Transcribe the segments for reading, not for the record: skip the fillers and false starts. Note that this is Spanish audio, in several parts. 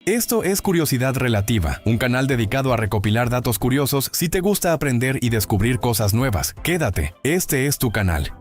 Esto es Curiosidad Relativa, un canal dedicado a recopilar datos curiosos si te gusta aprender y descubrir cosas nuevas. Quédate, este es tu canal.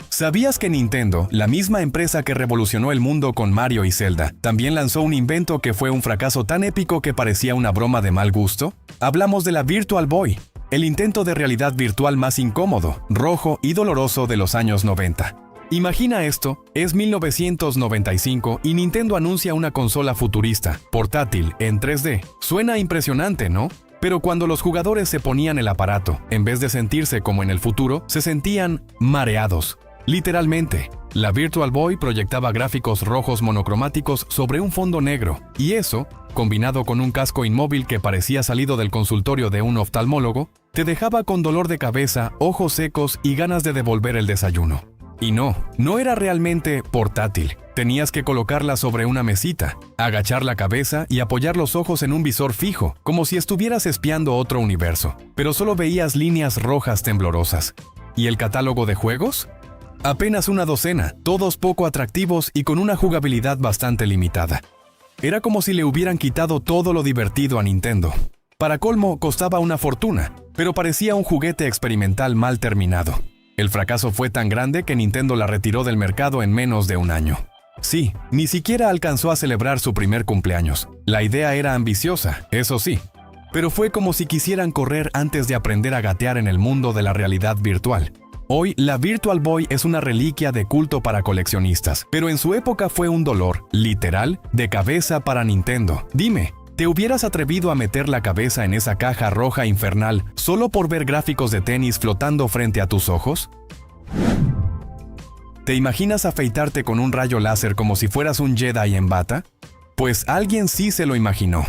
¿Sabías que Nintendo, la misma empresa que revolucionó el mundo con Mario y Zelda, también lanzó un invento que fue un fracaso tan épico que parecía una broma de mal gusto? Hablamos de la Virtual Boy, el intento de realidad virtual más incómodo, rojo y doloroso de los años 90. Imagina esto, es 1995 y Nintendo anuncia una consola futurista, portátil, en 3D. Suena impresionante, ¿no? Pero cuando los jugadores se ponían el aparato, en vez de sentirse como en el futuro, se sentían mareados. Literalmente, la Virtual Boy proyectaba gráficos rojos monocromáticos sobre un fondo negro, y eso, combinado con un casco inmóvil que parecía salido del consultorio de un oftalmólogo, te dejaba con dolor de cabeza, ojos secos y ganas de devolver el desayuno. Y no era realmente portátil. Tenías que colocarla sobre una mesita, agachar la cabeza y apoyar los ojos en un visor fijo, como si estuvieras espiando otro universo. Pero solo veías líneas rojas temblorosas. ¿Y el catálogo de juegos? Apenas una docena, todos poco atractivos y con una jugabilidad bastante limitada. Era como si le hubieran quitado todo lo divertido a Nintendo. Para colmo, costaba una fortuna, pero parecía un juguete experimental mal terminado. El fracaso fue tan grande que Nintendo la retiró del mercado en menos de un año. Sí, ni siquiera alcanzó a celebrar su primer cumpleaños. La idea era ambiciosa, eso sí, pero fue como si quisieran correr antes de aprender a gatear en el mundo de la realidad virtual. Hoy, la Virtual Boy es una reliquia de culto para coleccionistas, pero en su época fue un dolor, literal, de cabeza para Nintendo. Dime, ¿te hubieras atrevido a meter la cabeza en esa caja roja infernal solo por ver gráficos de tenis flotando frente a tus ojos? ¿Te imaginas afeitarte con un rayo láser como si fueras un Jedi en bata? Pues alguien sí se lo imaginó.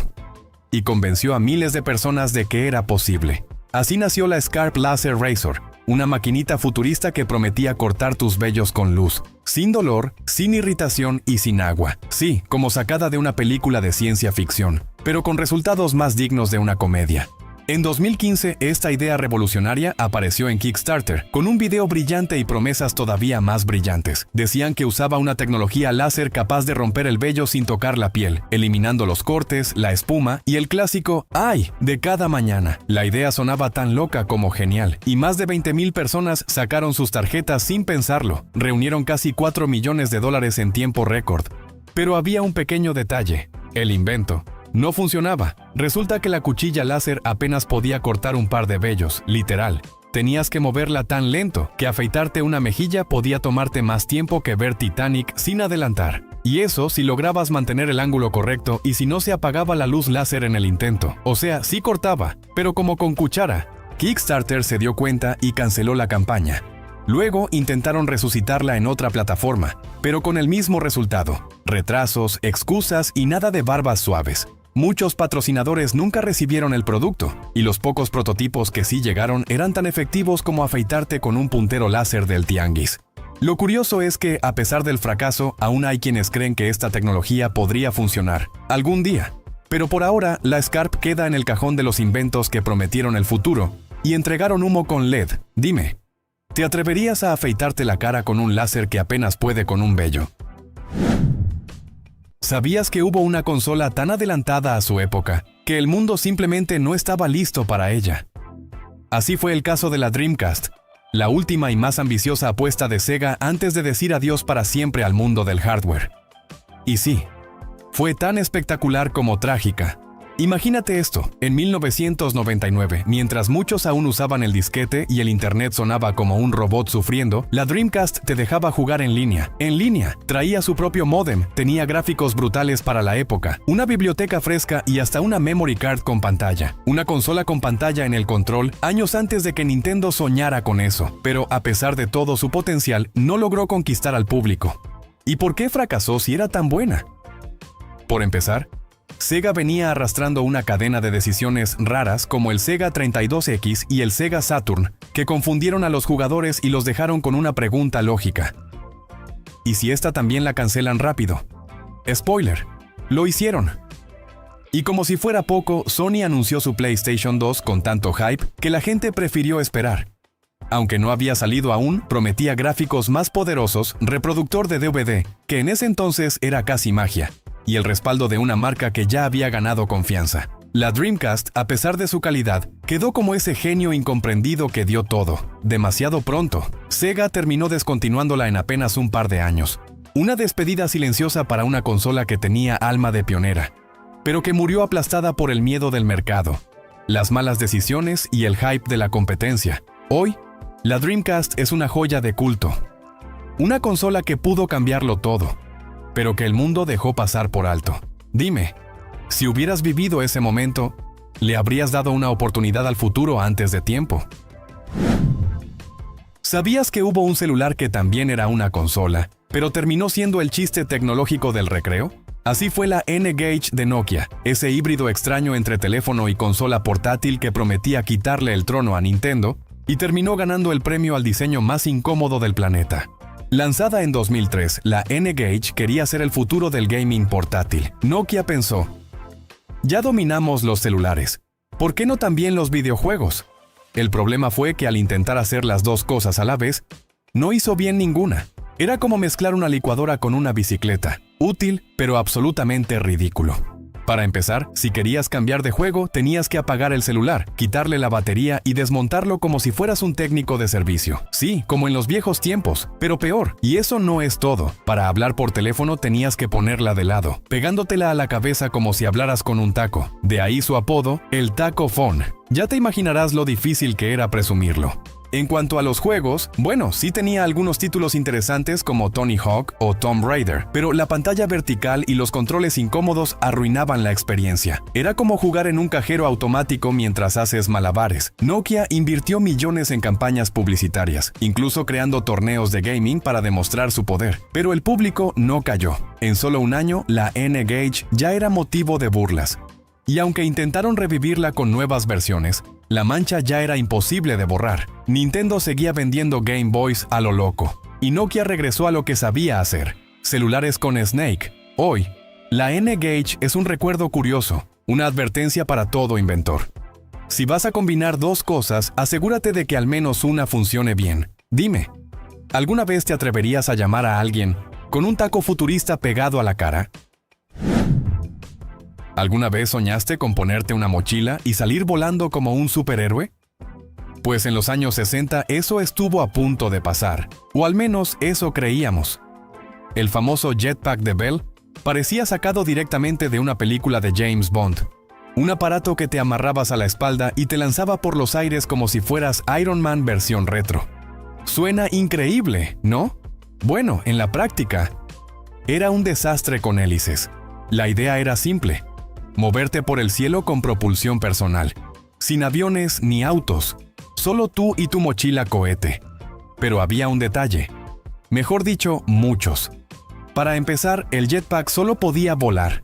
Y convenció a miles de personas de que era posible. Así nació la Scarp Laser Razor, una maquinita futurista que prometía cortar tus vellos con luz, sin dolor, sin irritación y sin agua. Sí, como sacada de una película de ciencia ficción, pero con resultados más dignos de una comedia. En 2015, esta idea revolucionaria apareció en Kickstarter, con un video brillante y promesas todavía más brillantes. Decían que usaba una tecnología láser capaz de romper el vello sin tocar la piel, eliminando los cortes, la espuma y el clásico ¡ay! De cada mañana. La idea sonaba tan loca como genial, y más de 20,000 personas sacaron sus tarjetas sin pensarlo. Reunieron casi $4 millones en tiempo récord. Pero había un pequeño detalle: el invento no funcionaba. Resulta que la cuchilla láser apenas podía cortar un par de vellos, literal. Tenías que moverla tan lento que afeitarte una mejilla podía tomarte más tiempo que ver Titanic sin adelantar. Y eso si lograbas mantener el ángulo correcto y si no se apagaba la luz láser en el intento. O sea, sí cortaba, pero como con cuchara. Kickstarter se dio cuenta y canceló la campaña. Luego intentaron resucitarla en otra plataforma, pero con el mismo resultado: retrasos, excusas y nada de barbas suaves. Muchos patrocinadores nunca recibieron el producto, y los pocos prototipos que sí llegaron eran tan efectivos como afeitarte con un puntero láser del tianguis. Lo curioso es que, a pesar del fracaso, aún hay quienes creen que esta tecnología podría funcionar algún día. Pero por ahora, la Scarp queda en el cajón de los inventos que prometieron el futuro y entregaron humo con LED. Dime, ¿te atreverías a afeitarte la cara con un láser que apenas puede con un vello? ¿Sabías que hubo una consola tan adelantada a su época que el mundo simplemente no estaba listo para ella? Así fue el caso de la Dreamcast, la última y más ambiciosa apuesta de Sega antes de decir adiós para siempre al mundo del hardware. Y sí, fue tan espectacular como trágica. Imagínate esto, en 1999, mientras muchos aún usaban el disquete y el internet sonaba como un robot sufriendo, la Dreamcast te dejaba jugar en línea. En línea, traía su propio módem, tenía gráficos brutales para la época, una biblioteca fresca y hasta una memory card con pantalla. Una consola con pantalla en el control, años antes de que Nintendo soñara con eso. Pero a pesar de todo su potencial, no logró conquistar al público. ¿Y por qué fracasó si era tan buena? Por empezar, Sega venía arrastrando una cadena de decisiones raras como el Sega 32X y el Sega Saturn, que confundieron a los jugadores y los dejaron con una pregunta lógica: ¿y si esta también la cancelan rápido? Spoiler, lo hicieron. Y como si fuera poco, Sony anunció su PlayStation 2 con tanto hype que la gente prefirió esperar. Aunque no había salido aún, prometía gráficos más poderosos, reproductor de DVD, que en ese entonces era casi magia, y el respaldo de una marca que ya había ganado confianza. La Dreamcast, a pesar de su calidad, quedó como ese genio incomprendido que dio todo, demasiado pronto. Sega terminó descontinuándola en apenas un par de años. Una despedida silenciosa para una consola que tenía alma de pionera, pero que murió aplastada por el miedo del mercado, las malas decisiones y el hype de la competencia. Hoy, la Dreamcast es una joya de culto. Una consola que pudo cambiarlo todo, pero que el mundo dejó pasar por alto. Dime, si hubieras vivido ese momento, ¿le habrías dado una oportunidad al futuro antes de tiempo? ¿Sabías que hubo un celular que también era una consola, pero terminó siendo el chiste tecnológico del recreo? Así fue la N-Gage de Nokia, ese híbrido extraño entre teléfono y consola portátil que prometía quitarle el trono a Nintendo y terminó ganando el premio al diseño más incómodo del planeta. Lanzada en 2003, la N-Gage quería ser el futuro del gaming portátil. Nokia pensó: ya dominamos los celulares, ¿por qué no también los videojuegos? El problema fue que al intentar hacer las dos cosas a la vez, no hizo bien ninguna. Era como mezclar una licuadora con una bicicleta. Útil, pero absolutamente ridículo. Para empezar, si querías cambiar de juego, tenías que apagar el celular, quitarle la batería y desmontarlo como si fueras un técnico de servicio. Sí, como en los viejos tiempos, pero peor. Y eso no es todo. Para hablar por teléfono tenías que ponerla de lado, pegándotela a la cabeza como si hablaras con un taco. De ahí su apodo, el Taco Phone. Ya te imaginarás lo difícil que era presumirlo. En cuanto a los juegos, bueno, sí tenía algunos títulos interesantes como Tony Hawk o Tomb Raider, pero la pantalla vertical y los controles incómodos arruinaban la experiencia. Era como jugar en un cajero automático mientras haces malabares. Nokia invirtió millones en campañas publicitarias, incluso creando torneos de gaming para demostrar su poder. Pero el público no cayó. En solo un año, la N-Gage ya era motivo de burlas. Y aunque intentaron revivirla con nuevas versiones, la mancha ya era imposible de borrar. Nintendo seguía vendiendo Game Boys a lo loco, y Nokia regresó a lo que sabía hacer: celulares con Snake. Hoy, la N-Gage es un recuerdo curioso, una advertencia para todo inventor. Si vas a combinar dos cosas, asegúrate de que al menos una funcione bien. Dime, ¿alguna vez te atreverías a llamar a alguien con un taco futurista pegado a la cara? ¿Alguna vez soñaste con ponerte una mochila y salir volando como un superhéroe? Pues en los años 60 eso estuvo a punto de pasar, o al menos eso creíamos. El famoso jetpack de Bell parecía sacado directamente de una película de James Bond. Un aparato que te amarrabas a la espalda y te lanzaba por los aires como si fueras Iron Man versión retro. Suena increíble, ¿no? Bueno, en la práctica, era un desastre con hélices. La idea era simple: moverte por el cielo con propulsión personal, sin aviones ni autos, solo tú y tu mochila cohete. Pero había un detalle, mejor dicho, muchos. Para empezar, el jetpack solo podía volar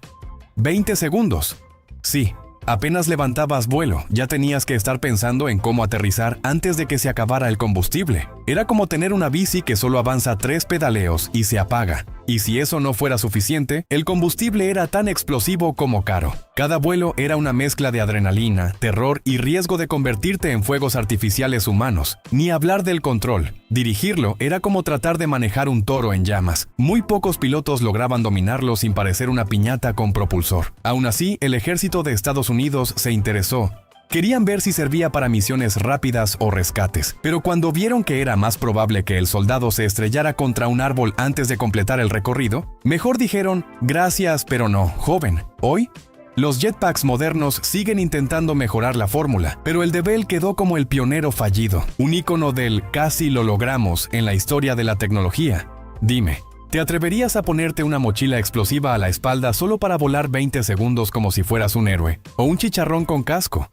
20 segundos. Sí, apenas levantabas vuelo, ya tenías que estar pensando en cómo aterrizar antes de que se acabara el combustible. Era como tener una bici que solo avanza 3 pedaleos y se apaga. Y si eso no fuera suficiente, el combustible era tan explosivo como caro. Cada vuelo era una mezcla de adrenalina, terror y riesgo de convertirte en fuegos artificiales humanos. Ni hablar del control. Dirigirlo era como tratar de manejar un toro en llamas. Muy pocos pilotos lograban dominarlo sin parecer una piñata con propulsor. Aún así, el ejército de Estados Unidos se interesó. Querían ver si servía para misiones rápidas o rescates, pero cuando vieron que era más probable que el soldado se estrellara contra un árbol antes de completar el recorrido, mejor dijeron: gracias, pero no, joven. Hoy, los jetpacks modernos siguen intentando mejorar la fórmula, pero el de Bell quedó como el pionero fallido, un ícono del casi lo logramos en la historia de la tecnología. Dime, ¿te atreverías a ponerte una mochila explosiva a la espalda solo para volar 20 segundos como si fueras un héroe? ¿O un chicharrón con casco?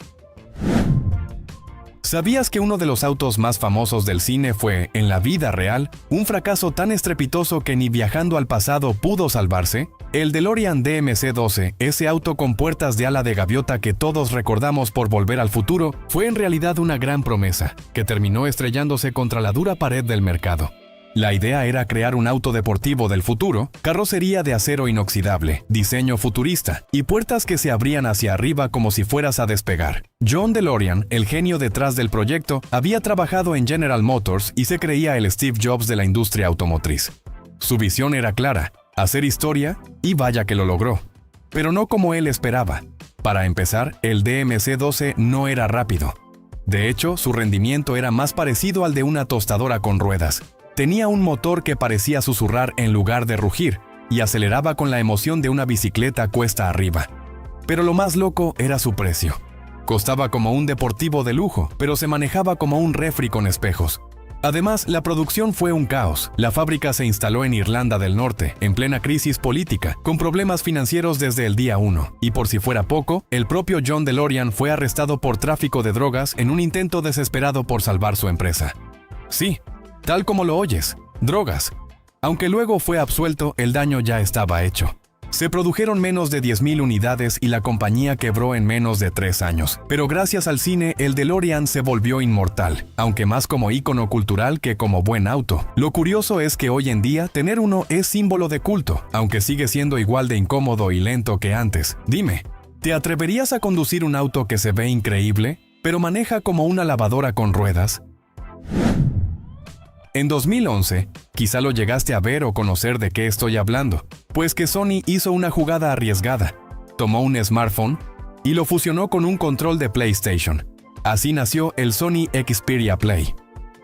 ¿Sabías que uno de los autos más famosos del cine fue, en la vida real, un fracaso tan estrepitoso que ni viajando al pasado pudo salvarse? El DeLorean DMC-12, ese auto con puertas de ala de gaviota que todos recordamos por Volver al Futuro, fue en realidad una gran promesa, que terminó estrellándose contra la dura pared del mercado. La idea era crear un auto deportivo del futuro, carrocería de acero inoxidable, diseño futurista y puertas que se abrían hacia arriba como si fueras a despegar. John DeLorean, el genio detrás del proyecto, había trabajado en General Motors y se creía el Steve Jobs de la industria automotriz. Su visión era clara, hacer historia, y vaya que lo logró. Pero no como él esperaba. Para empezar, el DMC-12 no era rápido. De hecho, su rendimiento era más parecido al de una tostadora con ruedas. Tenía un motor que parecía susurrar en lugar de rugir, y aceleraba con la emoción de una bicicleta cuesta arriba. Pero lo más loco era su precio. Costaba como un deportivo de lujo, pero se manejaba como un refri con espejos. Además, la producción fue un caos. La fábrica se instaló en Irlanda del Norte, en plena crisis política, con problemas financieros desde el día 1. Y por si fuera poco, el propio John DeLorean fue arrestado por tráfico de drogas en un intento desesperado por salvar su empresa. Sí, tal como lo oyes, drogas. Aunque luego fue absuelto, el daño ya estaba hecho. Se produjeron menos de 10,000 unidades y la compañía quebró en menos de 3 años. Pero gracias al cine, el DeLorean se volvió inmortal, aunque más como ícono cultural que como buen auto. Lo curioso es que hoy en día, tener uno es símbolo de culto, aunque sigue siendo igual de incómodo y lento que antes. Dime, ¿te atreverías a conducir un auto que se ve increíble, pero maneja como una lavadora con ruedas? En 2011, quizá lo llegaste a ver o conocer de qué estoy hablando, pues que Sony hizo una jugada arriesgada. Tomó un smartphone y lo fusionó con un control de PlayStation. Así nació el Sony Xperia Play.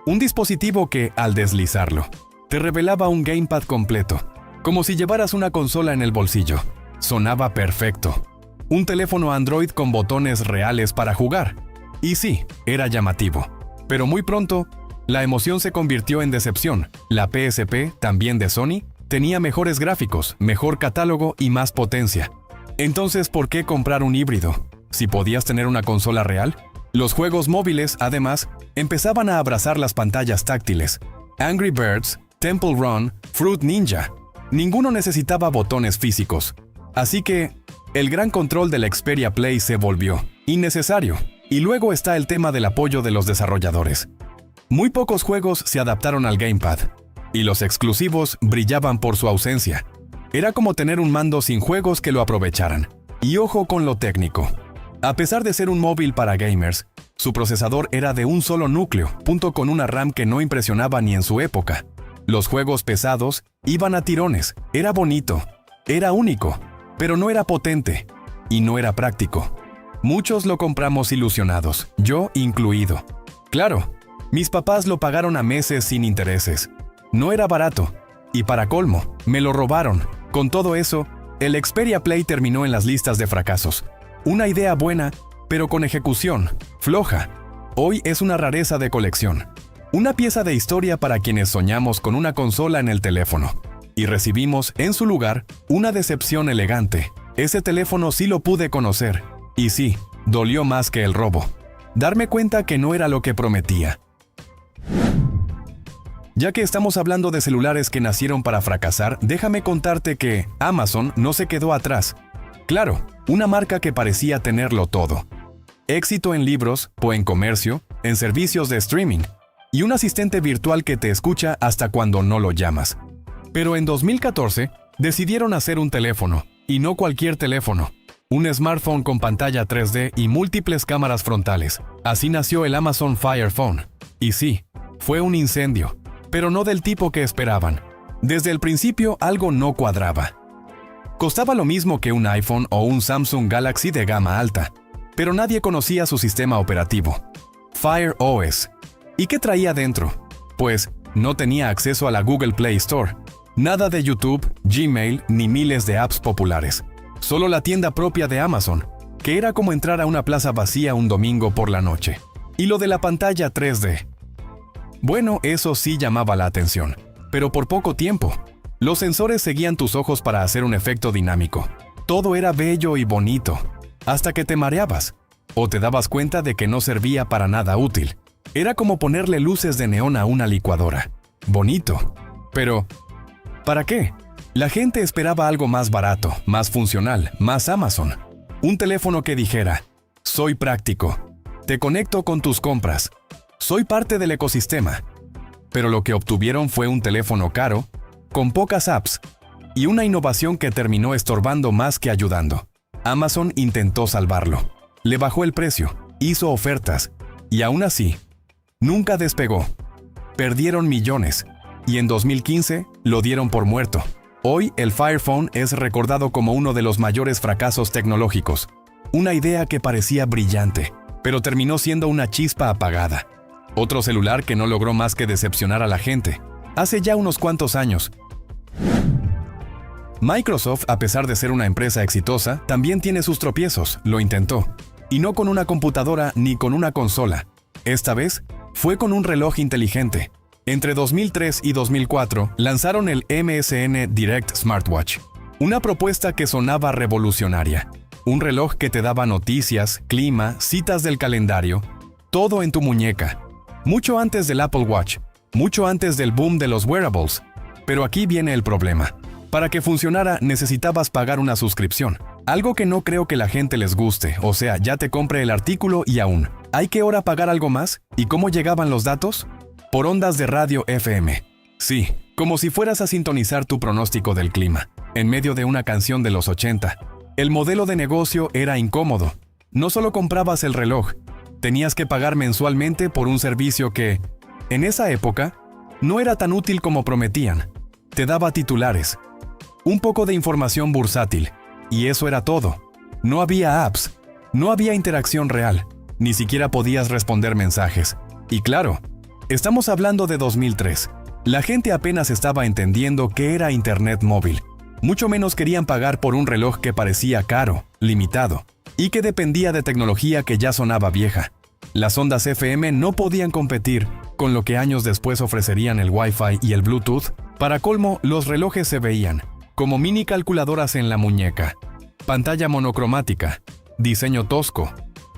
Un dispositivo que, al deslizarlo, te revelaba un gamepad completo, como si llevaras una consola en el bolsillo. Sonaba perfecto. Un teléfono Android con botones reales para jugar. Y sí, era llamativo. Pero muy pronto, la emoción se convirtió en decepción. La PSP, también de Sony, tenía mejores gráficos, mejor catálogo y más potencia. Entonces, ¿por qué comprar un híbrido? Si podías tener una consola real. Los juegos móviles, además, empezaban a abrazar las pantallas táctiles. Angry Birds, Temple Run, Fruit Ninja. Ninguno necesitaba botones físicos. Así que, el gran control del Xperia Play se volvió innecesario. Y luego está el tema del apoyo de los desarrolladores. Muy pocos juegos se adaptaron al gamepad, y los exclusivos brillaban por su ausencia. Era como tener un mando sin juegos que lo aprovecharan. Y ojo con lo técnico. A pesar de ser un móvil para gamers, su procesador era de un solo núcleo, junto con una RAM que no impresionaba ni en su época. Los juegos pesados iban a tirones. Era bonito, era único, pero no era potente, y no era práctico. Muchos lo compramos ilusionados, yo incluido. Claro, mis papás lo pagaron a meses sin intereses. No era barato. Y para colmo, me lo robaron. Con todo eso, el Xperia Play terminó en las listas de fracasos. Una idea buena, pero con ejecución floja. Hoy es una rareza de colección. Una pieza de historia para quienes soñamos con una consola en el teléfono. Y recibimos, en su lugar, una decepción elegante. Ese teléfono sí lo pude conocer. Y sí, dolió más que el robo. Darme cuenta que no era lo que prometía. Ya que estamos hablando de celulares que nacieron para fracasar, déjame contarte que Amazon no se quedó atrás. Claro, una marca que parecía tenerlo todo. Éxito en libros o en comercio, en servicios de streaming, y un asistente virtual que te escucha hasta cuando no lo llamas. Pero en 2014, decidieron hacer un teléfono, y no cualquier teléfono. Un smartphone con pantalla 3D y múltiples cámaras frontales. Así nació el Amazon Fire Phone. Y sí, fue un incendio, pero no del tipo que esperaban. Desde el principio algo no cuadraba. Costaba lo mismo que un iPhone o un Samsung Galaxy de gama alta, pero nadie conocía su sistema operativo, Fire OS. ¿Y qué traía dentro? Pues no tenía acceso a la Google Play Store, nada de YouTube, Gmail ni miles de apps populares. Solo la tienda propia de Amazon, que era como entrar a una plaza vacía un domingo por la noche. Y lo de la pantalla 3D. Bueno, eso sí llamaba la atención, pero por poco tiempo. Los sensores seguían tus ojos para hacer un efecto dinámico. Todo era bello y bonito, hasta que te mareabas, o te dabas cuenta de que no servía para nada útil. Era como ponerle luces de neón a una licuadora. Bonito, pero ¿para qué? La gente esperaba algo más barato, más funcional, más Amazon. Un teléfono que dijera, soy práctico, te conecto con tus compras, soy parte del ecosistema. pero lo que obtuvieron fue un teléfono caro, con pocas apps, y una innovación que terminó estorbando más que ayudando. Amazon intentó salvarlo. Le bajó el precio, hizo ofertas, y aún así, nunca despegó. Perdieron millones, y en 2015 lo dieron por muerto. Hoy el Fire Phone es recordado como uno de los mayores fracasos tecnológicos. Una idea que parecía brillante, pero terminó siendo una chispa apagada. Otro celular que no logró más que decepcionar a la gente, hace ya unos cuantos años. Microsoft, a pesar de ser una empresa exitosa, también tiene sus tropiezos, lo intentó. Y no con una computadora ni con una consola. Esta vez, fue con un reloj inteligente. Entre 2003 y 2004, lanzaron el MSN Direct Smartwatch, una propuesta que sonaba revolucionaria. Un reloj que te daba noticias, clima, citas del calendario, todo en tu muñeca. Mucho antes del Apple Watch, mucho antes del boom de los wearables. Pero aquí viene el problema. Para que funcionara necesitabas pagar una suscripción. Algo que no creo que la gente les guste, o sea, ya te compré el artículo y aún. ¿Hay que ahora pagar algo más? ¿Y cómo llegaban los datos? Por ondas de radio FM. Sí, como si fueras a sintonizar tu pronóstico del clima, en medio de una canción de los 80. El modelo de negocio era incómodo. No solo comprabas el reloj, tenías que pagar mensualmente por un servicio que, en esa época, no era tan útil como prometían. Te daba titulares, un poco de información bursátil, y eso era todo. No había apps, no había interacción real, ni siquiera podías responder mensajes. Y claro, estamos hablando de 2003. La gente apenas estaba entendiendo qué era Internet móvil. Mucho menos querían pagar por un reloj que parecía caro, limitado, y que dependía de tecnología que ya sonaba vieja. Las ondas FM no podían competir con lo que años después ofrecerían el Wi-Fi y el Bluetooth. Para colmo, los relojes se veían como mini calculadoras en la muñeca. Pantalla monocromática, diseño tosco,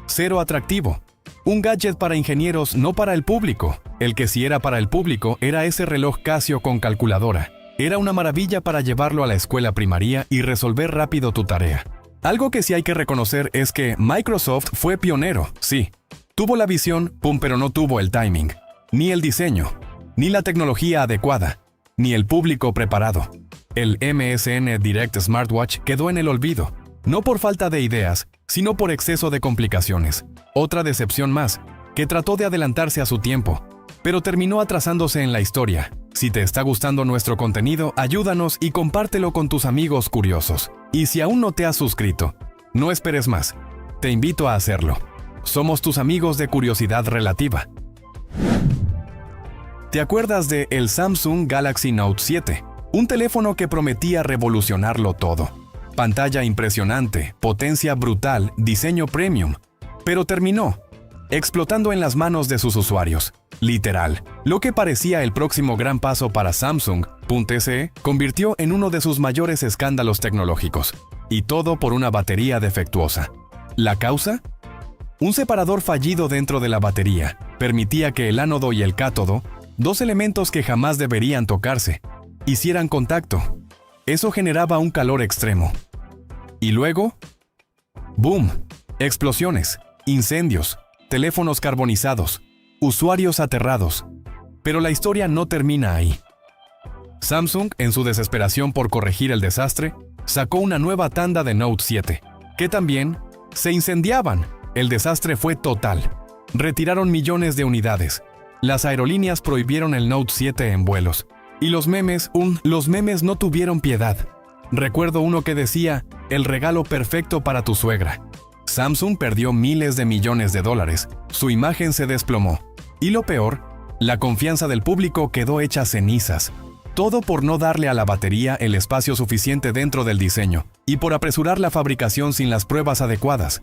cero atractivo. Un gadget para ingenieros, no para el público. El que sí era para el público era ese reloj Casio con calculadora. Era una maravilla para llevarlo a la escuela primaria y resolver rápido tu tarea. Algo que sí hay que reconocer es que Microsoft fue pionero, sí. Tuvo la visión, pero no tuvo el timing, ni el diseño, ni la tecnología adecuada, ni el público preparado. El MSN Direct Smartwatch quedó en el olvido, no por falta de ideas, sino por exceso de complicaciones. Otra decepción más, que trató de adelantarse a su tiempo, pero terminó atrasándose en la historia. Si te está gustando nuestro contenido, ayúdanos y compártelo con tus amigos curiosos. Y si aún no te has suscrito, no esperes más. Te invito a hacerlo. Somos tus amigos de Curiosidad Relativa. ¿Te acuerdas de el Samsung Galaxy Note 7? Un teléfono que prometía revolucionarlo todo. Pantalla impresionante, potencia brutal, diseño premium. Pero terminó explotando en las manos de sus usuarios. Literal, lo que parecía el próximo gran paso para Samsung, se convirtió en uno de sus mayores escándalos tecnológicos. Y todo por una batería defectuosa. ¿La causa? Un separador fallido dentro de la batería permitía que el ánodo y el cátodo, dos elementos que jamás deberían tocarse, hicieran contacto. Eso generaba un calor extremo. Y luego, ¡boom! Explosiones, incendios, teléfonos carbonizados, usuarios aterrados. Pero la historia no termina ahí. Samsung, en su desesperación por corregir el desastre, sacó una nueva tanda de Note 7, que también se incendiaban. El desastre fue total. Retiraron millones de unidades. Las aerolíneas prohibieron el Note 7 en vuelos. Y los memes no tuvieron piedad. Recuerdo uno que decía, el regalo perfecto para tu suegra. Samsung perdió miles de millones de dólares. Su imagen se desplomó. Y lo peor, la confianza del público quedó hecha cenizas. Todo por no darle a la batería el espacio suficiente dentro del diseño y por apresurar la fabricación sin las pruebas adecuadas.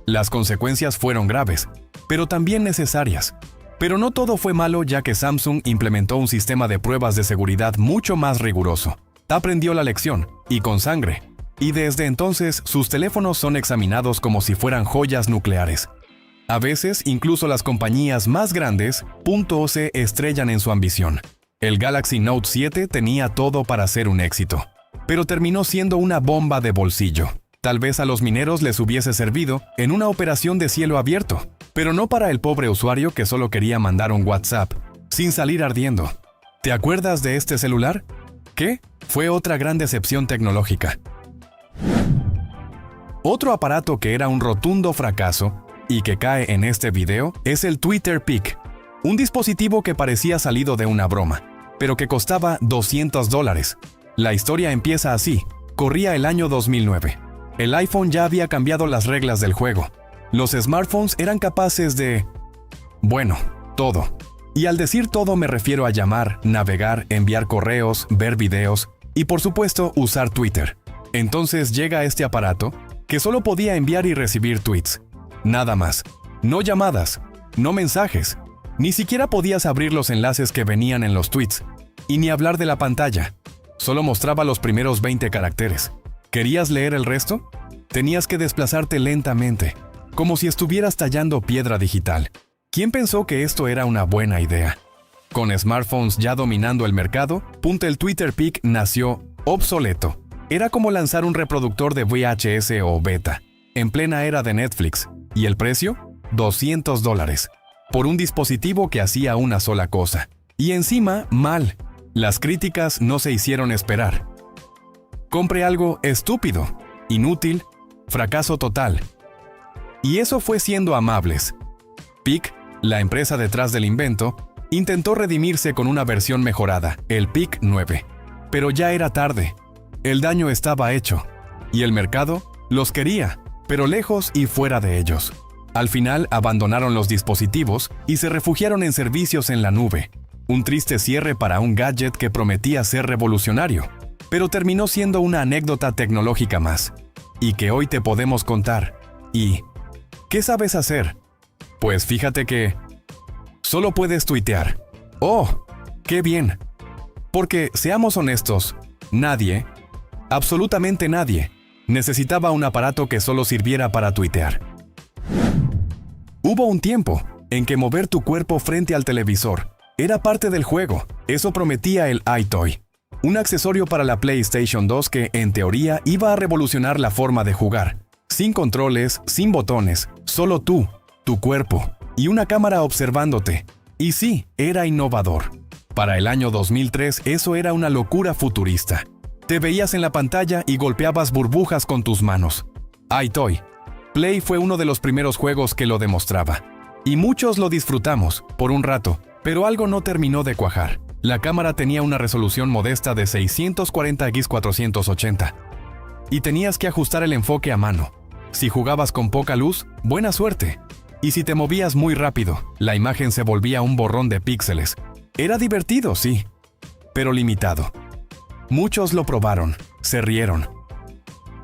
Las consecuencias fueron graves, pero también necesarias. Pero no todo fue malo, ya que Samsung implementó un sistema de pruebas de seguridad mucho más riguroso. Aprendió la lección, y con sangre. Y desde entonces, sus teléfonos son examinados como si fueran joyas nucleares. A veces, incluso las compañías más grandes, se estrellan en su ambición. El Galaxy Note 7 tenía todo para ser un éxito, pero terminó siendo una bomba de bolsillo. Tal vez a los mineros les hubiese servido en una operación de cielo abierto, pero no para el pobre usuario que solo quería mandar un WhatsApp sin salir ardiendo. ¿Te acuerdas de este celular? ¿Qué? Fue otra gran decepción tecnológica. Otro aparato que era un rotundo fracaso y que cae en este video es el Twitter Pic, un dispositivo que parecía salido de una broma, pero que costaba $200. La historia empieza así. Corría el año 2009. El iPhone ya había cambiado las reglas del juego. Los smartphones eran capaces de... bueno, todo. Y al decir todo me refiero a llamar, navegar, enviar correos, ver videos y por supuesto usar Twitter. Entonces llega este aparato que solo podía enviar y recibir tweets. Nada más. No llamadas, no mensajes. Ni siquiera podías abrir los enlaces que venían en los tweets. Y ni hablar de la pantalla. Solo mostraba los primeros 20 caracteres. ¿Querías leer el resto? Tenías que desplazarte lentamente, como si estuvieras tallando piedra digital. ¿Quién pensó que esto era una buena idea? Con smartphones ya dominando el mercado, el Twitter Pic nació obsoleto. Era como lanzar un reproductor de VHS o beta, en plena era de Netflix. ¿Y el precio? $200. Por un dispositivo que hacía una sola cosa. Y encima, mal. Las críticas no se hicieron esperar. Compré algo estúpido, inútil, fracaso total. Y eso fue siendo amables. Pic, la empresa detrás del invento, intentó redimirse con una versión mejorada, el Pic 9. Pero ya era tarde. El daño estaba hecho. Y el mercado los quería, pero lejos y fuera de ellos. Al final abandonaron los dispositivos y se refugiaron en servicios en la nube. Un triste cierre para un gadget que prometía ser revolucionario, pero terminó siendo una anécdota tecnológica más, y que hoy te podemos contar. ¿Y qué sabes hacer? Pues fíjate que solo puedes tuitear. ¡Oh! ¡Qué bien! Porque, seamos honestos, nadie, absolutamente nadie, necesitaba un aparato que solo sirviera para tuitear. Hubo un tiempo en que mover tu cuerpo frente al televisor era parte del juego. Eso prometía el iToy, un accesorio para la PlayStation 2 que, en teoría, iba a revolucionar la forma de jugar. Sin controles, sin botones, solo tú, tu cuerpo y una cámara observándote. Y sí, era innovador. Para el año 2003 eso era una locura futurista. Te veías en la pantalla y golpeabas burbujas con tus manos. iToy. Play fue uno de los primeros juegos que lo demostraba. Y muchos lo disfrutamos, por un rato, pero algo no terminó de cuajar. La cámara tenía una resolución modesta de 640x480. Y tenías que ajustar el enfoque a mano. Si jugabas con poca luz, buena suerte. Y si te movías muy rápido, la imagen se volvía un borrón de píxeles. Era divertido, sí, pero limitado. Muchos lo probaron, se rieron.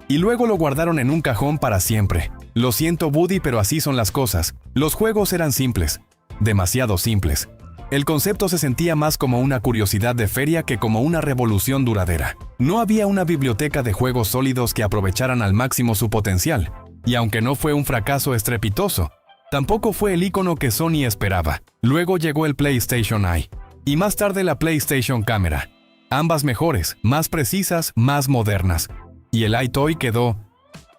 Y luego lo guardaron en un cajón para siempre. Lo siento, Buddy, pero así son las cosas. Los juegos eran simples, demasiado simples. El concepto se sentía más como una curiosidad de feria que como una revolución duradera. No había una biblioteca de juegos sólidos que aprovecharan al máximo su potencial. Y aunque no fue un fracaso estrepitoso, tampoco fue el ícono que Sony esperaba. Luego llegó el PlayStation Eye. Y más tarde la PlayStation Camera. Ambas mejores, más precisas, más modernas. Y el iToy quedó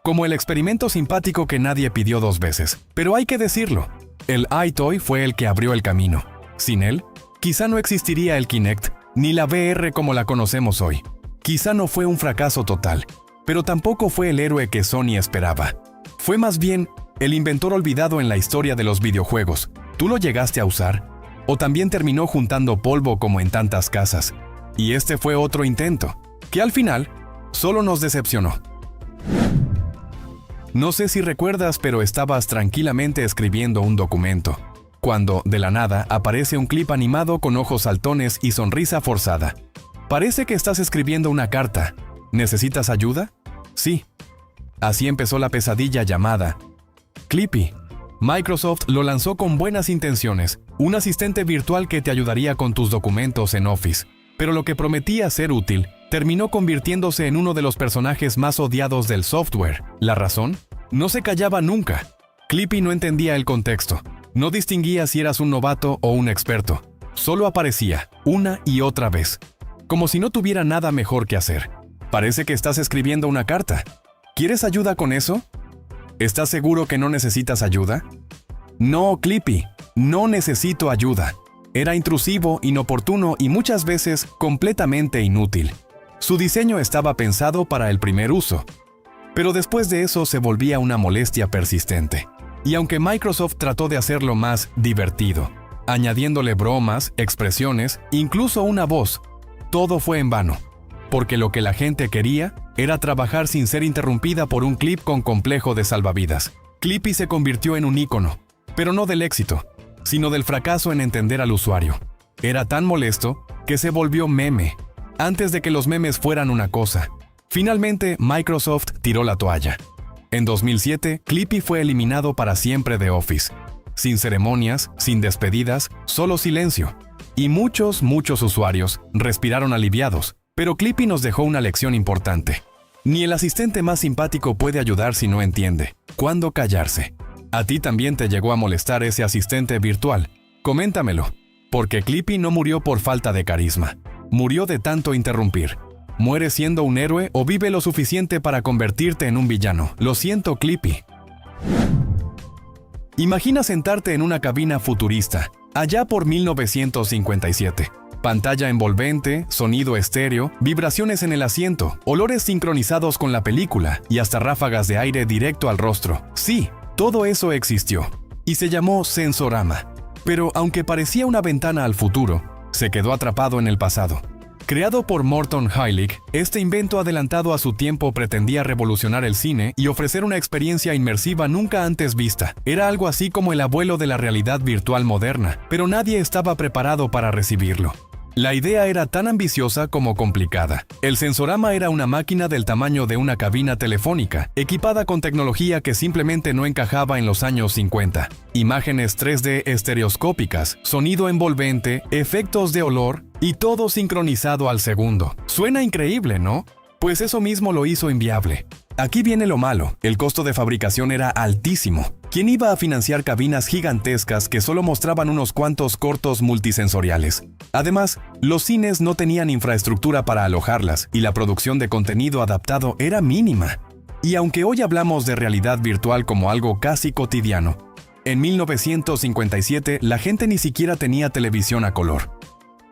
como el experimento simpático que nadie pidió dos veces. Pero hay que decirlo, el iToy fue el que abrió el camino. Sin él, quizá no existiría el Kinect, ni la VR como la conocemos hoy. Quizá no fue un fracaso total, pero tampoco fue el héroe que Sony esperaba. Fue más bien el inventor olvidado en la historia de los videojuegos. ¿Tú lo llegaste a usar? ¿O también terminó juntando polvo como en tantas casas? Y este fue otro intento, que al final solo nos decepcionó. No sé si recuerdas, pero estabas tranquilamente escribiendo un documento, cuando, de la nada, aparece un clip animado con ojos saltones y sonrisa forzada. Parece que estás escribiendo una carta. ¿Necesitas ayuda? Sí. Así empezó la pesadilla llamada Clippy. Microsoft lo lanzó con buenas intenciones, un asistente virtual que te ayudaría con tus documentos en Office. Pero lo que prometía ser útil, terminó convirtiéndose en uno de los personajes más odiados del software. ¿La razón? No se callaba nunca. Clippy no entendía el contexto. No distinguía si eras un novato o un experto. Solo aparecía, una y otra vez. Como si no tuviera nada mejor que hacer. Parece que estás escribiendo una carta. ¿Quieres ayuda con eso? ¿Estás seguro que no necesitas ayuda? No, Clippy, no necesito ayuda. Era intrusivo, inoportuno y muchas veces completamente inútil. Su diseño estaba pensado para el primer uso, pero después de eso se volvía una molestia persistente. Y aunque Microsoft trató de hacerlo más divertido, añadiéndole bromas, expresiones, incluso una voz, todo fue en vano, porque lo que la gente quería era trabajar sin ser interrumpida por un clip con complejo de salvavidas. Clippy se convirtió en un ícono, pero no del éxito, sino del fracaso en entender al usuario. Era tan molesto que se volvió meme, antes de que los memes fueran una cosa. Finalmente, Microsoft tiró la toalla. En 2007, Clippy fue eliminado para siempre de Office. Sin ceremonias, sin despedidas, solo silencio. Y muchos usuarios respiraron aliviados, pero Clippy nos dejó una lección importante. Ni el asistente más simpático puede ayudar si no entiende cuándo callarse. ¿A ti también te llegó a molestar ese asistente virtual? Coméntamelo, porque Clippy no murió por falta de carisma. Murió de tanto interrumpir. ¿Mueres siendo un héroe o vive lo suficiente para convertirte en un villano? Lo siento, Clippy. Imagina sentarte en una cabina futurista, allá por 1957. Pantalla envolvente, sonido estéreo, vibraciones en el asiento, olores sincronizados con la película y hasta ráfagas de aire directo al rostro. Sí, todo eso existió y se llamó Sensorama. Pero aunque parecía una ventana al futuro, se quedó atrapado en el pasado. Creado por Morton Heilig, este invento adelantado a su tiempo pretendía revolucionar el cine y ofrecer una experiencia inmersiva nunca antes vista. Era algo así como el abuelo de la realidad virtual moderna, pero nadie estaba preparado para recibirlo. La idea era tan ambiciosa como complicada. El Sensorama era una máquina del tamaño de una cabina telefónica, equipada con tecnología que simplemente no encajaba en los años 50. Imágenes 3D estereoscópicas, sonido envolvente, efectos de olor y todo sincronizado al segundo. Suena increíble, ¿no? Pues eso mismo lo hizo inviable. Aquí viene lo malo, el costo de fabricación era altísimo. ¿Quién iba a financiar cabinas gigantescas que solo mostraban unos cuantos cortos multisensoriales? Además, los cines no tenían infraestructura para alojarlas y la producción de contenido adaptado era mínima. Y aunque hoy hablamos de realidad virtual como algo casi cotidiano, en 1957 la gente ni siquiera tenía televisión a color.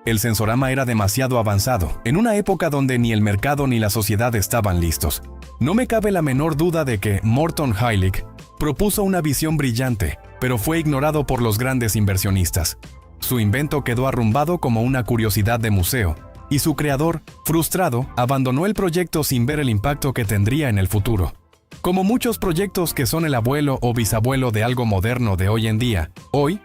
El Sensorama era demasiado avanzado, en una época donde ni el mercado ni la sociedad estaban listos. No me cabe la menor duda de que Morton Heilig propuso una visión brillante, pero fue ignorado por los grandes inversionistas. Su invento quedó arrumbado como una curiosidad de museo, y su creador, frustrado, abandonó el proyecto sin ver el impacto que tendría en el futuro. Como muchos proyectos que son el abuelo o bisabuelo de algo moderno de hoy en día, hoy,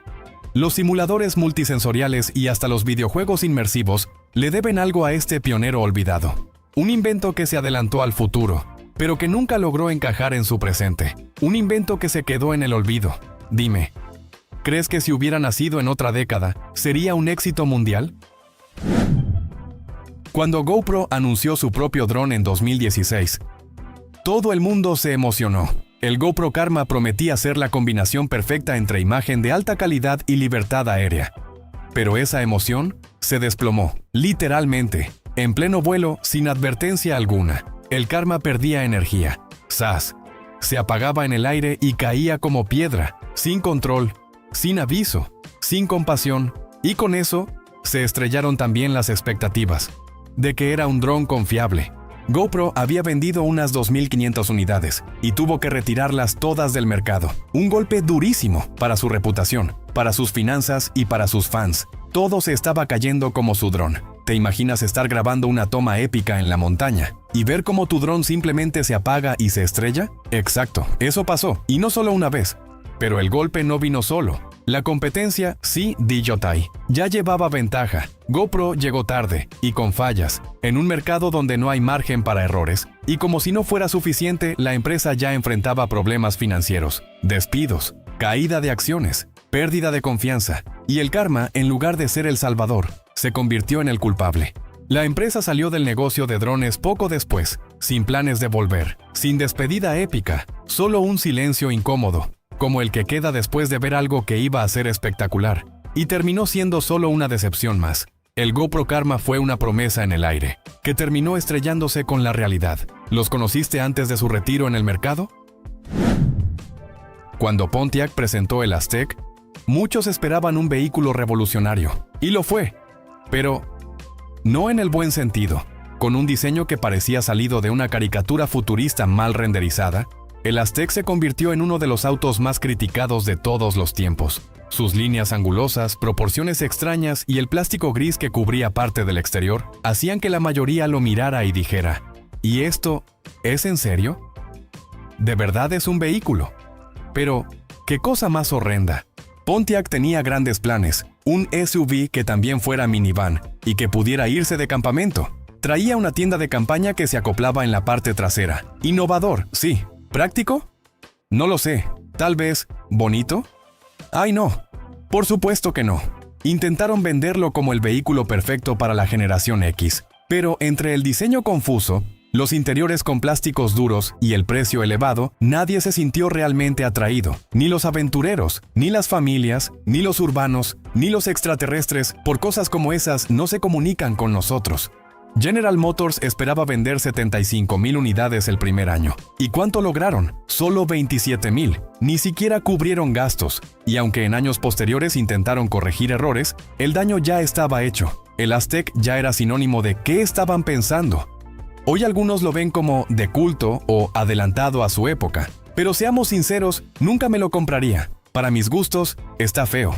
los simuladores multisensoriales y hasta los videojuegos inmersivos le deben algo a este pionero olvidado. Un invento que se adelantó al futuro, pero que nunca logró encajar en su presente. Un invento que se quedó en el olvido. Dime, ¿crees que si hubiera nacido en otra década, sería un éxito mundial? Cuando GoPro anunció su propio dron en 2016, todo el mundo se emocionó. El GoPro Karma prometía ser la combinación perfecta entre imagen de alta calidad y libertad aérea. Pero esa emoción se desplomó, literalmente, en pleno vuelo sin advertencia alguna. El Karma perdía energía. ¡Zas! Se apagaba en el aire y caía como piedra, sin control, sin aviso, sin compasión, y con eso se estrellaron también las expectativas de que era un dron confiable. GoPro había vendido unas 2.500 unidades y tuvo que retirarlas todas del mercado. Un golpe durísimo para su reputación, para sus finanzas y para sus fans. Todo se estaba cayendo como su dron. ¿Te imaginas estar grabando una toma épica en la montaña y ver cómo tu dron simplemente se apaga y se estrella? Exacto, eso pasó, y no solo una vez. Pero el golpe no vino solo. La competencia, DJI, ya llevaba ventaja. GoPro llegó tarde y con fallas, en un mercado donde no hay margen para errores. Y como si no fuera suficiente, la empresa ya enfrentaba problemas financieros, despidos, caída de acciones, pérdida de confianza. Y el Karma, en lugar de ser el salvador, se convirtió en el culpable. La empresa salió del negocio de drones poco después, sin planes de volver, sin despedida épica, solo un silencio incómodo, como el que queda después de ver algo que iba a ser espectacular, y terminó siendo solo una decepción más. El GoPro Karma fue una promesa en el aire, que terminó estrellándose con la realidad. ¿Los conociste antes de su retiro en el mercado? Cuando Pontiac presentó el Aztek, Muchos esperaban un vehículo revolucionario, y lo fue, pero no en el buen sentido. Con un diseño que parecía salido de una caricatura futurista mal renderizada, el Aztek se convirtió en uno de los autos más criticados de todos los tiempos. Sus líneas angulosas, proporciones extrañas y el plástico gris que cubría parte del exterior hacían que la mayoría lo mirara y dijera: ¿y esto es en serio? ¿De verdad es un vehículo? Pero, ¿qué cosa más horrenda? Pontiac tenía grandes planes, un SUV que también fuera minivan y que pudiera irse de campamento. Traía una tienda de campaña que se acoplaba en la parte trasera. Innovador, sí. ¿Práctico? No lo sé. Tal vez, ¿bonito? ¡Ay, no! Por supuesto que no. Intentaron venderlo como el vehículo perfecto para la generación X, pero entre el diseño confuso, los interiores con plásticos duros y el precio elevado, nadie se sintió realmente atraído. Ni los aventureros, ni las familias, ni los urbanos, ni los extraterrestres, por cosas como esas no se comunican con nosotros. General Motors esperaba vender 75,000 unidades el primer año. ¿Y cuánto lograron? Solo 27,000. Ni siquiera cubrieron gastos. Y aunque en años posteriores intentaron corregir errores, el daño ya estaba hecho. El Aztek ya era sinónimo de ¿qué estaban pensando? Hoy algunos lo ven como de culto o adelantado a su época. Pero seamos sinceros, nunca me lo compraría. Para mis gustos, está feo.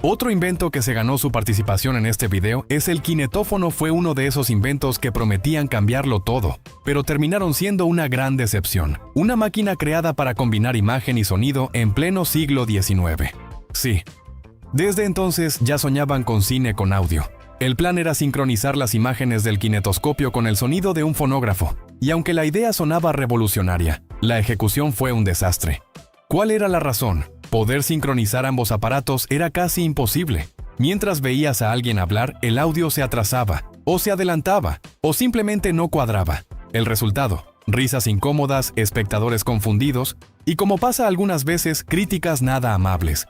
Otro invento que se ganó su participación en este video es el kinetófono. Fue uno de esos inventos que prometían cambiarlo todo, pero terminaron siendo una gran decepción. Una máquina creada para combinar imagen y sonido en pleno siglo XIX. Sí, desde entonces ya soñaban con cine con audio. El plan era sincronizar las imágenes del kinetoscopio con el sonido de un fonógrafo, y aunque la idea sonaba revolucionaria, la ejecución fue un desastre. ¿Cuál era la razón? Poder sincronizar ambos aparatos era casi imposible. Mientras veías a alguien hablar, el audio se atrasaba, o se adelantaba, o simplemente no cuadraba. El resultado: risas incómodas, espectadores confundidos, y como pasa algunas veces, críticas nada amables.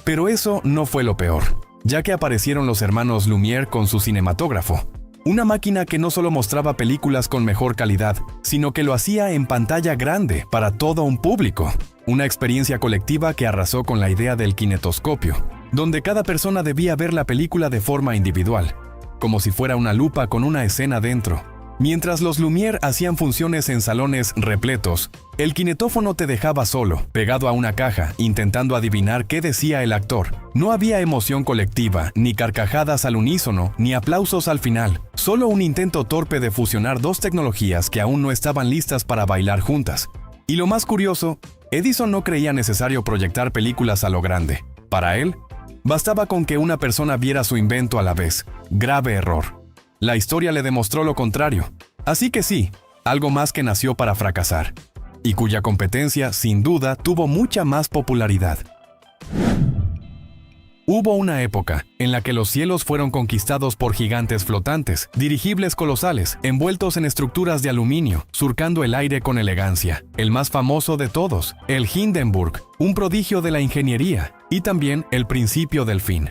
Pero eso no fue lo peor, ya que aparecieron los hermanos Lumière con su cinematógrafo. Una máquina que no solo mostraba películas con mejor calidad, sino que lo hacía en pantalla grande para todo un público. Una experiencia colectiva que arrasó con la idea del kinetoscopio, donde cada persona debía ver la película de forma individual, como si fuera una lupa con una escena dentro. Mientras los Lumière hacían funciones en salones repletos, el kinetófono te dejaba solo, pegado a una caja, intentando adivinar qué decía el actor. No había emoción colectiva, ni carcajadas al unísono, ni aplausos al final. Solo un intento torpe de fusionar dos tecnologías que aún no estaban listas para bailar juntas. Y lo más curioso, Edison no creía necesario proyectar películas a lo grande. Para él, bastaba con que una persona viera su invento a la vez. Grave error. La historia le demostró lo contrario. Así que sí, algo más que nació para fracasar, y cuya competencia, sin duda, tuvo mucha más popularidad. Hubo una época en la que los cielos fueron conquistados por gigantes flotantes, dirigibles colosales, envueltos en estructuras de aluminio, surcando el aire con elegancia. El más famoso de todos, el Hindenburg, un prodigio de la ingeniería, y también el principio del fin.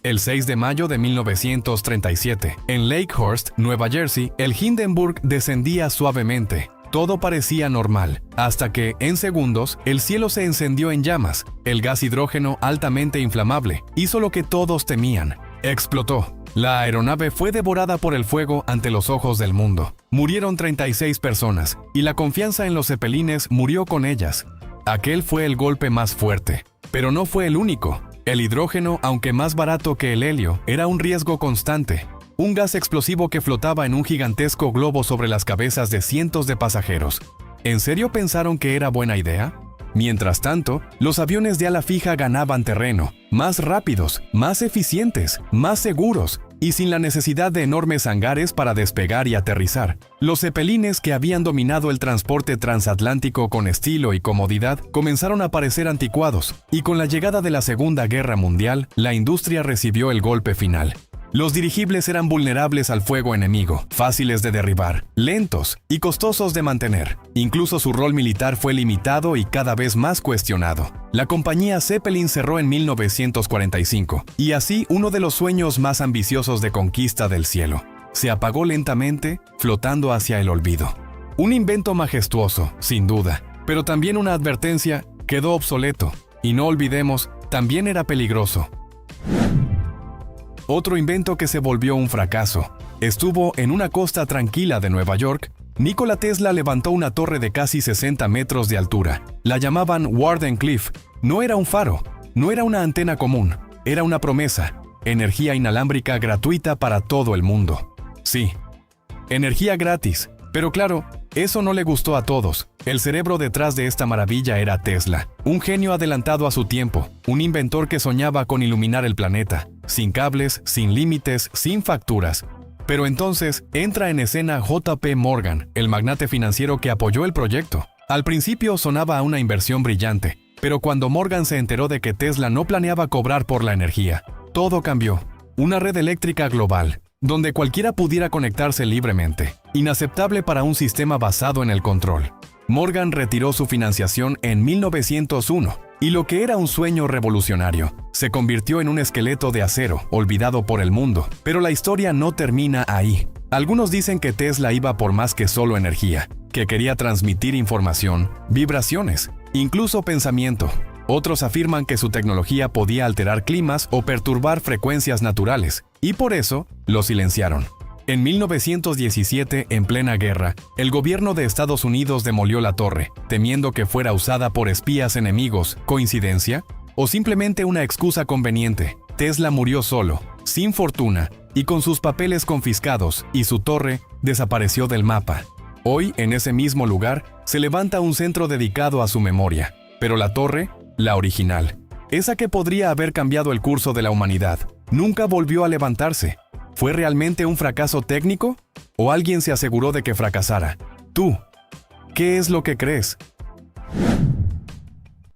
El 6 de mayo de 1937, en Lakehurst, Nueva Jersey, el Hindenburg descendía suavemente. Todo parecía normal, hasta que, en segundos, el cielo se encendió en llamas. El gas hidrógeno, altamente inflamable, hizo lo que todos temían: explotó. La aeronave fue devorada por el fuego ante los ojos del mundo. Murieron 36 personas, y la confianza en los cepelines murió con ellas. Aquel fue el golpe más fuerte, pero no fue el único. El hidrógeno, aunque más barato que el helio, era un riesgo constante. Un gas explosivo que flotaba en un gigantesco globo sobre las cabezas de cientos de pasajeros. ¿En serio pensaron que era buena idea? Mientras tanto, los aviones de ala fija ganaban terreno, más rápidos, más eficientes, más seguros, y sin la necesidad de enormes hangares para despegar y aterrizar. Los cepelines, que habían dominado el transporte transatlántico con estilo y comodidad, comenzaron a parecer anticuados, y con la llegada de la Segunda Guerra Mundial, la industria recibió el golpe final. Los dirigibles eran vulnerables al fuego enemigo, fáciles de derribar, lentos y costosos de mantener. Incluso su rol militar fue limitado y cada vez más cuestionado. La compañía Zeppelin cerró en 1945, y así uno de los sueños más ambiciosos de conquista del cielo se apagó lentamente, flotando hacia el olvido. Un invento majestuoso, sin duda, pero también una advertencia: quedó obsoleto. Y no olvidemos, también era peligroso. Otro invento que se volvió un fracaso. Estuvo en una costa tranquila de Nueva York. Nikola Tesla levantó una torre de casi 60 metros de altura. La llamaban Wardenclyffe. No era un faro, no era una antena común, era una promesa. Energía inalámbrica gratuita para todo el mundo. Sí, energía gratis. Pero claro, eso no le gustó a todos. El cerebro detrás de esta maravilla era Tesla, un genio adelantado a su tiempo, un inventor que soñaba con iluminar el planeta, sin cables, sin límites, sin facturas. Pero entonces entra en escena J.P. Morgan, el magnate financiero que apoyó el proyecto. Al principio sonaba a una inversión brillante, pero cuando Morgan se enteró de que Tesla no planeaba cobrar por la energía, todo cambió. Una red eléctrica global, donde cualquiera pudiera conectarse libremente, inaceptable para un sistema basado en el control. Morgan retiró su financiación en 1901, y lo que era un sueño revolucionario, se convirtió en un esqueleto de acero, olvidado por el mundo. Pero la historia no termina ahí. Algunos dicen que Tesla iba por más que solo energía, que quería transmitir información, vibraciones, incluso pensamiento. Otros afirman que su tecnología podía alterar climas o perturbar frecuencias naturales, y por eso lo silenciaron. En 1917, en plena guerra, el gobierno de Estados Unidos demolió la torre, temiendo que fuera usada por espías enemigos. ¿Coincidencia? ¿O simplemente una excusa conveniente? Tesla murió solo, sin fortuna, y con sus papeles confiscados, y su torre desapareció del mapa. Hoy, en ese mismo lugar, se levanta un centro dedicado a su memoria. Pero la torre, la original, esa que podría haber cambiado el curso de la humanidad, nunca volvió a levantarse. ¿Fue realmente un fracaso técnico? ¿O alguien se aseguró de que fracasara? Tú, ¿qué es lo que crees?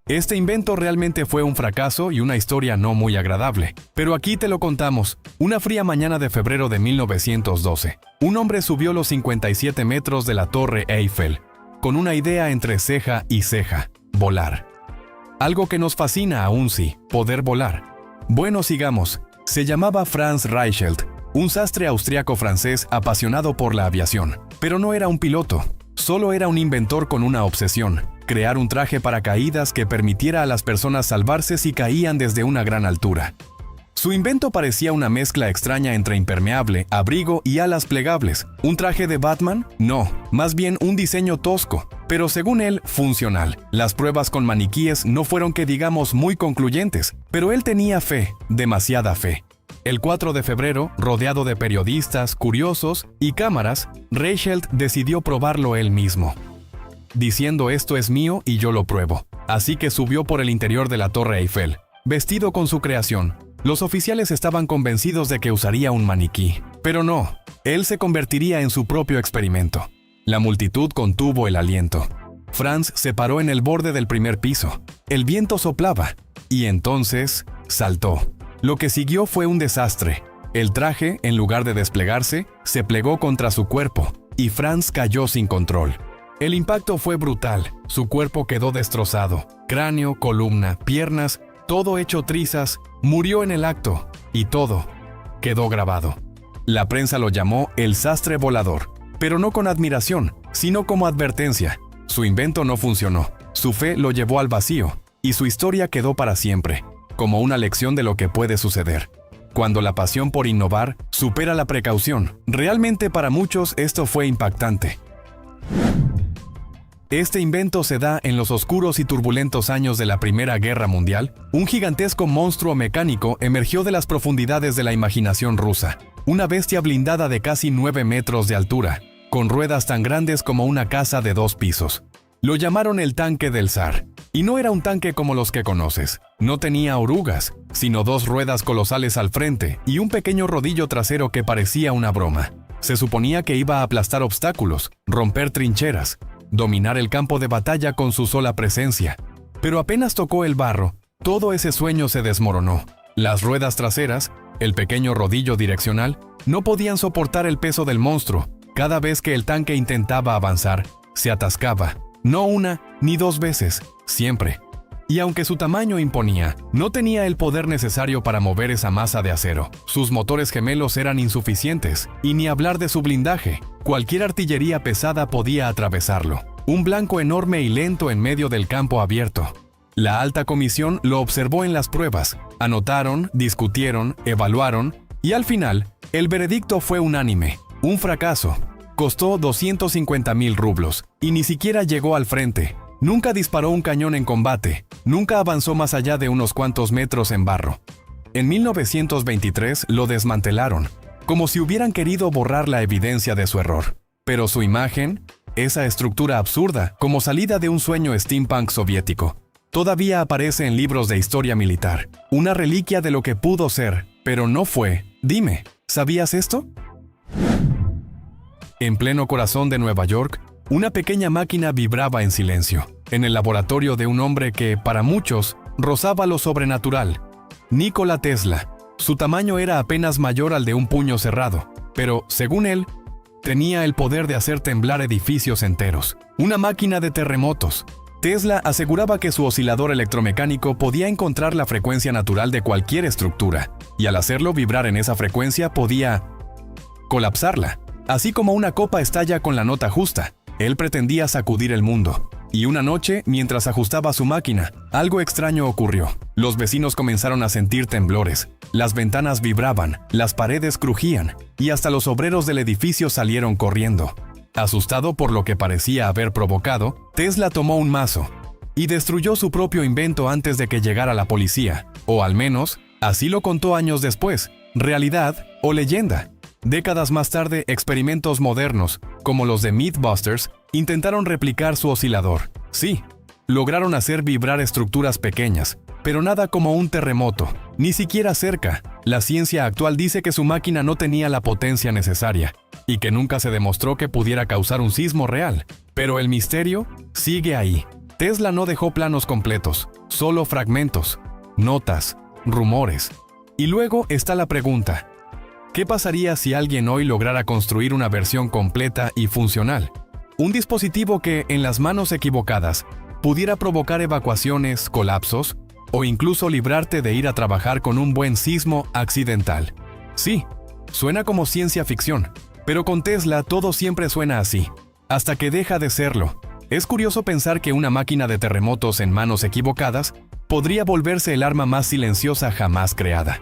Este invento realmente fue un fracaso y una historia no muy agradable. Pero aquí te lo contamos. Una fría mañana de febrero de 1912, un hombre subió los 57 metros de la Torre Eiffel, con una idea entre ceja y ceja: volar. Algo que nos fascina aún sí, poder volar. Bueno, sigamos. Se llamaba Franz Reichelt, un sastre austriaco-francés apasionado por la aviación. Pero no era un piloto, solo era un inventor con una obsesión: crear un traje paracaídas que permitiera a las personas salvarse si caían desde una gran altura. Su invento parecía una mezcla extraña entre impermeable, abrigo y alas plegables. ¿Un traje de Batman? No, más bien un diseño tosco, pero según él, funcional. Las pruebas con maniquíes no fueron que digamos muy concluyentes, pero él tenía fe, demasiada fe. El 4 de febrero, rodeado de periodistas, curiosos y cámaras, Reichelt decidió probarlo él mismo, diciendo: esto es mío y yo lo pruebo. Así que subió por el interior de la Torre Eiffel, vestido con su creación. Los oficiales estaban convencidos de que usaría un maniquí, pero no, él se convertiría en su propio experimento. La multitud contuvo el aliento. Franz se paró en el borde del primer piso. El viento soplaba, y entonces saltó. Lo que siguió fue un desastre. El traje, en lugar de desplegarse, se plegó contra su cuerpo, y Franz cayó sin control. El impacto fue brutal. Su cuerpo quedó destrozado. Cráneo, columna, piernas, todo hecho trizas. Murió en el acto, y todo quedó grabado. La prensa lo llamó el sastre volador, pero no con admiración, sino como advertencia. Su invento no funcionó, su fe lo llevó al vacío, y su historia quedó para siempre, como una lección de lo que puede suceder cuando la pasión por innovar supera la precaución. Realmente para muchos esto fue impactante. Este invento se da en los oscuros y turbulentos años de la Primera Guerra Mundial. Un gigantesco monstruo mecánico emergió de las profundidades de la imaginación rusa. Una bestia blindada de casi 9 metros de altura, con ruedas tan grandes como una casa de 2 pisos. Lo llamaron el tanque del zar. Y no era un tanque como los que conoces. No tenía orugas, sino 2 ruedas colosales al frente y un pequeño rodillo trasero que parecía una broma. Se suponía que iba a aplastar obstáculos, romper trincheras, dominar el campo de batalla con su sola presencia. Pero apenas tocó el barro, todo ese sueño se desmoronó. Las ruedas traseras, el pequeño rodillo direccional, no podían soportar el peso del monstruo. Cada vez que el tanque intentaba avanzar, se atascaba. No una ni 2 veces, siempre. Y aunque su tamaño imponía, no tenía el poder necesario para mover esa masa de acero. Sus motores gemelos eran insuficientes, y ni hablar de su blindaje. Cualquier artillería pesada podía atravesarlo. Un blanco enorme y lento en medio del campo abierto. La alta comisión lo observó en las pruebas, anotaron, discutieron, evaluaron, y al final, el veredicto fue unánime: un fracaso. Costó 250,000 rublos, y ni siquiera llegó al frente. Nunca disparó un cañón en combate, nunca avanzó más allá de unos cuantos metros en barro. En 1923 lo desmantelaron, como si hubieran querido borrar la evidencia de su error. Pero su imagen, esa estructura absurda, como salida de un sueño steampunk soviético, todavía aparece en libros de historia militar. Una reliquia de lo que pudo ser, pero no fue. Dime, ¿sabías esto? En pleno corazón de Nueva York, una pequeña máquina vibraba en silencio, en el laboratorio de un hombre que, para muchos, rozaba lo sobrenatural: Nikola Tesla. Su tamaño era apenas mayor al de un puño cerrado, pero, según él, tenía el poder de hacer temblar edificios enteros. Una máquina de terremotos. Tesla aseguraba que su oscilador electromecánico podía encontrar la frecuencia natural de cualquier estructura, y al hacerlo vibrar en esa frecuencia podía colapsarla. Así como una copa estalla con la nota justa, él pretendía sacudir el mundo. Y una noche, mientras ajustaba su máquina, algo extraño ocurrió. Los vecinos comenzaron a sentir temblores. Las ventanas vibraban, las paredes crujían, y hasta los obreros del edificio salieron corriendo. Asustado por lo que parecía haber provocado, Tesla tomó un mazo y destruyó su propio invento antes de que llegara la policía. O al menos, así lo contó años después. ¿Realidad o leyenda? Décadas más tarde, experimentos modernos, como los de Mythbusters, intentaron replicar su oscilador. Sí, lograron hacer vibrar estructuras pequeñas, pero nada como un terremoto, ni siquiera cerca. La ciencia actual dice que su máquina no tenía la potencia necesaria, y que nunca se demostró que pudiera causar un sismo real. Pero el misterio sigue ahí. Tesla no dejó planos completos, solo fragmentos, notas, rumores. Y luego está la pregunta: ¿qué pasaría si alguien hoy lograra construir una versión completa y funcional? Un dispositivo que, en las manos equivocadas, pudiera provocar evacuaciones, colapsos, o incluso librarte de ir a trabajar con un buen sismo accidental. Sí, suena como ciencia ficción, pero con Tesla todo siempre suena así, hasta que deja de serlo. Es curioso pensar que una máquina de terremotos en manos equivocadas podría volverse el arma más silenciosa jamás creada.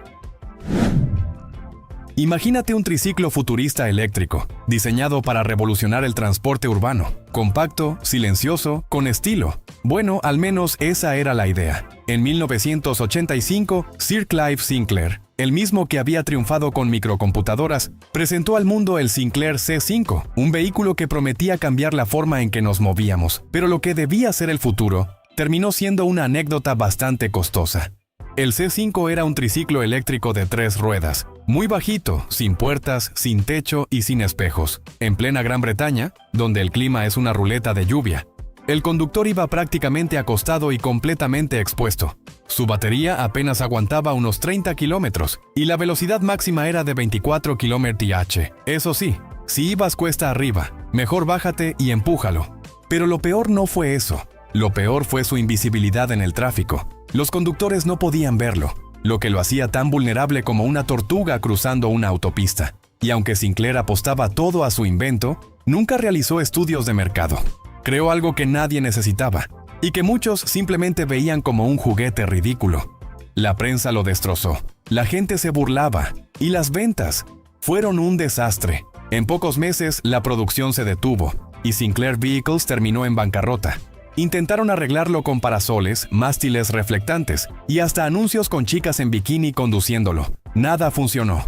Imagínate un triciclo futurista eléctrico, diseñado para revolucionar el transporte urbano, compacto, silencioso, con estilo. Bueno, al menos esa era la idea. En 1985, Sir Clive Sinclair, el mismo que había triunfado con microcomputadoras, presentó al mundo el Sinclair C5, un vehículo que prometía cambiar la forma en que nos movíamos, pero lo que debía ser el futuro terminó siendo una anécdota bastante costosa. El C5 era un triciclo eléctrico de 3 ruedas, muy bajito, sin puertas, sin techo y sin espejos, en plena Gran Bretaña, donde el clima es una ruleta de lluvia. El conductor iba prácticamente acostado y completamente expuesto. Su batería apenas aguantaba unos 30 kilómetros, y la velocidad máxima era de 24 km/h. Eso sí, si ibas cuesta arriba, mejor bájate y empújalo. Pero lo peor no fue eso. Lo peor fue su invisibilidad en el tráfico. Los conductores no podían verlo, lo que lo hacía tan vulnerable como una tortuga cruzando una autopista. Y aunque Sinclair apostaba todo a su invento, nunca realizó estudios de mercado. Creó algo que nadie necesitaba, y que muchos simplemente veían como un juguete ridículo. La prensa lo destrozó, la gente se burlaba, y las ventas fueron un desastre. En pocos meses, la producción se detuvo, y Sinclair Vehicles terminó en bancarrota. Intentaron arreglarlo con parasoles, mástiles reflectantes y hasta anuncios con chicas en bikini conduciéndolo. Nada funcionó.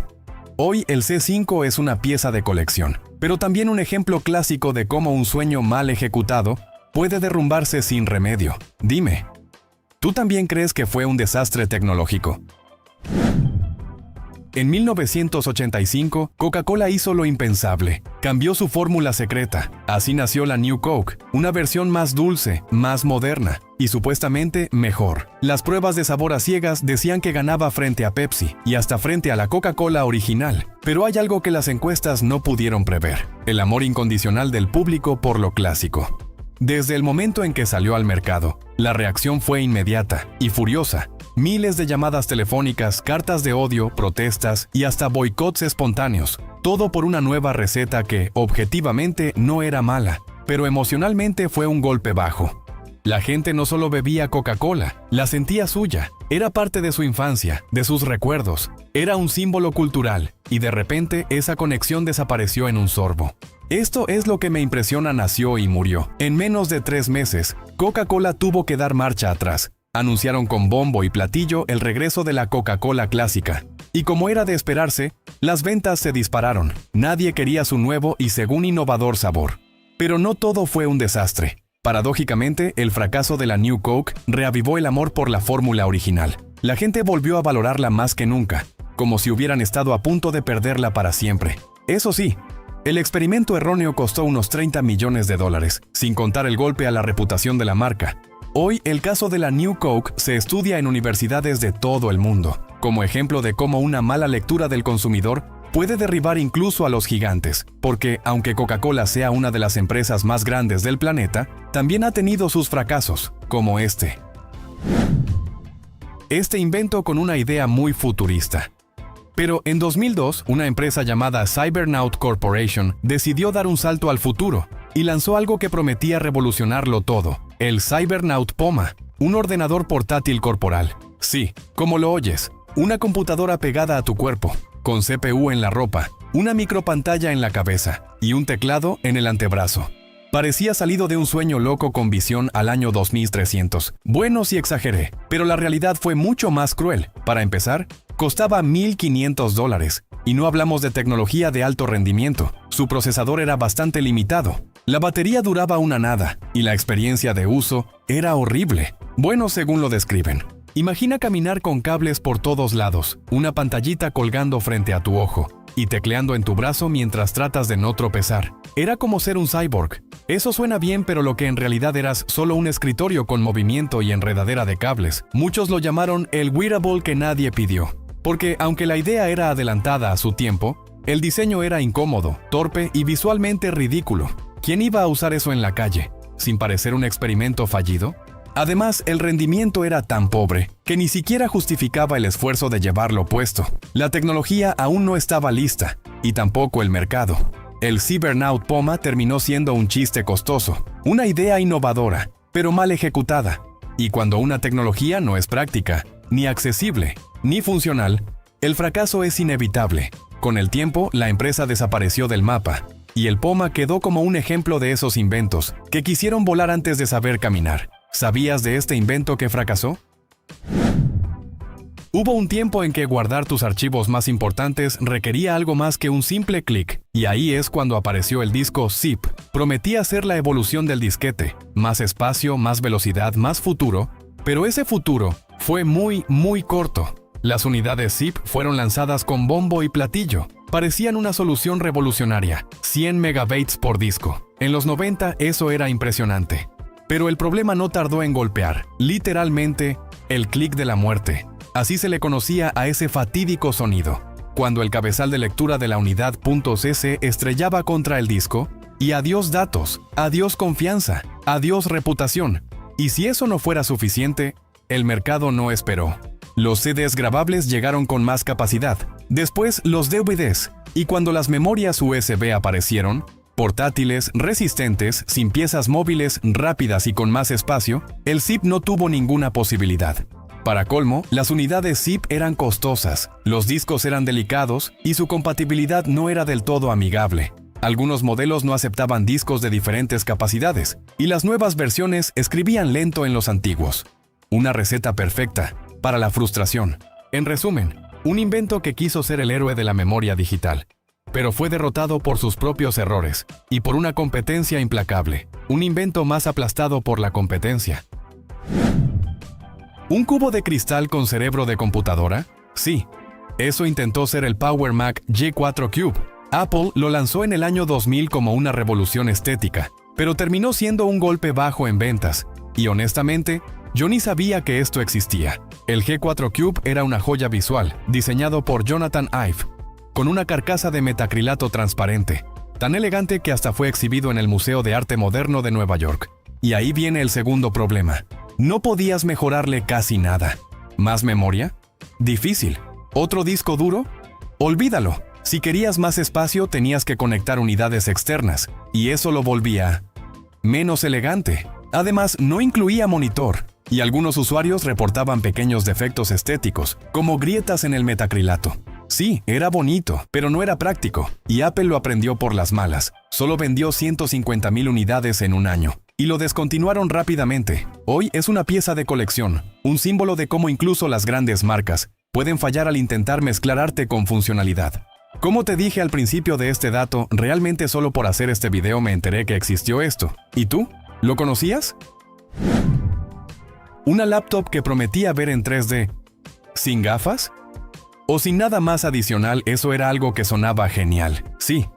Hoy el C5 es una pieza de colección, pero también un ejemplo clásico de cómo un sueño mal ejecutado puede derrumbarse sin remedio. Dime, ¿tú también crees que fue un desastre tecnológico? En 1985, Coca-Cola hizo lo impensable. Cambió su fórmula secreta. Así nació la New Coke, una versión más dulce, más moderna y supuestamente mejor. Las pruebas de sabor a ciegas decían que ganaba frente a Pepsi y hasta frente a la Coca-Cola original. Pero hay algo que las encuestas no pudieron prever: el amor incondicional del público por lo clásico. Desde el momento en que salió al mercado, la reacción fue inmediata y furiosa. Miles de llamadas telefónicas, cartas de odio, protestas y hasta boicots espontáneos. Todo por una nueva receta que, objetivamente, no era mala, pero emocionalmente fue un golpe bajo. La gente no solo bebía Coca-Cola, la sentía suya. Era parte de su infancia, de sus recuerdos. Era un símbolo cultural, y de repente esa conexión desapareció en un sorbo. Esto es lo que me impresiona nació y murió. En menos de 3 meses, Coca-Cola tuvo que dar marcha atrás. Anunciaron con bombo y platillo el regreso de la Coca-Cola clásica. Y como era de esperarse, las ventas se dispararon. Nadie quería su nuevo y según innovador sabor. Pero no todo fue un desastre. Paradójicamente, el fracaso de la New Coke reavivó el amor por la fórmula original. La gente volvió a valorarla más que nunca, como si hubieran estado a punto de perderla para siempre. Eso sí, el experimento erróneo costó unos $30 millones, sin contar el golpe a la reputación de la marca. Hoy, el caso de la New Coke se estudia en universidades de todo el mundo, como ejemplo de cómo una mala lectura del consumidor puede derribar incluso a los gigantes, porque aunque Coca-Cola sea una de las empresas más grandes del planeta, también ha tenido sus fracasos, como este. Este invento con una idea muy futurista. Pero en 2002, una empresa llamada Cybernaut Corporation decidió dar un salto al futuro y lanzó algo que prometía revolucionarlo todo, el Cybernaut Poma, un ordenador portátil corporal. Sí, como lo oyes, una computadora pegada a tu cuerpo, con CPU en la ropa, una micropantalla en la cabeza y un teclado en el antebrazo. Parecía salido de un sueño loco con visión al año 2300. Bueno, sí exageré, pero la realidad fue mucho más cruel. Para empezar, costaba $1,500, y no hablamos de tecnología de alto rendimiento. Su procesador era bastante limitado. La batería duraba una nada, y la experiencia de uso era horrible. Bueno, según lo describen. Imagina caminar con cables por todos lados, una pantallita colgando frente a tu ojo, y tecleando en tu brazo mientras tratas de no tropezar. Era como ser un cyborg. Eso suena bien, pero lo que en realidad eras solo un escritorio con movimiento y enredadera de cables. Muchos lo llamaron el wearable que nadie pidió. Porque aunque la idea era adelantada a su tiempo, el diseño era incómodo, torpe y visualmente ridículo. ¿Quién iba a usar eso en la calle, sin parecer un experimento fallido? Además, el rendimiento era tan pobre que ni siquiera justificaba el esfuerzo de llevarlo puesto. La tecnología aún no estaba lista, y tampoco el mercado. El Cybernaut Poma terminó siendo un chiste costoso, una idea innovadora, pero mal ejecutada. Y cuando una tecnología no es práctica, ni accesible, ni funcional, el fracaso es inevitable. Con el tiempo, la empresa desapareció del mapa, y el Poma quedó como un ejemplo de esos inventos que quisieron volar antes de saber caminar. ¿Sabías de este invento que fracasó? Hubo un tiempo en que guardar tus archivos más importantes requería algo más que un simple clic, y ahí es cuando apareció el disco zip. Prometía ser la evolución del disquete, más espacio, más velocidad, más futuro, pero ese futuro fue muy corto. Las unidades zip fueron lanzadas con bombo y platillo. Parecían una solución revolucionaria, 100 megabytes por disco. En los 90 eso era impresionante. Pero el problema no tardó en golpear, literalmente, el clic de la muerte. Así se le conocía a ese fatídico sonido, cuando el cabezal de lectura de la unidad .cc estrellaba contra el disco, y adiós datos, adiós confianza, adiós reputación. Y si eso no fuera suficiente, el mercado no esperó. Los CDs grabables llegaron con más capacidad, después los DVDs, y cuando las memorias USB aparecieron, portátiles, resistentes, sin piezas móviles, rápidas y con más espacio, el zip no tuvo ninguna posibilidad. Para colmo, las unidades zip eran costosas, los discos eran delicados y su compatibilidad no era del todo amigable. Algunos modelos no aceptaban discos de diferentes capacidades, y las nuevas versiones escribían lento en los antiguos. Una receta perfecta para la frustración. En resumen, un invento que quiso ser el héroe de la memoria digital, pero fue derrotado por sus propios errores y por una competencia implacable. Un invento más aplastado por la competencia. ¿Un cubo de cristal con cerebro de computadora? Sí, eso intentó ser el Power Mac G4 Cube. Apple lo lanzó en el año 2000 como una revolución estética, pero terminó siendo un golpe bajo en ventas. Y honestamente, yo ni sabía que esto existía. El G4 Cube era una joya visual, diseñado por Jonathan Ive, con una carcasa de metacrilato transparente, tan elegante que hasta fue exhibido en el Museo de Arte Moderno de Nueva York. Y ahí viene el segundo problema. No podías mejorarle casi nada. ¿Más memoria? Difícil. ¿Otro disco duro? Olvídalo. Si querías más espacio, tenías que conectar unidades externas, y eso lo volvía menos elegante. Además, no incluía monitor, y algunos usuarios reportaban pequeños defectos estéticos, como grietas en el metacrilato. Sí, era bonito, pero no era práctico, y Apple lo aprendió por las malas. Solo vendió 150,000 unidades en un año, y lo descontinuaron rápidamente. Hoy es una pieza de colección, un símbolo de cómo incluso las grandes marcas pueden fallar al intentar mezclar arte con funcionalidad. Como te dije al principio de este dato, realmente solo por hacer este video me enteré que existió esto. ¿Y tú? ¿Lo conocías? ¿Una laptop que prometía ver en 3D? ¿Sin gafas? ¿O sin nada más adicional? Eso era algo que sonaba genial. Sí,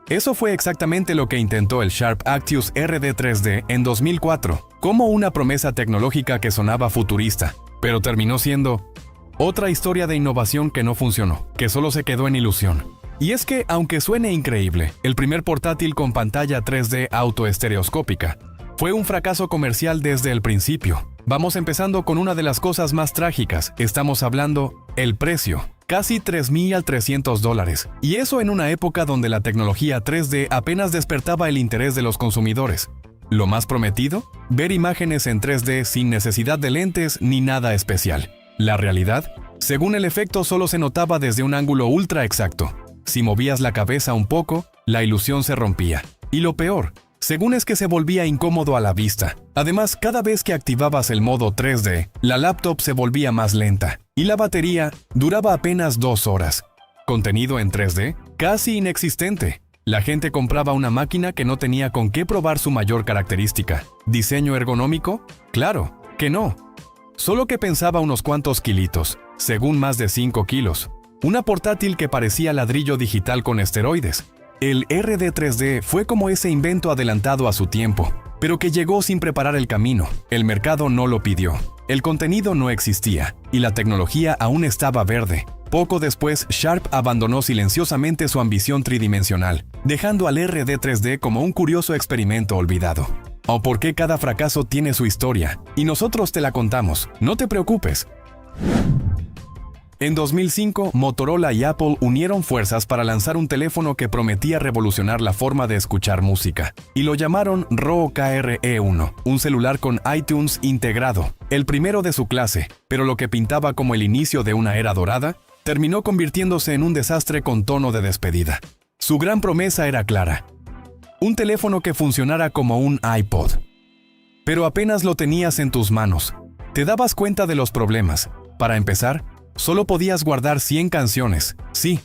eso fue exactamente lo que intentó el Sharp Actius RD 3D en 2004, como una promesa tecnológica que sonaba futurista, pero terminó siendo otra historia de innovación que no funcionó, que solo se quedó en ilusión. Y es que, aunque suene increíble, el primer portátil con pantalla 3D autoestereoscópica fue un fracaso comercial desde el principio. Vamos empezando con una de las cosas más trágicas. Estamos hablando el precio. Casi $3,300. Y eso en una época donde la tecnología 3D apenas despertaba el interés de los consumidores. ¿Lo más prometido? Ver imágenes en 3D sin necesidad de lentes ni nada especial. La realidad, según el efecto, solo se notaba desde un ángulo ultra exacto. Si movías la cabeza un poco, la ilusión se rompía. Y lo peor, según es que se volvía incómodo a la vista. Además, cada vez que activabas el modo 3D, la laptop se volvía más lenta y la batería duraba apenas 2 horas. Contenido en 3D, casi inexistente. La gente compraba una máquina que no tenía con qué probar su mayor característica. ¿Diseño ergonómico? Claro que no. Solo que pensaba unos cuantos kilitos, según más de 5 kilos. Una portátil que parecía ladrillo digital con esteroides. El RD 3D fue como ese invento adelantado a su tiempo, pero que llegó sin preparar el camino. El mercado no lo pidió, el contenido no existía, y la tecnología aún estaba verde. Poco después, Sharp abandonó silenciosamente su ambición tridimensional, dejando al RD 3D como un curioso experimento olvidado. ¿O por qué cada fracaso tiene su historia? Y nosotros te la contamos, no te preocupes. En 2005, Motorola y Apple unieron fuerzas para lanzar un teléfono que prometía revolucionar la forma de escuchar música, y lo llamaron ROKR-E1, un celular con iTunes integrado, el primero de su clase, pero lo que pintaba como el inicio de una era dorada, terminó convirtiéndose en un desastre con tono de despedida. Su gran promesa era clara: un teléfono que funcionara como un iPod. Pero apenas lo tenías en tus manos, te dabas cuenta de los problemas. Para empezar, solo podías guardar 100 canciones, sí,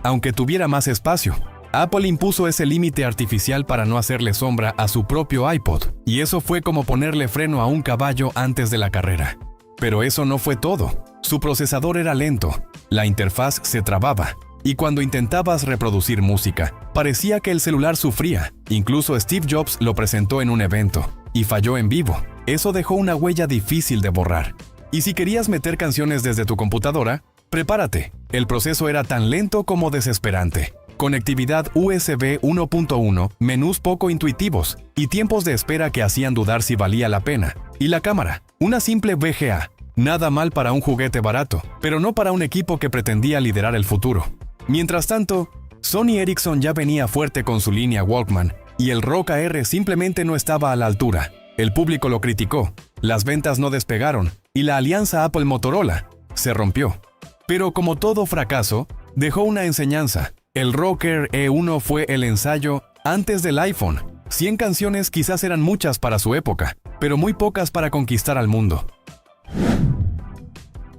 aunque tuviera más espacio. Apple impuso ese límite artificial para no hacerle sombra a su propio iPod, y eso fue como ponerle freno a un caballo antes de la carrera. Pero eso no fue todo. Su procesador era lento, la interfaz se trababa, y cuando intentabas reproducir música, parecía que el celular sufría. Incluso Steve Jobs lo presentó en un evento, y falló en vivo. Eso dejó una huella difícil de borrar. Y si querías meter canciones desde tu computadora, prepárate. El proceso era tan lento como desesperante. Conectividad USB 1.1, menús poco intuitivos y tiempos de espera que hacían dudar si valía la pena. Y la cámara, una simple VGA. Nada mal para un juguete barato, pero no para un equipo que pretendía liderar el futuro. Mientras tanto, Sony Ericsson ya venía fuerte con su línea Walkman, y el ROKR simplemente no estaba a la altura. El público lo criticó, las ventas no despegaron, y la alianza Apple-Motorola se rompió. Pero como todo fracaso, dejó una enseñanza. El ROKR-E1 fue el ensayo antes del iPhone. 100 canciones quizás eran muchas para su época, pero muy pocas para conquistar al mundo.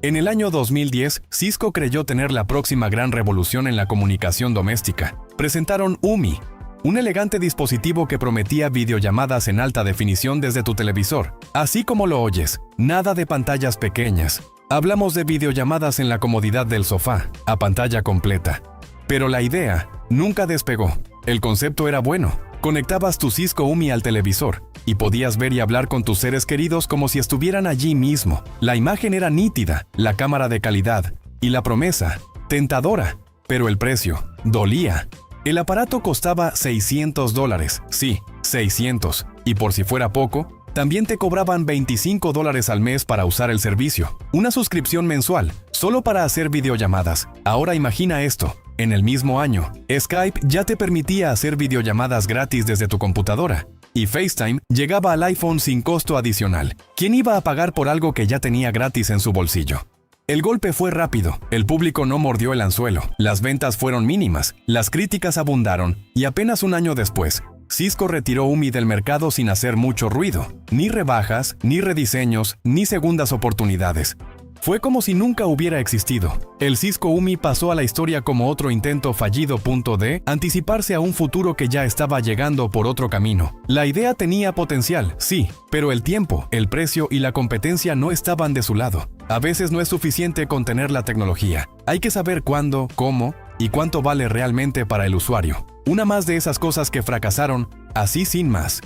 En el año 2010, Cisco creyó tener la próxima gran revolución en la comunicación doméstica. Presentaron UMI, un elegante dispositivo que prometía videollamadas en alta definición desde tu televisor. Así como lo oyes, nada de pantallas pequeñas. Hablamos de videollamadas en la comodidad del sofá, a pantalla completa. Pero la idea nunca despegó. El concepto era bueno. Conectabas tu Cisco UMI al televisor y podías ver y hablar con tus seres queridos como si estuvieran allí mismo. La imagen era nítida, la cámara de calidad y la promesa, tentadora. Pero el precio dolía. El aparato costaba $600. Sí, 600. Y por si fuera poco, también te cobraban $25 al mes para usar el servicio. Una suscripción mensual, solo para hacer videollamadas. Ahora imagina esto. En el mismo año, Skype ya te permitía hacer videollamadas gratis desde tu computadora. y FaceTime llegaba al iPhone sin costo adicional. ¿Quién iba a pagar por algo que ya tenía gratis en su bolsillo? El golpe fue rápido, el público no mordió el anzuelo, las ventas fueron mínimas, las críticas abundaron, y apenas un año después, Cisco retiró UMI del mercado sin hacer mucho ruido, ni rebajas, ni rediseños, ni segundas oportunidades. Fue como si nunca hubiera existido. El Cisco UMI pasó a la historia como otro intento fallido de anticiparse a un futuro que ya estaba llegando por otro camino. La idea tenía potencial, sí, pero el tiempo, el precio y la competencia no estaban de su lado. A veces no es suficiente con tener la tecnología. Hay que saber cuándo, cómo y cuánto vale realmente para el usuario. Una más de esas cosas que fracasaron, así sin más.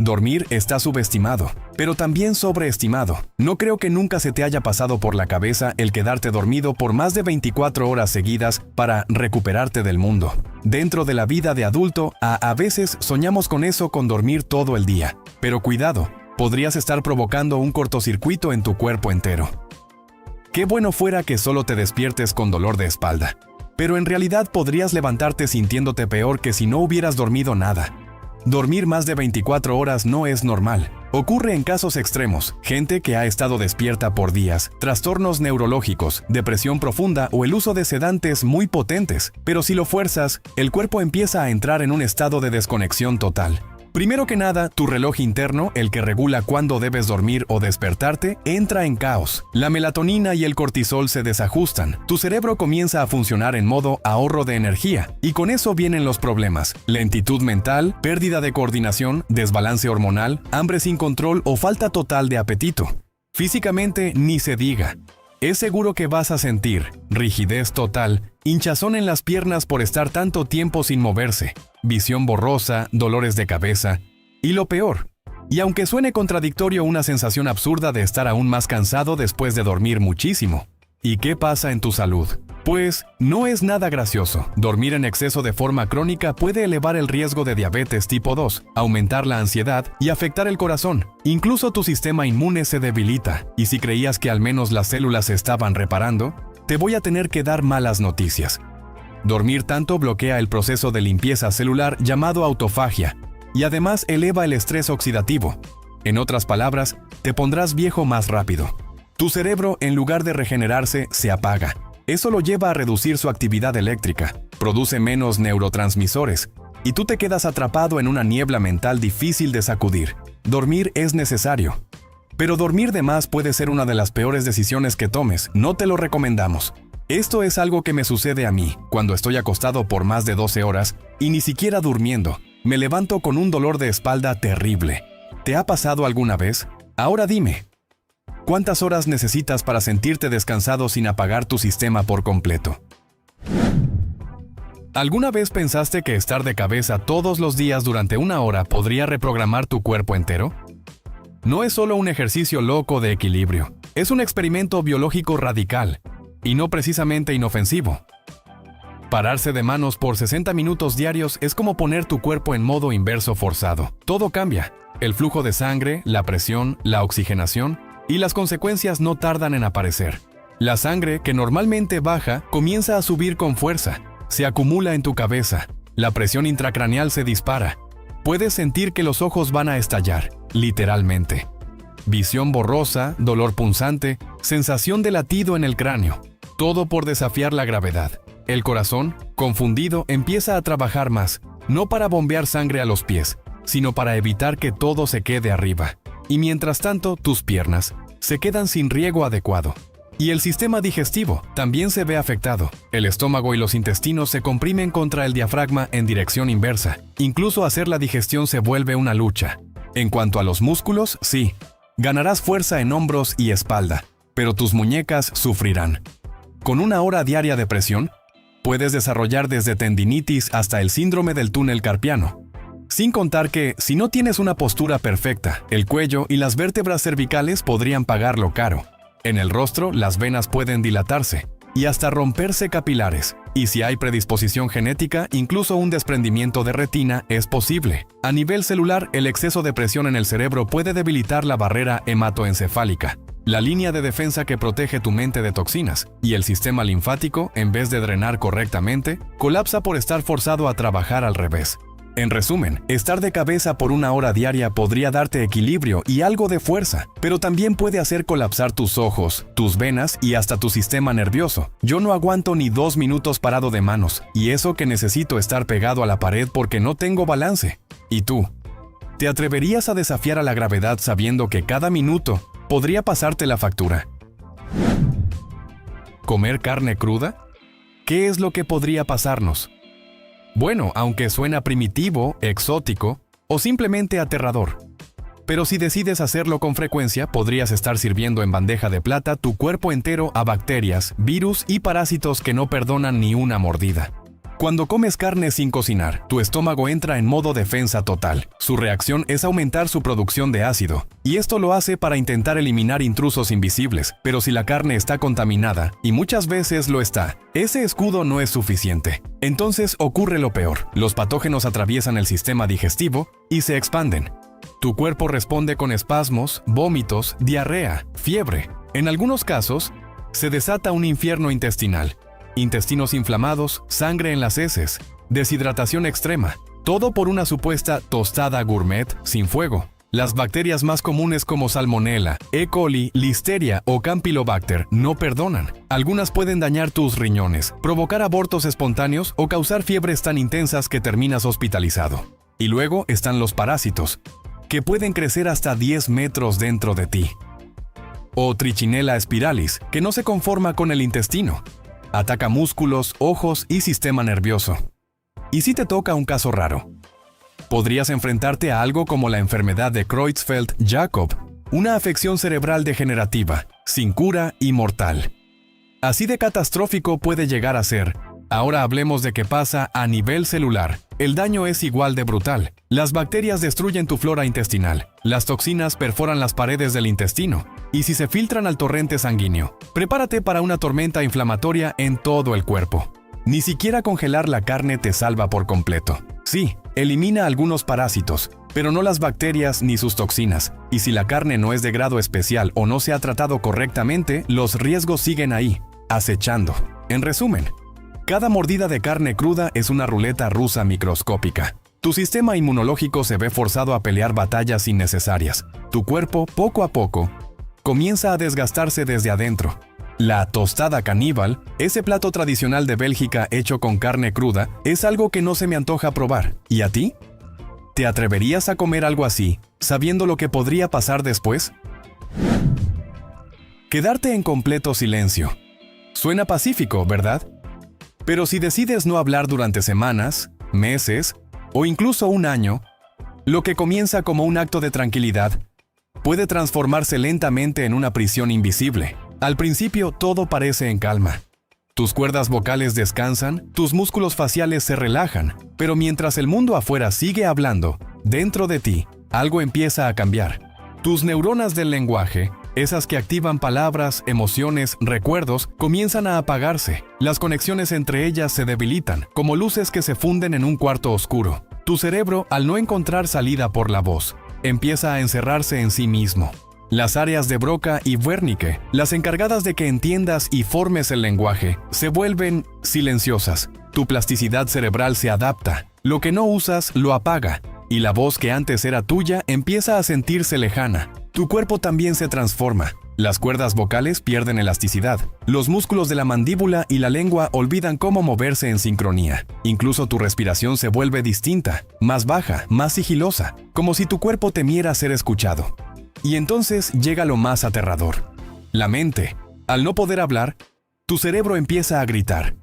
Dormir está subestimado, pero también sobreestimado. No creo que nunca se te haya pasado por la cabeza el quedarte dormido por más de 24 horas seguidas para recuperarte del mundo. Dentro de la vida de adulto, a veces soñamos con eso, con dormir todo el día. Pero cuidado, podrías estar provocando un cortocircuito en tu cuerpo entero. Qué bueno fuera que solo te despiertes con dolor de espalda, pero en realidad podrías levantarte sintiéndote peor que si no hubieras dormido nada. Dormir más de 24 horas no es normal. Ocurre en casos extremos, gente que ha estado despierta por días, trastornos neurológicos, depresión profunda o el uso de sedantes muy potentes. Pero si lo fuerzas, el cuerpo empieza a entrar en un estado de desconexión total. Primero que nada, tu reloj interno, el que regula cuándo debes dormir o despertarte, entra en caos. La melatonina y el cortisol se desajustan. Tu cerebro comienza a funcionar en modo ahorro de energía, y con eso vienen los problemas: lentitud mental, pérdida de coordinación, desbalance hormonal, hambre sin control o falta total de apetito. Físicamente, ni se diga. Es seguro que vas a sentir rigidez total, hinchazón en las piernas por estar tanto tiempo sin moverse, visión borrosa, dolores de cabeza y lo peor. Y aunque suene contradictorio, una sensación absurda de estar aún más cansado después de dormir muchísimo. ¿Y qué pasa en tu salud? Pues no es nada gracioso. Dormir en exceso de forma crónica puede elevar el riesgo de diabetes tipo 2, aumentar la ansiedad y afectar el corazón. Incluso tu sistema inmune se debilita. Y si creías que al menos las células se estaban reparando, te voy a tener que dar malas noticias. Dormir tanto bloquea el proceso de limpieza celular llamado autofagia y además eleva el estrés oxidativo. En otras palabras, te pondrás viejo más rápido. Tu cerebro, en lugar de regenerarse, se apaga. Eso lo lleva a reducir su actividad eléctrica, produce menos neurotransmisores, y tú te quedas atrapado en una niebla mental difícil de sacudir. Dormir es necesario. Pero dormir de más puede ser una de las peores decisiones que tomes, no te lo recomendamos. Esto es algo que me sucede a mí, cuando estoy acostado por más de 12 horas, y ni siquiera durmiendo, me levanto con un dolor de espalda terrible. ¿Te ha pasado alguna vez? Ahora dime, ¿cuántas horas necesitas para sentirte descansado sin apagar tu sistema por completo? ¿Alguna vez pensaste que estar de cabeza todos los días durante una hora podría reprogramar tu cuerpo entero? No es solo un ejercicio loco de equilibrio, es un experimento biológico radical, y no precisamente inofensivo. Pararse de manos por 60 minutos diarios es como poner tu cuerpo en modo inverso forzado. Todo cambia: el flujo de sangre, la presión, la oxigenación, y las consecuencias no tardan en aparecer. La sangre, que normalmente baja, comienza a subir con fuerza. Se acumula en tu cabeza. La presión intracraneal se dispara. Puedes sentir que los ojos van a estallar, literalmente. Visión borrosa, dolor punzante, sensación de latido en el cráneo. Todo por desafiar la gravedad. El corazón, confundido, empieza a trabajar más, no para bombear sangre a los pies, sino para evitar que todo se quede arriba. Y mientras tanto, tus piernas se quedan sin riego adecuado. Y el sistema digestivo también se ve afectado. El estómago y los intestinos se comprimen contra el diafragma en dirección inversa. Incluso hacer la digestión se vuelve una lucha. En cuanto a los músculos, sí, ganarás fuerza en hombros y espalda, pero tus muñecas sufrirán. Con una hora diaria de presión, puedes desarrollar desde tendinitis hasta el síndrome del túnel carpiano. Sin contar que, si no tienes una postura perfecta, el cuello y las vértebras cervicales podrían pagarlo caro. En el rostro, las venas pueden dilatarse y hasta romperse capilares. Y si hay predisposición genética, incluso un desprendimiento de retina es posible. A nivel celular, el exceso de presión en el cerebro puede debilitar la barrera hematoencefálica, la línea de defensa que protege tu mente de toxinas, y el sistema linfático, en vez de drenar correctamente, colapsa por estar forzado a trabajar al revés. En resumen, estar de cabeza por 1 hora diaria podría darte equilibrio y algo de fuerza, pero también puede hacer colapsar tus ojos, tus venas y hasta tu sistema nervioso. Yo no aguanto ni 2 minutos parado de manos, y eso que necesito estar pegado a la pared porque no tengo balance. ¿Y tú? ¿Te atreverías a desafiar a la gravedad sabiendo que cada minuto podría pasarte la factura? ¿Comer carne cruda? ¿Qué es lo que podría pasarnos? Bueno, aunque suena primitivo, exótico o simplemente aterrador. Pero si decides hacerlo con frecuencia, podrías estar sirviendo en bandeja de plata tu cuerpo entero a bacterias, virus y parásitos que no perdonan ni una mordida. Cuando comes carne sin cocinar, tu estómago entra en modo defensa total. Su reacción es aumentar su producción de ácido, y esto lo hace para intentar eliminar intrusos invisibles. Pero si la carne está contaminada, y muchas veces lo está, ese escudo no es suficiente. Entonces ocurre lo peor. Los patógenos atraviesan el sistema digestivo y se expanden. Tu cuerpo responde con espasmos, vómitos, diarrea, fiebre. En algunos casos, se desata un infierno intestinal. Intestinos inflamados, sangre en las heces, deshidratación extrema, todo por una supuesta tostada gourmet sin fuego. Las bacterias más comunes como Salmonella, E. coli, Listeria o Campylobacter no perdonan. Algunas pueden dañar tus riñones, provocar abortos espontáneos o causar fiebres tan intensas que terminas hospitalizado. Y luego están los parásitos, que pueden crecer hasta 10 metros dentro de ti. O Trichinella spiralis, que no se conforma con el intestino. Ataca músculos, ojos y sistema nervioso. ¿Y si te toca un caso raro? Podrías enfrentarte a algo como la enfermedad de Creutzfeldt-Jakob, una afección cerebral degenerativa, sin cura y mortal. Así de catastrófico puede llegar a ser. Ahora hablemos de qué pasa a nivel celular. El daño es igual de brutal. Las bacterias destruyen tu flora intestinal. Las toxinas perforan las paredes del intestino. Y si se filtran al torrente sanguíneo, prepárate para una tormenta inflamatoria en todo el cuerpo. Ni siquiera congelar la carne te salva por completo. Sí, elimina algunos parásitos, pero no las bacterias ni sus toxinas. Y si la carne no es de grado especial o no se ha tratado correctamente, los riesgos siguen ahí, acechando. En resumen, cada mordida de carne cruda es una ruleta rusa microscópica. Tu sistema inmunológico se ve forzado a pelear batallas innecesarias. Tu cuerpo, poco a poco, comienza a desgastarse desde adentro. La tostada caníbal, ese plato tradicional de Bélgica hecho con carne cruda, es algo que no se me antoja probar. ¿Y a ti? ¿Te atreverías a comer algo así, sabiendo lo que podría pasar después? Quedarte en completo silencio. Suena pacífico, ¿verdad? Pero si decides no hablar durante semanas, meses o incluso un año, lo que comienza como un acto de tranquilidad puede transformarse lentamente en una prisión invisible. Al principio todo parece en calma. Tus cuerdas vocales descansan, tus músculos faciales se relajan, pero mientras el mundo afuera sigue hablando, dentro de ti, algo empieza a cambiar. Tus neuronas del lenguaje, esas que activan palabras, emociones, recuerdos, comienzan a apagarse. Las conexiones entre ellas se debilitan, como luces que se funden en un cuarto oscuro. Tu cerebro, al no encontrar salida por la voz, empieza a encerrarse en sí mismo. Las áreas de Broca y Wernicke, las encargadas de que entiendas y formes el lenguaje, se vuelven silenciosas. Tu plasticidad cerebral se adapta. Lo que no usas lo apaga, y la voz que antes era tuya empieza a sentirse lejana. Tu cuerpo también se transforma. Las cuerdas vocales pierden elasticidad. Los músculos de la mandíbula y la lengua olvidan cómo moverse en sincronía. Incluso tu respiración se vuelve distinta, más baja, más sigilosa, como si tu cuerpo temiera ser escuchado. Y entonces llega lo más aterrador. La mente. Al no poder hablar, tu cerebro empieza a gritar.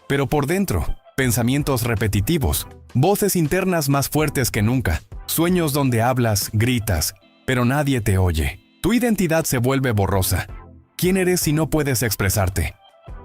Pero por dentro, pensamientos repetitivos, voces internas más fuertes que nunca, sueños donde hablas, gritas, pero nadie te oye. Tu identidad se vuelve borrosa. ¿Quién eres si no puedes expresarte?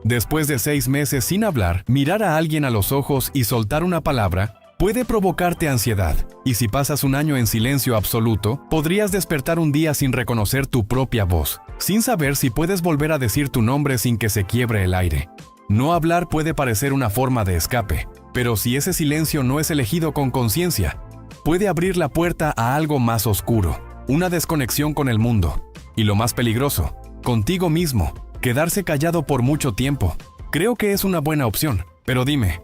Después de 6 meses sin hablar, mirar a alguien a los ojos y soltar una palabra puede provocarte ansiedad. Y si pasas un año en silencio absoluto, podrías despertar un día sin reconocer tu propia voz, sin saber si puedes volver a decir tu nombre sin que se quiebre el aire. No hablar puede parecer una forma de escape, pero si ese silencio no es elegido con conciencia, puede abrir la puerta a algo más oscuro, una desconexión con el mundo. Y lo más peligroso, contigo mismo, quedarse callado por mucho tiempo. Creo que es una buena opción, pero dime,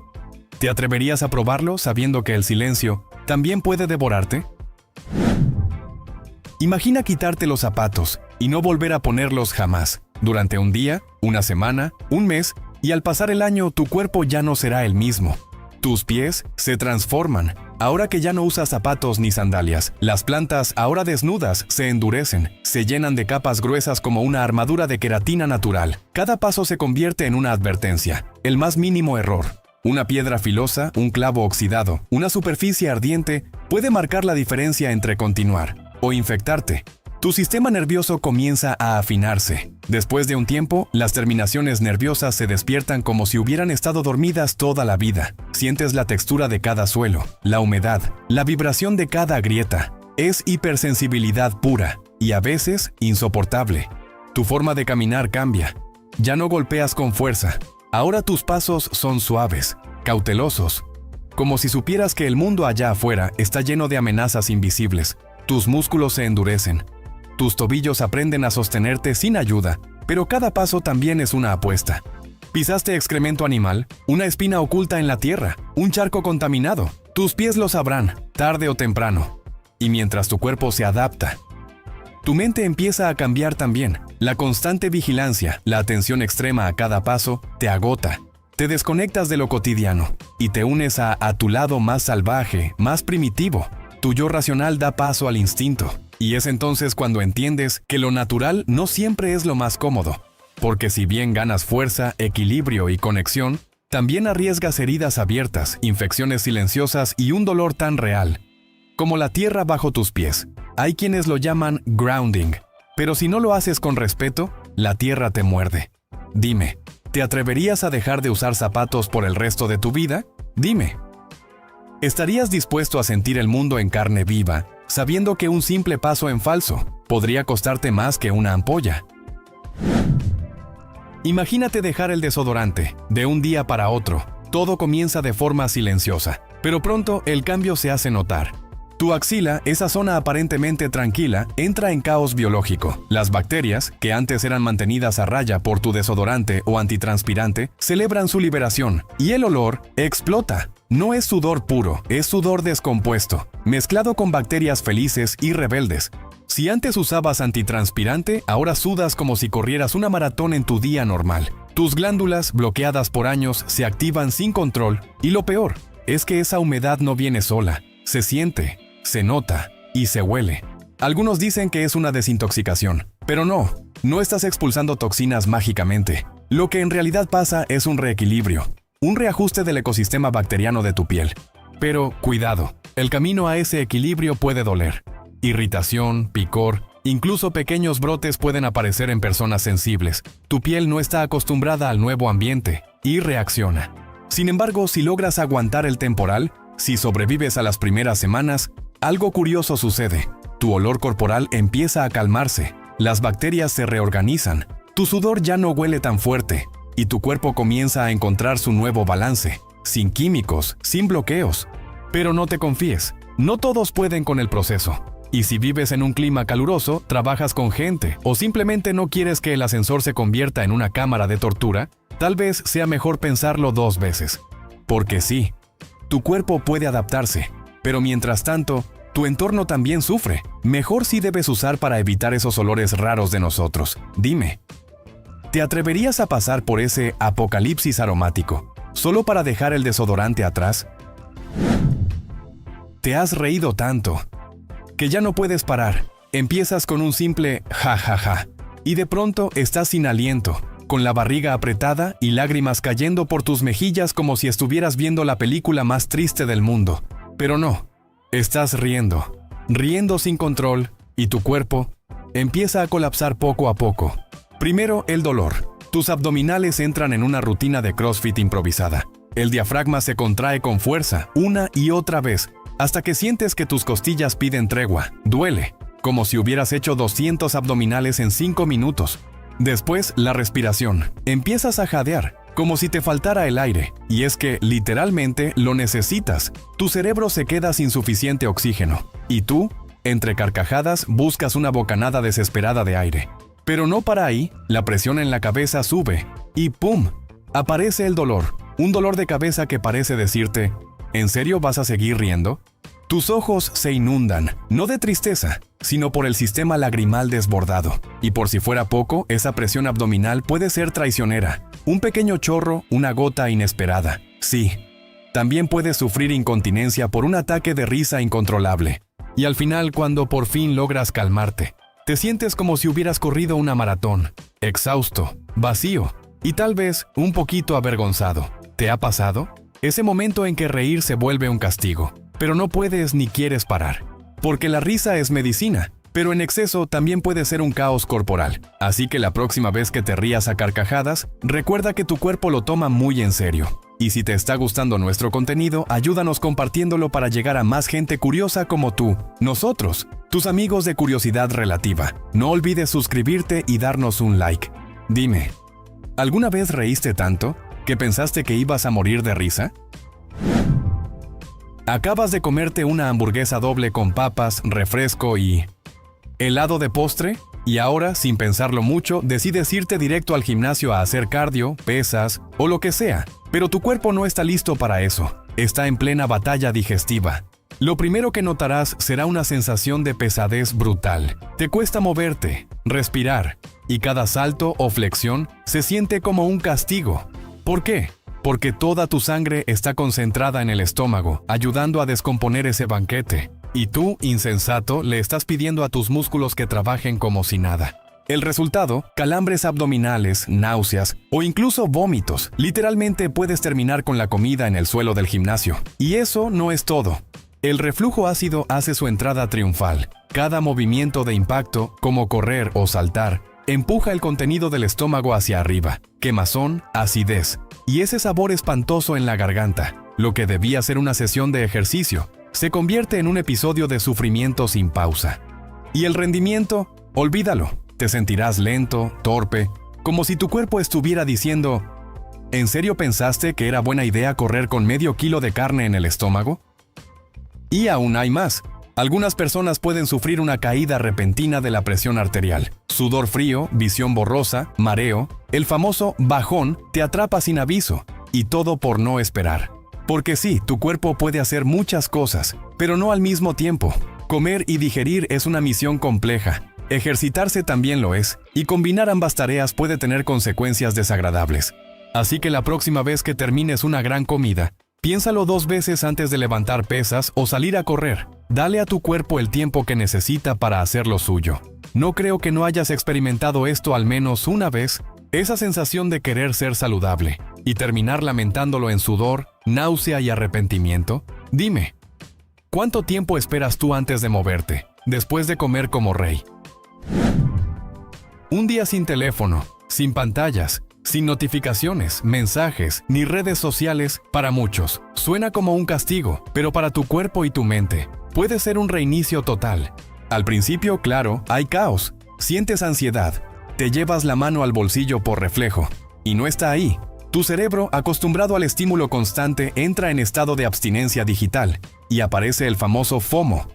¿Te atreverías a probarlo sabiendo que el silencio también puede devorarte? Imagina quitarte los zapatos y no volver a ponerlos jamás. Durante un día, una semana, un mes, y al pasar el año tu cuerpo ya no será el mismo. Tus pies se transforman. Ahora que ya no usas zapatos ni sandalias, las plantas, ahora desnudas, se endurecen, se llenan de capas gruesas como una armadura de queratina natural. Cada paso se convierte en una advertencia, el más mínimo error. Una piedra filosa, un clavo oxidado, una superficie ardiente puede marcar la diferencia entre continuar o infectarte. Tu sistema nervioso comienza a afinarse. Después de un tiempo, las terminaciones nerviosas se despiertan como si hubieran estado dormidas toda la vida. Sientes la textura de cada suelo, la humedad, la vibración de cada grieta. Es hipersensibilidad pura y a veces insoportable. Tu forma de caminar cambia. Ya no golpeas con fuerza. Ahora tus pasos son suaves, cautelosos, como si supieras que el mundo allá afuera está lleno de amenazas invisibles. Tus músculos se endurecen. Tus tobillos aprenden a sostenerte sin ayuda, pero cada paso también es una apuesta. ¿Pisaste excremento animal? ¿Una espina oculta en la tierra? ¿Un charco contaminado? Tus pies lo sabrán, tarde o temprano. Y mientras tu cuerpo se adapta, tu mente empieza a cambiar también. La constante vigilancia, la atención extrema a cada paso, te agota. Te desconectas de lo cotidiano y te unes a tu lado más salvaje, más primitivo. Tu yo racional da paso al instinto. Y es entonces cuando entiendes que lo natural no siempre es lo más cómodo. Porque si bien ganas fuerza, equilibrio y conexión, también arriesgas heridas abiertas, infecciones silenciosas y un dolor tan real como la tierra bajo tus pies. Hay quienes lo llaman grounding, pero si no lo haces con respeto, la tierra te muerde. Dime, ¿te atreverías a dejar de usar zapatos por el resto de tu vida? Dime. ¿Estarías dispuesto a sentir el mundo en carne viva, sabiendo que un simple paso en falso podría costarte más que una ampolla? Imagínate dejar el desodorante, de un día para otro. Todo comienza de forma silenciosa, pero pronto el cambio se hace notar. Tu axila, esa zona aparentemente tranquila, entra en caos biológico. Las bacterias, que antes eran mantenidas a raya por tu desodorante o antitranspirante, celebran su liberación, y el olor explota. No es sudor puro, es sudor descompuesto, mezclado con bacterias felices y rebeldes. Si antes usabas antitranspirante, ahora sudas como si corrieras una maratón en tu día normal. Tus glándulas, bloqueadas por años, se activan sin control, y lo peor es que esa humedad no viene sola. Se siente, se nota y se huele. Algunos dicen que es una desintoxicación, pero no estás expulsando toxinas mágicamente. Lo que en realidad pasa es un reequilibrio, un reajuste del ecosistema bacteriano de tu piel. Pero cuidado, el camino a ese equilibrio puede doler. Irritación, picor, incluso pequeños brotes pueden aparecer en personas sensibles. Tu piel no está acostumbrada al nuevo ambiente y reacciona. Sin embargo, si logras aguantar el temporal, si sobrevives a las primeras semanas, algo curioso sucede. Tu olor corporal empieza a calmarse, las bacterias se reorganizan, tu sudor ya no huele tan fuerte, y tu cuerpo comienza a encontrar su nuevo balance, sin químicos, sin bloqueos. Pero no te confíes, no todos pueden con el proceso. Y si vives en un clima caluroso, trabajas con gente, o simplemente no quieres que el ascensor se convierta en una cámara de tortura, tal vez sea mejor pensarlo 2 veces. Porque sí, tu cuerpo puede adaptarse, pero mientras tanto, tu entorno también sufre. Mejor sí debes usar para evitar esos olores raros de nosotros. Dime, ¿te atreverías a pasar por ese apocalipsis aromático, solo para dejar el desodorante atrás? Te has reído tanto que ya no puedes parar. Empiezas con un simple ja ja ja, y de pronto estás sin aliento, con la barriga apretada y lágrimas cayendo por tus mejillas como si estuvieras viendo la película más triste del mundo. Pero no, estás riendo sin control, y tu cuerpo empieza a colapsar poco a poco. Primero, el dolor. Tus abdominales entran en una rutina de CrossFit improvisada. El diafragma se contrae con fuerza, una y otra vez, hasta que sientes que tus costillas piden tregua. Duele, como si hubieras hecho 200 abdominales en 5 minutos. Después, la respiración. Empiezas a jadear, como si te faltara el aire, y es que, literalmente, lo necesitas. Tu cerebro se queda sin suficiente oxígeno, y tú, entre carcajadas, buscas una bocanada desesperada de aire. Pero no para ahí, la presión en la cabeza sube, y ¡pum!, aparece el dolor. Un dolor de cabeza que parece decirte, ¿en serio vas a seguir riendo? Tus ojos se inundan, no de tristeza, sino por el sistema lagrimal desbordado. Y por si fuera poco, esa presión abdominal puede ser traicionera. Un pequeño chorro, una gota inesperada. Sí, también puedes sufrir incontinencia por un ataque de risa incontrolable. Y al final, cuando por fin logras calmarte, te sientes como si hubieras corrido una maratón, exhausto, vacío y tal vez un poquito avergonzado. ¿Te ha pasado? Ese momento en que reír se vuelve un castigo, pero no puedes ni quieres parar. Porque la risa es medicina, pero en exceso también puede ser un caos corporal. Así que la próxima vez que te rías a carcajadas, recuerda que tu cuerpo lo toma muy en serio. Y si te está gustando nuestro contenido, ayúdanos compartiéndolo para llegar a más gente curiosa como tú, nosotros, tus amigos de Curiosidad Relativa. No olvides suscribirte y darnos un like. Dime, ¿alguna vez reíste tanto que pensaste que ibas a morir de risa? Acabas de comerte una hamburguesa doble con papas, refresco y helado de postre, y ahora, sin pensarlo mucho, decides irte directo al gimnasio a hacer cardio, pesas o lo que sea. Pero tu cuerpo no está listo para eso. Está en plena batalla digestiva. Lo primero que notarás será una sensación de pesadez brutal. Te cuesta moverte, respirar, y cada salto o flexión se siente como un castigo. ¿Por qué? Porque toda tu sangre está concentrada en el estómago, ayudando a descomponer ese banquete. Y tú, insensato, le estás pidiendo a tus músculos que trabajen como si nada. El resultado, calambres abdominales, náuseas o incluso vómitos. Literalmente puedes terminar con la comida en el suelo del gimnasio. Y eso no es todo. El reflujo ácido hace su entrada triunfal. Cada movimiento de impacto, como correr o saltar, empuja el contenido del estómago hacia arriba. Quemazón, acidez y ese sabor espantoso en la garganta. Lo que debía ser una sesión de ejercicio se convierte en un episodio de sufrimiento sin pausa. Y el rendimiento, olvídalo. Te sentirás lento, torpe, como si tu cuerpo estuviera diciendo, ¿en serio pensaste que era buena idea correr con medio kilo de carne en el estómago? Y aún hay más. Algunas personas pueden sufrir una caída repentina de la presión arterial. Sudor frío, visión borrosa, mareo, el famoso bajón te atrapa sin aviso, y todo por no esperar. Porque sí, tu cuerpo puede hacer muchas cosas, pero no al mismo tiempo. Comer y digerir es una misión compleja. Ejercitarse también lo es, y combinar ambas tareas puede tener consecuencias desagradables. Así que la próxima vez que termines una gran comida, piénsalo 2 veces antes de levantar pesas o salir a correr. Dale a tu cuerpo el tiempo que necesita para hacer lo suyo. No creo que no hayas experimentado esto al menos una vez, esa sensación de querer ser saludable, y terminar lamentándolo en sudor, náusea y arrepentimiento. Dime, ¿cuánto tiempo esperas tú antes de moverte, después de comer como rey? Un día sin teléfono, sin pantallas, sin notificaciones, mensajes, ni redes sociales, para muchos, suena como un castigo, pero para tu cuerpo y tu mente, puede ser un reinicio total. Al principio, claro, hay caos, sientes ansiedad, te llevas la mano al bolsillo por reflejo, y no está ahí. Tu cerebro, acostumbrado al estímulo constante, entra en estado de abstinencia digital, y aparece el famoso FOMO,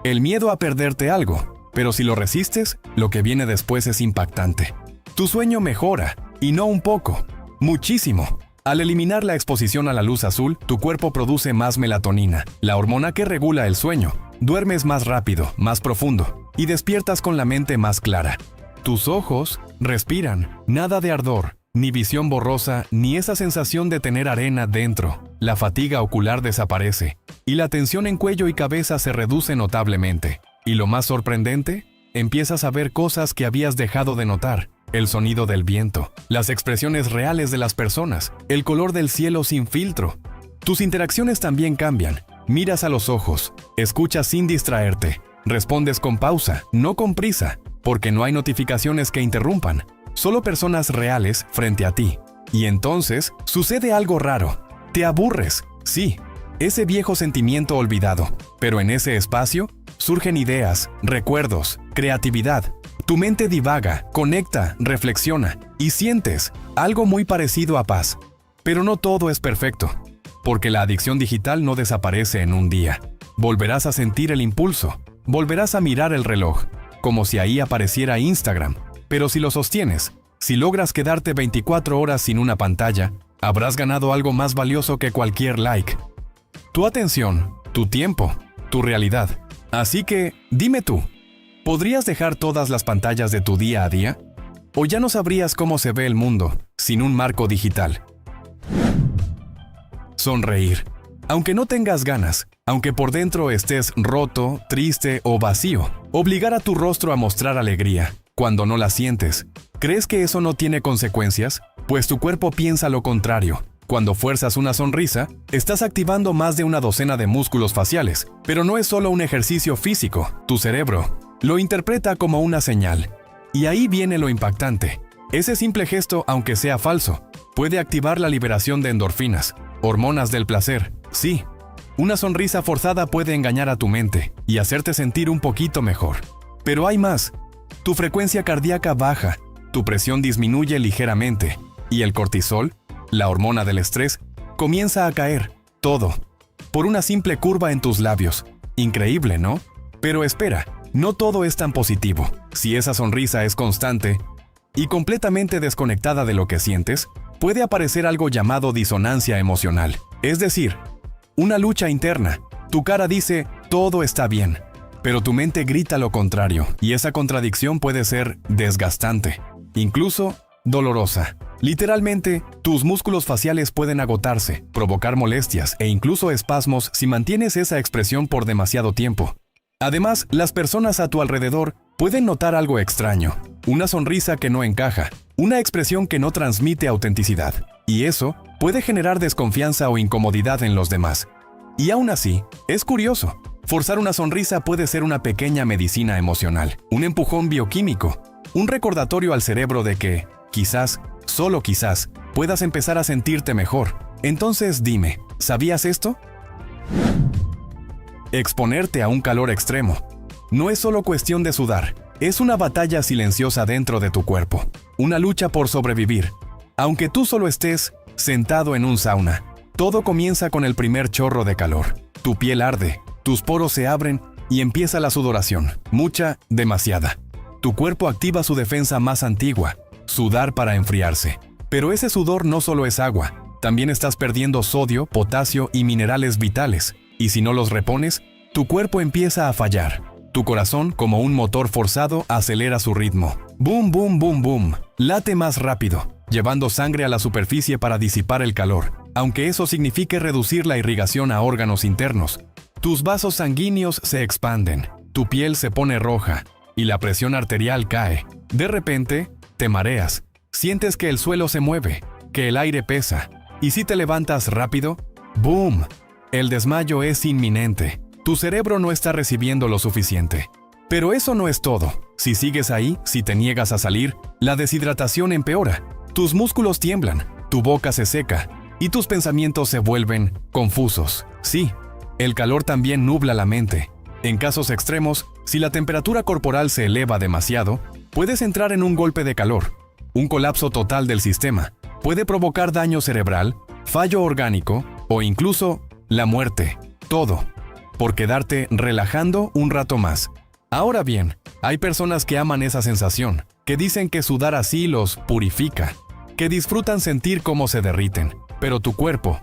el miedo a perderte algo. Pero si lo resistes, lo que viene después es impactante. Tu sueño mejora, y no un poco, muchísimo. Al eliminar la exposición a la luz azul, tu cuerpo produce más melatonina, la hormona que regula el sueño. Duermes más rápido, más profundo, y despiertas con la mente más clara. Tus ojos respiran, nada de ardor, ni visión borrosa, ni esa sensación de tener arena dentro. La fatiga ocular desaparece, y la tensión en cuello y cabeza se reduce notablemente. Y lo más sorprendente, empiezas a ver cosas que habías dejado de notar. El sonido del viento, las expresiones reales de las personas, el color del cielo sin filtro. Tus interacciones también cambian. Miras a los ojos, escuchas sin distraerte, respondes con pausa, no con prisa, porque no hay notificaciones que interrumpan, solo personas reales frente a ti. Y entonces, sucede algo raro. Te aburres, sí, ese viejo sentimiento olvidado, pero en ese espacio surgen ideas, recuerdos, creatividad. Tu mente divaga, conecta, reflexiona y sientes algo muy parecido a paz. Pero no todo es perfecto, porque la adicción digital no desaparece en un día. Volverás a sentir el impulso, volverás a mirar el reloj, como si ahí apareciera Instagram. Pero si lo sostienes, si logras quedarte 24 horas sin una pantalla, habrás ganado algo más valioso que cualquier like. Tu atención, tu tiempo, tu realidad. Así que, dime tú, ¿podrías dejar todas las pantallas de tu día a día? ¿O ya no sabrías cómo se ve el mundo sin un marco digital? Sonreír. Aunque no tengas ganas, aunque por dentro estés roto, triste o vacío, obligar a tu rostro a mostrar alegría cuando no la sientes. ¿Crees que eso no tiene consecuencias? Pues tu cuerpo piensa lo contrario. Cuando fuerzas una sonrisa, estás activando más de una docena de músculos faciales, pero no es solo un ejercicio físico. Tu cerebro lo interpreta como una señal. Y ahí viene lo impactante. Ese simple gesto, aunque sea falso, puede activar la liberación de endorfinas, hormonas del placer. Sí, una sonrisa forzada puede engañar a tu mente y hacerte sentir un poquito mejor. Pero hay más. Tu frecuencia cardíaca baja, tu presión disminuye ligeramente y el cortisol, la hormona del estrés, comienza a caer. Todo por una simple curva en tus labios. Increíble, ¿no? Pero espera. No todo es tan positivo. Si esa sonrisa es constante y completamente desconectada de lo que sientes, puede aparecer algo llamado disonancia emocional. Es decir, una lucha interna. Tu cara dice, todo está bien, pero tu mente grita lo contrario, y esa contradicción puede ser desgastante, incluso dolorosa. Literalmente, tus músculos faciales pueden agotarse, provocar molestias e incluso espasmos si mantienes esa expresión por demasiado tiempo. Además, las personas a tu alrededor pueden notar algo extraño, una sonrisa que no encaja, una expresión que no transmite autenticidad, y eso puede generar desconfianza o incomodidad en los demás. Y aún así, es curioso, forzar una sonrisa puede ser una pequeña medicina emocional, un empujón bioquímico, un recordatorio al cerebro de que, quizás, solo quizás, puedas empezar a sentirte mejor. Entonces dime, ¿sabías esto? Exponerte a un calor extremo. No es solo cuestión de sudar, es una batalla silenciosa dentro de tu cuerpo, una lucha por sobrevivir. Aunque tú solo estés sentado en un sauna, todo comienza con el primer chorro de calor. Tu piel arde, tus poros se abren y empieza la sudoración, mucha, demasiada. Tu cuerpo activa su defensa más antigua, sudar para enfriarse. Pero ese sudor no solo es agua, también estás perdiendo sodio, potasio y minerales vitales. Y si no los repones, tu cuerpo empieza a fallar. Tu corazón, como un motor forzado, acelera su ritmo. Boom, boom, boom, boom. Late más rápido, llevando sangre a la superficie para disipar el calor, aunque eso signifique reducir la irrigación a órganos internos. Tus vasos sanguíneos se expanden, tu piel se pone roja y la presión arterial cae. De repente, te mareas. Sientes que el suelo se mueve, que el aire pesa. Y si te levantas rápido, ¡boom! El desmayo es inminente. Tu cerebro no está recibiendo lo suficiente. Pero eso no es todo. Si sigues ahí, si te niegas a salir, la deshidratación empeora. Tus músculos tiemblan, tu boca se seca y tus pensamientos se vuelven confusos. Sí, el calor también nubla la mente. En casos extremos, si la temperatura corporal se eleva demasiado, puedes entrar en un golpe de calor. Un colapso total del sistema puede provocar daño cerebral, fallo orgánico o incluso la muerte. Todo por quedarte relajando un rato más. Ahora bien, hay personas que aman esa sensación, que dicen que sudar así los purifica, que disfrutan sentir cómo se derriten, pero tu cuerpo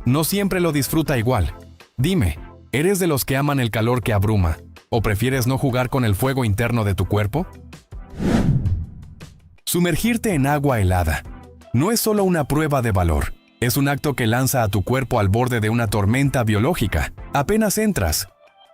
no siempre lo disfruta igual. Dime, ¿eres de los que aman el calor que abruma o prefieres no jugar con el fuego interno de tu cuerpo? Sumergirte en agua helada no es solo una prueba de valor. Es un acto que lanza a tu cuerpo al borde de una tormenta biológica. Apenas entras,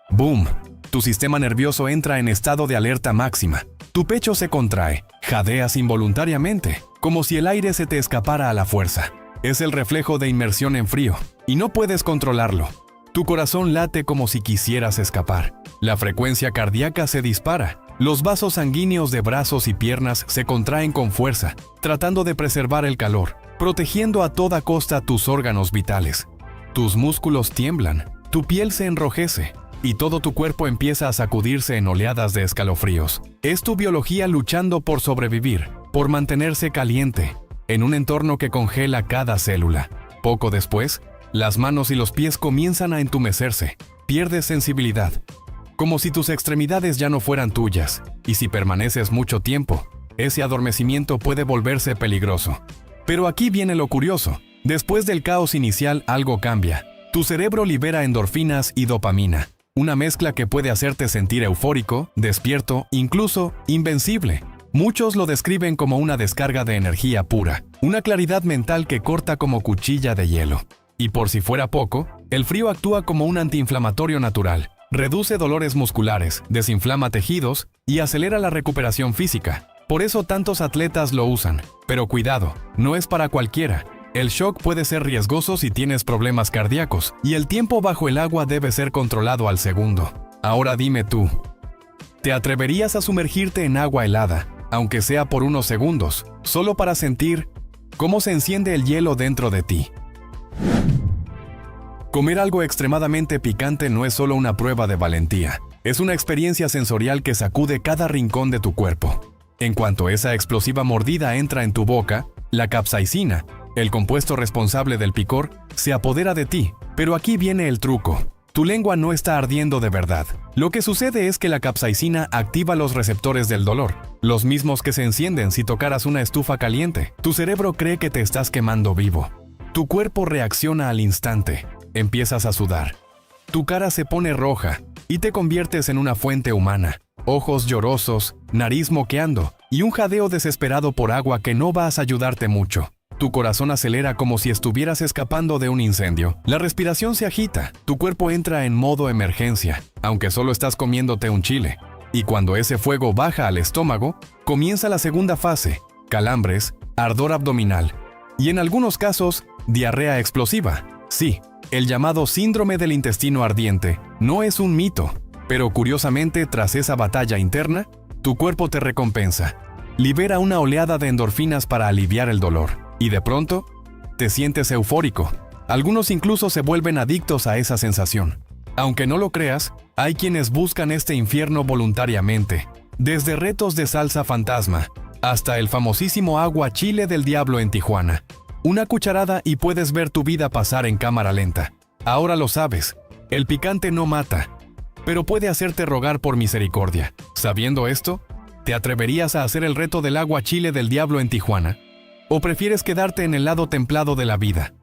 ¡boom! Tu sistema nervioso entra en estado de alerta máxima. Tu pecho se contrae, jadeas involuntariamente, como si el aire se te escapara a la fuerza. Es el reflejo de inmersión en frío, y no puedes controlarlo. Tu corazón late como si quisieras escapar. La frecuencia cardíaca se dispara. Los vasos sanguíneos de brazos y piernas se contraen con fuerza, tratando de preservar el calor, protegiendo a toda costa tus órganos vitales. Tus músculos tiemblan, tu piel se enrojece y todo tu cuerpo empieza a sacudirse en oleadas de escalofríos. Es tu biología luchando por sobrevivir, por mantenerse caliente, en un entorno que congela cada célula. Poco después, las manos y los pies comienzan a entumecerse, pierdes sensibilidad, como si tus extremidades ya no fueran tuyas, y si permaneces mucho tiempo, ese adormecimiento puede volverse peligroso. Pero aquí viene lo curioso. Después del caos inicial, algo cambia. Tu cerebro libera endorfinas y dopamina, una mezcla que puede hacerte sentir eufórico, despierto, incluso invencible. Muchos lo describen como una descarga de energía pura, una claridad mental que corta como cuchilla de hielo. Y por si fuera poco, el frío actúa como un antiinflamatorio natural. Reduce dolores musculares, desinflama tejidos y acelera la recuperación física. Por eso tantos atletas lo usan. Pero cuidado, no es para cualquiera. El shock puede ser riesgoso si tienes problemas cardíacos, y el tiempo bajo el agua debe ser controlado al segundo. Ahora dime tú, ¿te atreverías a sumergirte en agua helada, aunque sea por unos segundos, solo para sentir cómo se enciende el hielo dentro de ti? Comer algo extremadamente picante no es solo una prueba de valentía, es una experiencia sensorial que sacude cada rincón de tu cuerpo. En cuanto esa explosiva mordida entra en tu boca, la capsaicina, el compuesto responsable del picor, se apodera de ti. Pero aquí viene el truco. Tu lengua no está ardiendo de verdad. Lo que sucede es que la capsaicina activa los receptores del dolor, los mismos que se encienden si tocaras una estufa caliente. Tu cerebro cree que te estás quemando vivo. Tu cuerpo reacciona al instante. Empiezas a sudar. Tu cara se pone roja y te conviertes en una fuente humana. Ojos llorosos, nariz moqueando y un jadeo desesperado por agua que no vas a ayudarte mucho. Tu corazón acelera como si estuvieras escapando de un incendio. La respiración se agita. Tu cuerpo entra en modo emergencia, aunque solo estás comiéndote un chile. Y cuando ese fuego baja al estómago, comienza la segunda fase: calambres, ardor abdominal y en algunos casos, diarrea explosiva. Sí, el llamado síndrome del intestino ardiente no es un mito, pero curiosamente, tras esa batalla interna, tu cuerpo te recompensa. Libera una oleada de endorfinas para aliviar el dolor. Y de pronto, te sientes eufórico. Algunos incluso se vuelven adictos a esa sensación. Aunque no lo creas, hay quienes buscan este infierno voluntariamente. Desde retos de salsa fantasma, hasta el famosísimo agua chile del diablo en Tijuana. Una cucharada y puedes ver tu vida pasar en cámara lenta. Ahora lo sabes, el picante no mata, pero puede hacerte rogar por misericordia. Sabiendo esto, ¿te atreverías a hacer el reto del agua chile del diablo en Tijuana? ¿O prefieres quedarte en el lado templado de la vida?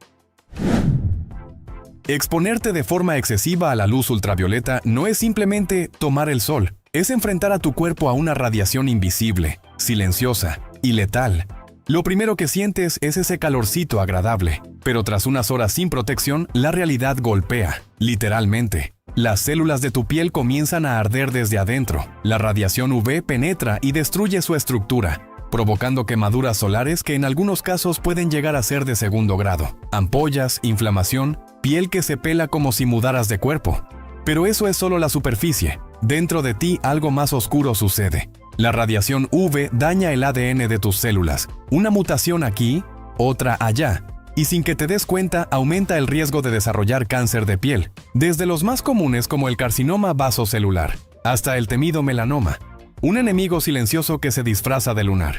Exponerte de forma excesiva a la luz ultravioleta no es simplemente tomar el sol, es enfrentar a tu cuerpo a una radiación invisible, silenciosa y letal. Lo primero que sientes es ese calorcito agradable, pero tras unas horas sin protección, la realidad golpea, literalmente. Las células de tu piel comienzan a arder desde adentro. La radiación UV penetra y destruye su estructura, provocando quemaduras solares que en algunos casos pueden llegar a ser de segundo grado. Ampollas, inflamación, piel que se pela como si mudaras de cuerpo. Pero eso es solo la superficie. Dentro de ti algo más oscuro sucede. La radiación UV daña el ADN de tus células. Una mutación aquí, otra allá. Y sin que te des cuenta, aumenta el riesgo de desarrollar cáncer de piel. Desde los más comunes como el carcinoma vasocelular, hasta el temido melanoma. Un enemigo silencioso que se disfraza de lunar.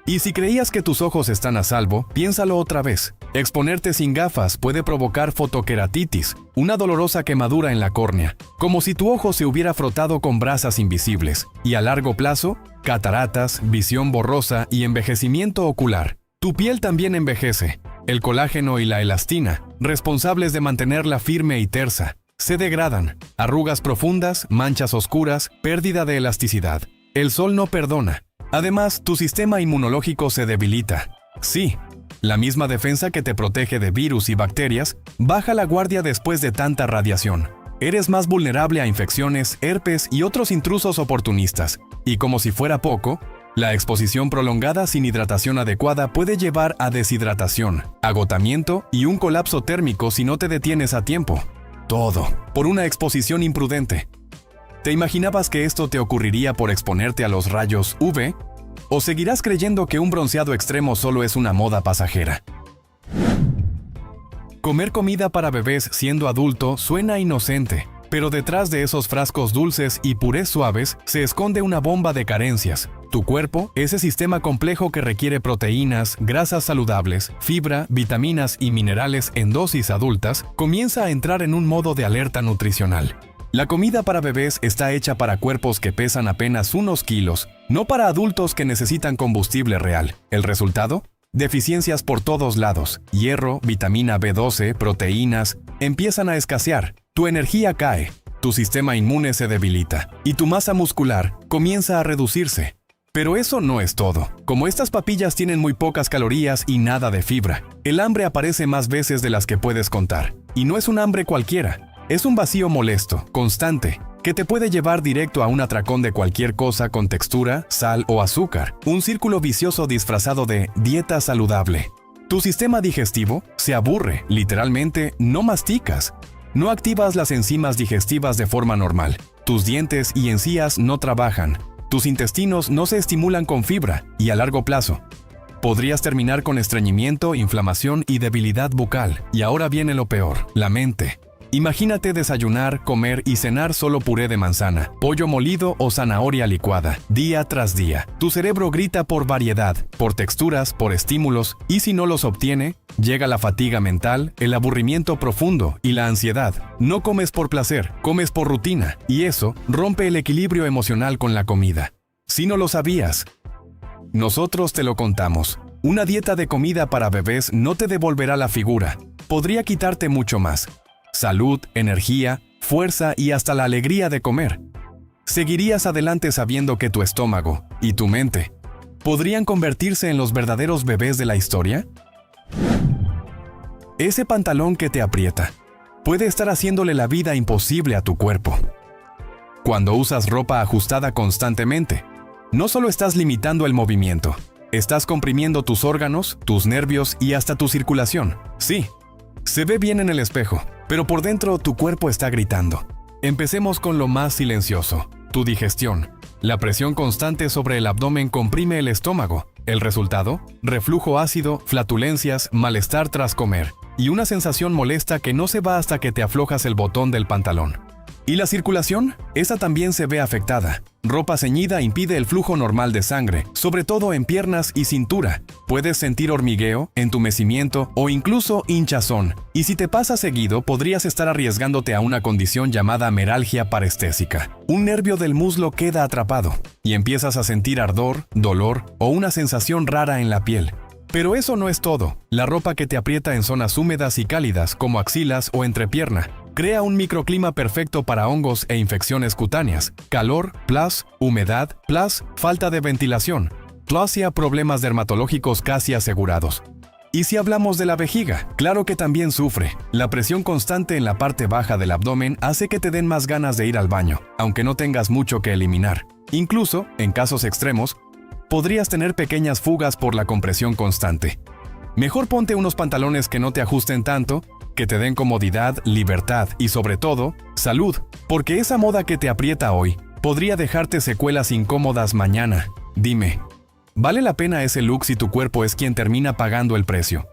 Y si creías que tus ojos están a salvo, piénsalo otra vez. Exponerte sin gafas puede provocar fotoqueratitis, una dolorosa quemadura en la córnea, como si tu ojo se hubiera frotado con brasas invisibles. Y a largo plazo, cataratas, visión borrosa y envejecimiento ocular. Tu piel también envejece. El colágeno y la elastina, responsables de mantenerla firme y tersa, se degradan. Arrugas profundas, manchas oscuras, pérdida de elasticidad. El sol no perdona. Además, tu sistema inmunológico se debilita. Sí, la misma defensa que te protege de virus y bacterias baja la guardia después de tanta radiación. Eres más vulnerable a infecciones, herpes y otros intrusos oportunistas. Y como si fuera poco, la exposición prolongada sin hidratación adecuada puede llevar a deshidratación, agotamiento y un colapso térmico si no te detienes a tiempo. Todo por una exposición imprudente. ¿Te imaginabas que esto te ocurriría por exponerte a los rayos UV? ¿O seguirás creyendo que un bronceado extremo solo es una moda pasajera? Comer comida para bebés siendo adulto suena inocente, pero detrás de esos frascos dulces y purés suaves se esconde una bomba de carencias. Tu cuerpo, ese sistema complejo que requiere proteínas, grasas saludables, fibra, vitaminas y minerales en dosis adultas, comienza a entrar en un modo de alerta nutricional. La comida para bebés está hecha para cuerpos que pesan apenas unos kilos, no para adultos que necesitan combustible real. ¿El resultado? Deficiencias por todos lados, hierro, vitamina B12, proteínas, empiezan a escasear, tu energía cae, tu sistema inmune se debilita y tu masa muscular comienza a reducirse. Pero eso no es todo. Como estas papillas tienen muy pocas calorías y nada de fibra, el hambre aparece más veces de las que puedes contar. Y no es un hambre cualquiera, es un vacío molesto, constante, que te puede llevar directo a un atracón de cualquier cosa con textura, sal o azúcar. Un círculo vicioso disfrazado de dieta saludable. Tu sistema digestivo se aburre, literalmente no masticas. No activas las enzimas digestivas de forma normal. Tus dientes y encías no trabajan. Tus intestinos no se estimulan con fibra y a largo plazo podrías terminar con estreñimiento, inflamación y debilidad bucal. Y ahora viene lo peor, la mente. Imagínate desayunar, comer y cenar solo puré de manzana, pollo molido o zanahoria licuada, día tras día. Tu cerebro grita por variedad, por texturas, por estímulos, y si no los obtiene, llega la fatiga mental, el aburrimiento profundo y la ansiedad. No comes por placer, comes por rutina, y eso rompe el equilibrio emocional con la comida. Si no lo sabías, nosotros te lo contamos. Una dieta de comida para bebés no te devolverá la figura, podría quitarte mucho más. Salud, energía, fuerza y hasta la alegría de comer. ¿Seguirías adelante sabiendo que tu estómago y tu mente podrían convertirse en los verdaderos bebés de la historia? Ese pantalón que te aprieta puede estar haciéndole la vida imposible a tu cuerpo. Cuando usas ropa ajustada constantemente, no solo estás limitando el movimiento, estás comprimiendo tus órganos, tus nervios y hasta tu circulación. Sí, se ve bien en el espejo, pero por dentro tu cuerpo está gritando. Empecemos con lo más silencioso, tu digestión. La presión constante sobre el abdomen comprime el estómago. El resultado, reflujo ácido, flatulencias, malestar tras comer y una sensación molesta que no se va hasta que te aflojas el botón del pantalón. ¿Y la circulación? Esa también se ve afectada. Ropa ceñida impide el flujo normal de sangre, sobre todo en piernas y cintura. Puedes sentir hormigueo, entumecimiento o incluso hinchazón. Y si te pasa seguido, podrías estar arriesgándote a una condición llamada meralgia parestésica. Un nervio del muslo queda atrapado y empiezas a sentir ardor, dolor o una sensación rara en la piel. Pero eso no es todo. La ropa que te aprieta en zonas húmedas y cálidas, como axilas o entrepierna, crea un microclima perfecto para hongos e infecciones cutáneas. Calor, plus, humedad, plus, falta de ventilación, plus y problemas dermatológicos casi asegurados. Y si hablamos de la vejiga, claro que también sufre. La presión constante en la parte baja del abdomen hace que te den más ganas de ir al baño, aunque no tengas mucho que eliminar. Incluso, en casos extremos, podrías tener pequeñas fugas por la compresión constante. Mejor ponte unos pantalones que no te ajusten tanto, que te den comodidad, libertad y sobre todo, salud, porque esa moda que te aprieta hoy podría dejarte secuelas incómodas mañana. Dime, ¿vale la pena ese look si tu cuerpo es quien termina pagando el precio?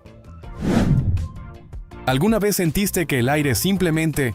¿Alguna vez sentiste que el aire simplemente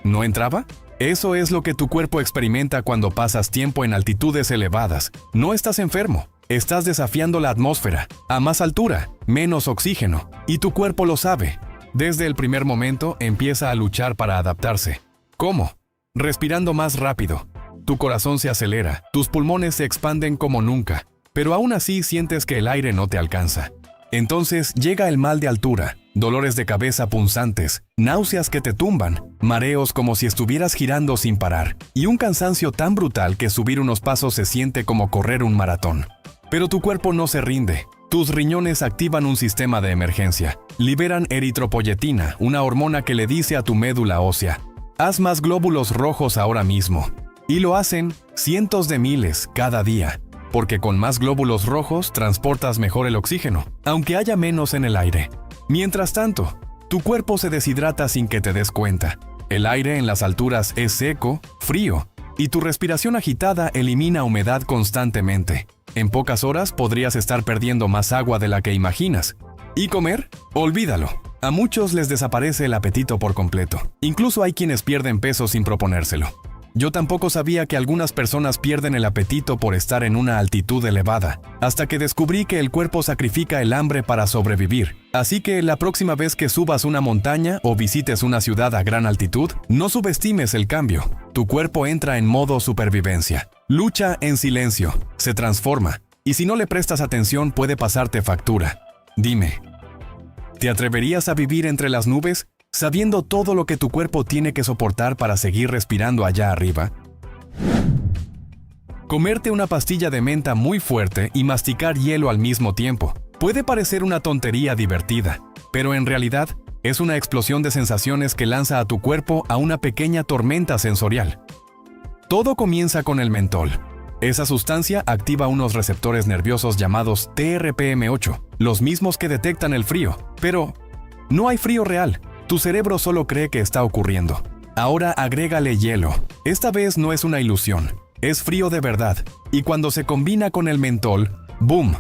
no entraba? Eso es lo que tu cuerpo experimenta cuando pasas tiempo en altitudes elevadas. No estás enfermo, estás desafiando la atmósfera. A más altura, menos oxígeno. Y tu cuerpo lo sabe. Desde el primer momento empieza a luchar para adaptarse. ¿Cómo? Respirando más rápido. Tu corazón se acelera, tus pulmones se expanden como nunca, pero aún así sientes que el aire no te alcanza. Entonces llega el mal de altura, dolores de cabeza punzantes, náuseas que te tumban, mareos como si estuvieras girando sin parar, y un cansancio tan brutal que subir unos pasos se siente como correr un maratón. Pero tu cuerpo no se rinde. Tus riñones activan un sistema de emergencia. Liberan eritropoyetina, una hormona que le dice a tu médula ósea: haz más glóbulos rojos ahora mismo. Y lo hacen cientos de miles cada día, porque con más glóbulos rojos transportas mejor el oxígeno, aunque haya menos en el aire. Mientras tanto, tu cuerpo se deshidrata sin que te des cuenta. El aire en las alturas es seco, frío, y tu respiración agitada elimina humedad constantemente. En pocas horas podrías estar perdiendo más agua de la que imaginas. ¿Y comer? Olvídalo. A muchos les desaparece el apetito por completo. Incluso hay quienes pierden peso sin proponérselo. Yo tampoco sabía que algunas personas pierden el apetito por estar en una altitud elevada, hasta que descubrí que el cuerpo sacrifica el hambre para sobrevivir. Así que la próxima vez que subas una montaña o visites una ciudad a gran altitud, no subestimes el cambio. Tu cuerpo entra en modo supervivencia. Lucha en silencio, se transforma, y si no le prestas atención puede pasarte factura. Dime, ¿te atreverías a vivir entre las nubes, sabiendo todo lo que tu cuerpo tiene que soportar para seguir respirando allá arriba? Comerte una pastilla de menta muy fuerte y masticar hielo al mismo tiempo puede parecer una tontería divertida, pero en realidad es una explosión de sensaciones que lanza a tu cuerpo a una pequeña tormenta sensorial. Todo comienza con el mentol. Esa sustancia activa unos receptores nerviosos llamados TRPM8, los mismos que detectan el frío. Pero no hay frío real, tu cerebro solo cree que está ocurriendo. Ahora agrégale hielo. Esta vez no es una ilusión, es frío de verdad. Y cuando se combina con el mentol, ¡boom!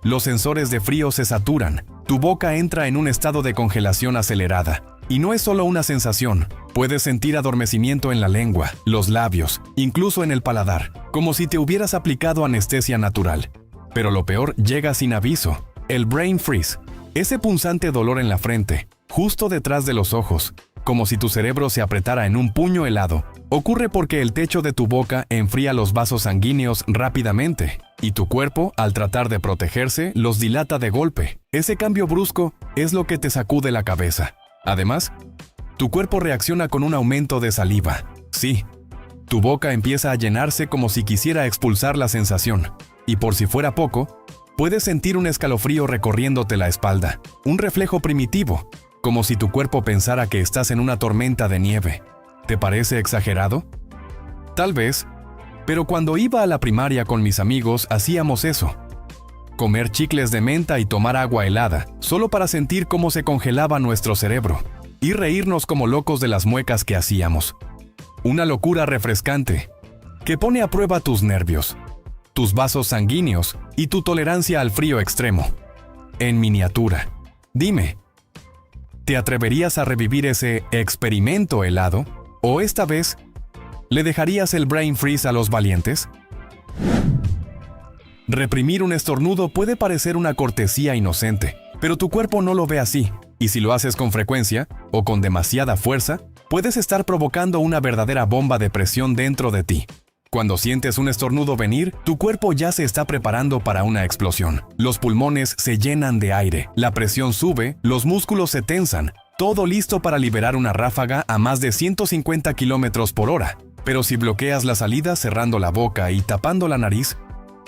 Los sensores de frío se saturan. Tu boca entra en un estado de congelación acelerada. Y no es solo una sensación. Puedes sentir adormecimiento en la lengua, los labios, incluso en el paladar, como si te hubieras aplicado anestesia natural. Pero lo peor llega sin aviso. El brain freeze. Ese punzante dolor en la frente, justo detrás de los ojos, como si tu cerebro se apretara en un puño helado. Ocurre porque el techo de tu boca enfría los vasos sanguíneos rápidamente, y tu cuerpo, al tratar de protegerse, los dilata de golpe. Ese cambio brusco es lo que te sacude la cabeza. Además, tu cuerpo reacciona con un aumento de saliva. Sí, tu boca empieza a llenarse como si quisiera expulsar la sensación. Y por si fuera poco, puedes sentir un escalofrío recorriéndote la espalda. Un reflejo primitivo, como si tu cuerpo pensara que estás en una tormenta de nieve. ¿Te parece exagerado? Tal vez, pero cuando iba a la primaria con mis amigos hacíamos eso. Comer chicles de menta y tomar agua helada, solo para sentir cómo se congelaba nuestro cerebro. Y reírnos como locos de las muecas que hacíamos. Una locura refrescante, que pone a prueba tus nervios, tus vasos sanguíneos y tu tolerancia al frío extremo. En miniatura. Dime, ¿te atreverías a revivir ese experimento helado? ¿O esta vez, le dejarías el brain freeze a los valientes? Reprimir un estornudo puede parecer una cortesía inocente, pero tu cuerpo no lo ve así. Y si lo haces con frecuencia, o con demasiada fuerza, puedes estar provocando una verdadera bomba de presión dentro de ti. Cuando sientes un estornudo venir, tu cuerpo ya se está preparando para una explosión. Los pulmones se llenan de aire, la presión sube, los músculos se tensan, todo listo para liberar una ráfaga a más de 150 kilómetros por hora. Pero si bloqueas la salida cerrando la boca y tapando la nariz,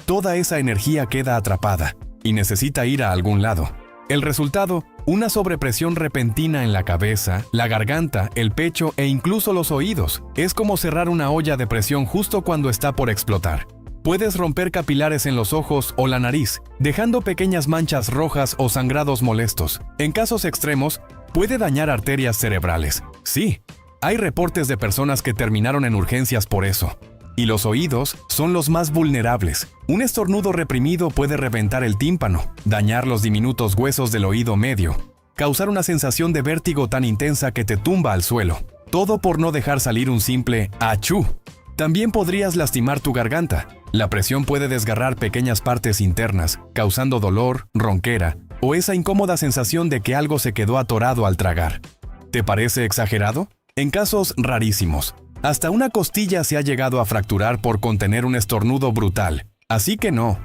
toda esa energía queda atrapada y necesita ir a algún lado. El resultado, una sobrepresión repentina en la cabeza, la garganta, el pecho e incluso los oídos. Es como cerrar una olla de presión justo cuando está por explotar. Puedes romper capilares en los ojos o la nariz, dejando pequeñas manchas rojas o sangrados molestos. En casos extremos, puede dañar arterias cerebrales. Sí, hay reportes de personas que terminaron en urgencias por eso. Y los oídos son los más vulnerables. Un estornudo reprimido puede reventar el tímpano, dañar los diminutos huesos del oído medio, causar una sensación de vértigo tan intensa que te tumba al suelo. Todo por no dejar salir un simple ¡achú! También podrías lastimar tu garganta. La presión puede desgarrar pequeñas partes internas, causando dolor, ronquera o esa incómoda sensación de que algo se quedó atorado al tragar. ¿Te parece exagerado? En casos rarísimos, hasta una costilla se ha llegado a fracturar por contener un estornudo brutal. Así que no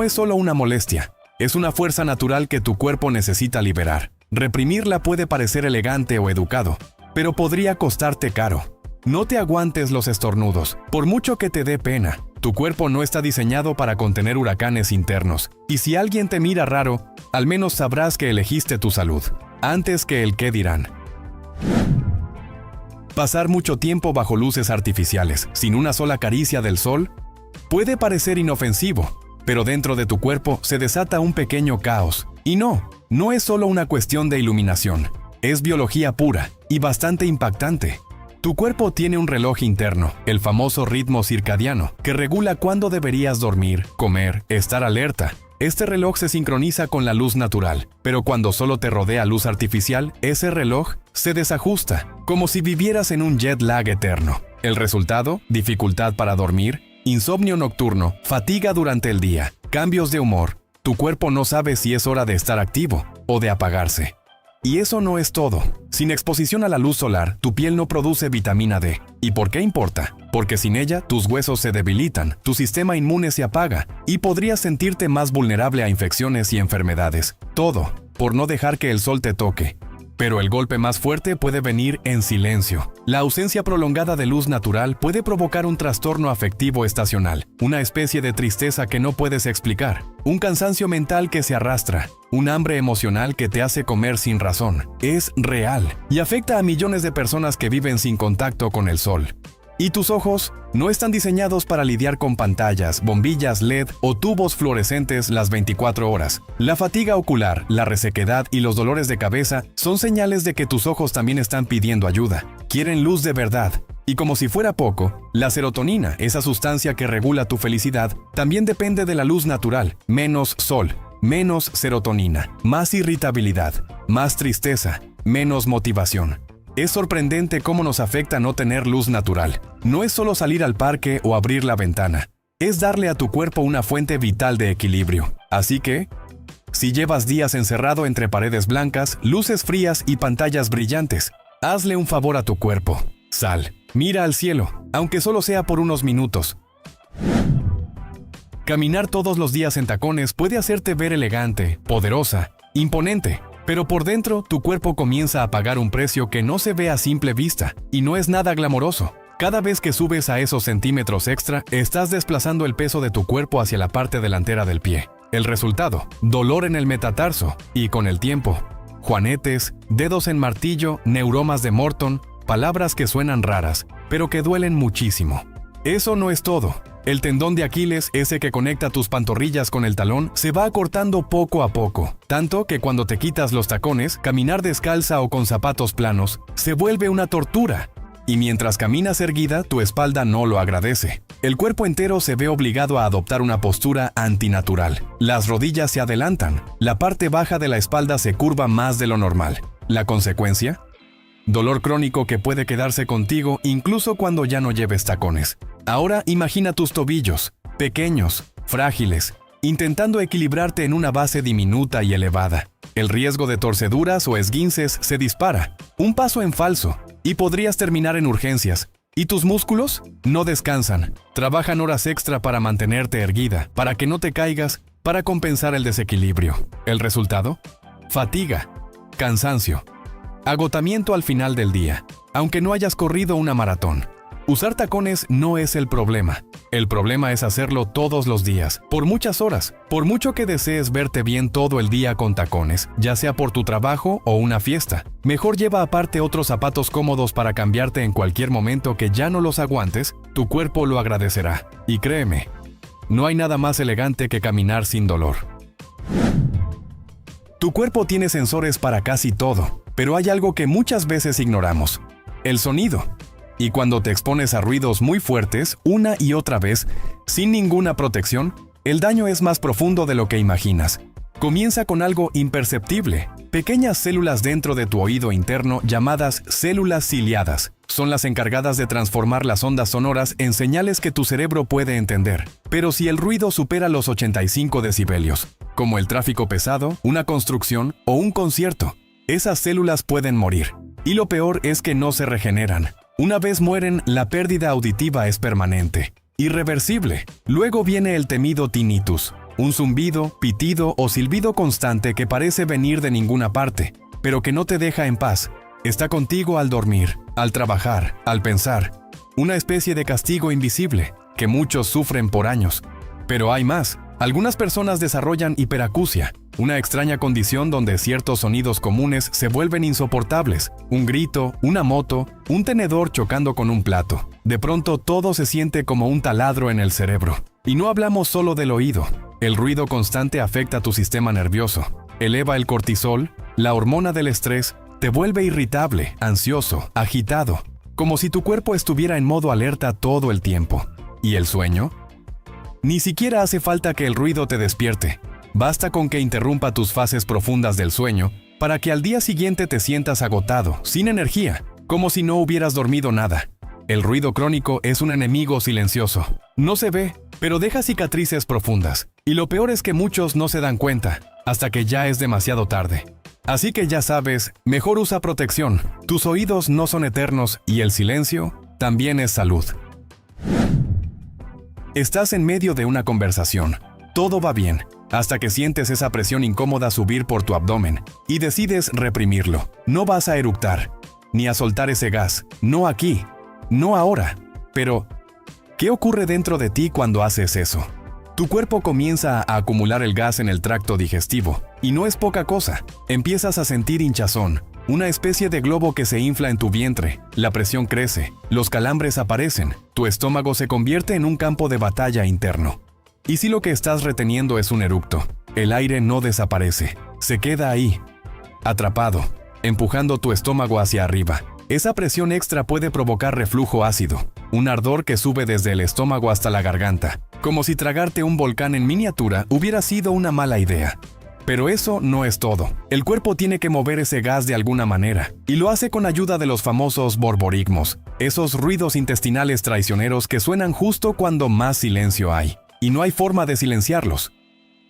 es solo una molestia, es una fuerza natural que tu cuerpo necesita liberar. Reprimirla puede parecer elegante o educado, pero podría costarte caro. No te aguantes los estornudos, por mucho que te dé pena. Tu cuerpo no está diseñado para contener huracanes internos, y si alguien te mira raro, al menos sabrás que elegiste tu salud, antes que el qué dirán. Pasar mucho tiempo bajo luces artificiales, sin una sola caricia del sol, puede parecer inofensivo, pero dentro de tu cuerpo se desata un pequeño caos. Y no es solo una cuestión de iluminación, es biología pura y bastante impactante. Tu cuerpo tiene un reloj interno, el famoso ritmo circadiano, que regula cuándo deberías dormir, comer, estar alerta. Este reloj se sincroniza con la luz natural, pero cuando solo te rodea luz artificial, ese reloj se desajusta, como si vivieras en un jet lag eterno. El resultado, dificultad para dormir, insomnio nocturno, fatiga durante el día, cambios de humor. Tu cuerpo no sabe si es hora de estar activo o de apagarse. Y eso no es todo. Sin exposición a la luz solar, tu piel no produce vitamina D. ¿Y por qué importa? Porque sin ella, tus huesos se debilitan, tu sistema inmune se apaga y podrías sentirte más vulnerable a infecciones y enfermedades. Todo por no dejar que el sol te toque. Pero el golpe más fuerte puede venir en silencio. La ausencia prolongada de luz natural puede provocar un trastorno afectivo estacional, una especie de tristeza que no puedes explicar, un cansancio mental que se arrastra, un hambre emocional que te hace comer sin razón. Es real y afecta a millones de personas que viven sin contacto con el sol. Y tus ojos no están diseñados para lidiar con pantallas, bombillas LED o tubos fluorescentes las 24 horas. La fatiga ocular, la resequedad y los dolores de cabeza son señales de que tus ojos también están pidiendo ayuda. Quieren luz de verdad. Y como si fuera poco, la serotonina, esa sustancia que regula tu felicidad, también depende de la luz natural. Menos sol, menos serotonina, más irritabilidad, más tristeza, menos motivación. Es sorprendente cómo nos afecta no tener luz natural. No es solo salir al parque o abrir la ventana. Es darle a tu cuerpo una fuente vital de equilibrio. Así que, si llevas días encerrado entre paredes blancas, luces frías y pantallas brillantes, hazle un favor a tu cuerpo. Sal, mira al cielo, aunque solo sea por unos minutos. Caminar todos los días en tacones puede hacerte ver elegante, poderosa, imponente. Pero por dentro, tu cuerpo comienza a pagar un precio que no se ve a simple vista, y no es nada glamoroso. Cada vez que subes a esos centímetros extra, estás desplazando el peso de tu cuerpo hacia la parte delantera del pie. El resultado, dolor en el metatarso, y con el tiempo, juanetes, dedos en martillo, neuromas de Morton, palabras que suenan raras, pero que duelen muchísimo. Eso no es todo. El tendón de Aquiles, ese que conecta tus pantorrillas con el talón, se va acortando poco a poco. Tanto que cuando te quitas los tacones, caminar descalza o con zapatos planos, se vuelve una tortura. Y mientras caminas erguida, tu espalda no lo agradece. El cuerpo entero se ve obligado a adoptar una postura antinatural. Las rodillas se adelantan, la parte baja de la espalda se curva más de lo normal. ¿La consecuencia? Dolor crónico que puede quedarse contigo incluso cuando ya no lleves tacones. Ahora imagina tus tobillos, pequeños, frágiles, intentando equilibrarte en una base diminuta y elevada. El riesgo de torceduras o esguinces se dispara. Un paso en falso, y podrías terminar en urgencias. ¿Y tus músculos? No descansan. Trabajan horas extra para mantenerte erguida, para que no te caigas, para compensar el desequilibrio. ¿El resultado? Fatiga, cansancio, agotamiento al final del día, aunque no hayas corrido una maratón. Usar tacones no es el problema. El problema es hacerlo todos los días, por muchas horas. Por mucho que desees verte bien todo el día con tacones, ya sea por tu trabajo o una fiesta, mejor lleva aparte otros zapatos cómodos para cambiarte en cualquier momento que ya no los aguantes, tu cuerpo lo agradecerá. Y créeme, no hay nada más elegante que caminar sin dolor. Tu cuerpo tiene sensores para casi todo, pero hay algo que muchas veces ignoramos: el sonido. Y cuando te expones a ruidos muy fuertes, una y otra vez, sin ninguna protección, el daño es más profundo de lo que imaginas. Comienza con algo imperceptible: pequeñas células dentro de tu oído interno llamadas células ciliadas. Son las encargadas de transformar las ondas sonoras en señales que tu cerebro puede entender. Pero si el ruido supera los 85 decibelios, como el tráfico pesado, una construcción o un concierto, esas células pueden morir. Y lo peor es que no se regeneran. Una vez mueren, la pérdida auditiva es permanente, irreversible. Luego viene el temido tinnitus, un zumbido, pitido o silbido constante que parece venir de ninguna parte, pero que no te deja en paz. Está contigo al dormir, al trabajar, al pensar. Una especie de castigo invisible, que muchos sufren por años. Pero hay más. Algunas personas desarrollan hiperacusia, una extraña condición donde ciertos sonidos comunes se vuelven insoportables. Un grito, una moto, un tenedor chocando con un plato. De pronto todo se siente como un taladro en el cerebro. Y no hablamos solo del oído. El ruido constante afecta tu sistema nervioso. Eleva el cortisol, la hormona del estrés, te vuelve irritable, ansioso, agitado, como si tu cuerpo estuviera en modo alerta todo el tiempo. ¿Y el sueño? Ni siquiera hace falta que el ruido te despierte. Basta con que interrumpa tus fases profundas del sueño para que al día siguiente te sientas agotado, sin energía, como si no hubieras dormido nada. El ruido crónico es un enemigo silencioso. No se ve, pero deja cicatrices profundas. Y lo peor es que muchos no se dan cuenta, hasta que ya es demasiado tarde. Así que ya sabes, mejor usa protección. Tus oídos no son eternos y el silencio también es salud. Estás en medio de una conversación. Todo va bien, hasta que sientes esa presión incómoda subir por tu abdomen y decides reprimirlo. No vas a eructar, ni a soltar ese gas. No aquí, no ahora. Pero, ¿qué ocurre dentro de ti cuando haces eso? Tu cuerpo comienza a acumular el gas en el tracto digestivo, y no es poca cosa. Empiezas a sentir hinchazón, una especie de globo que se infla en tu vientre, la presión crece, los calambres aparecen, tu estómago se convierte en un campo de batalla interno. Y si lo que estás reteniendo es un eructo, el aire no desaparece, se queda ahí, atrapado, empujando tu estómago hacia arriba. Esa presión extra puede provocar reflujo ácido, un ardor que sube desde el estómago hasta la garganta, como si tragarte un volcán en miniatura hubiera sido una mala idea. Pero eso no es todo. El cuerpo tiene que mover ese gas de alguna manera, y lo hace con ayuda de los famosos borborigmos, esos ruidos intestinales traicioneros que suenan justo cuando más silencio hay, y no hay forma de silenciarlos.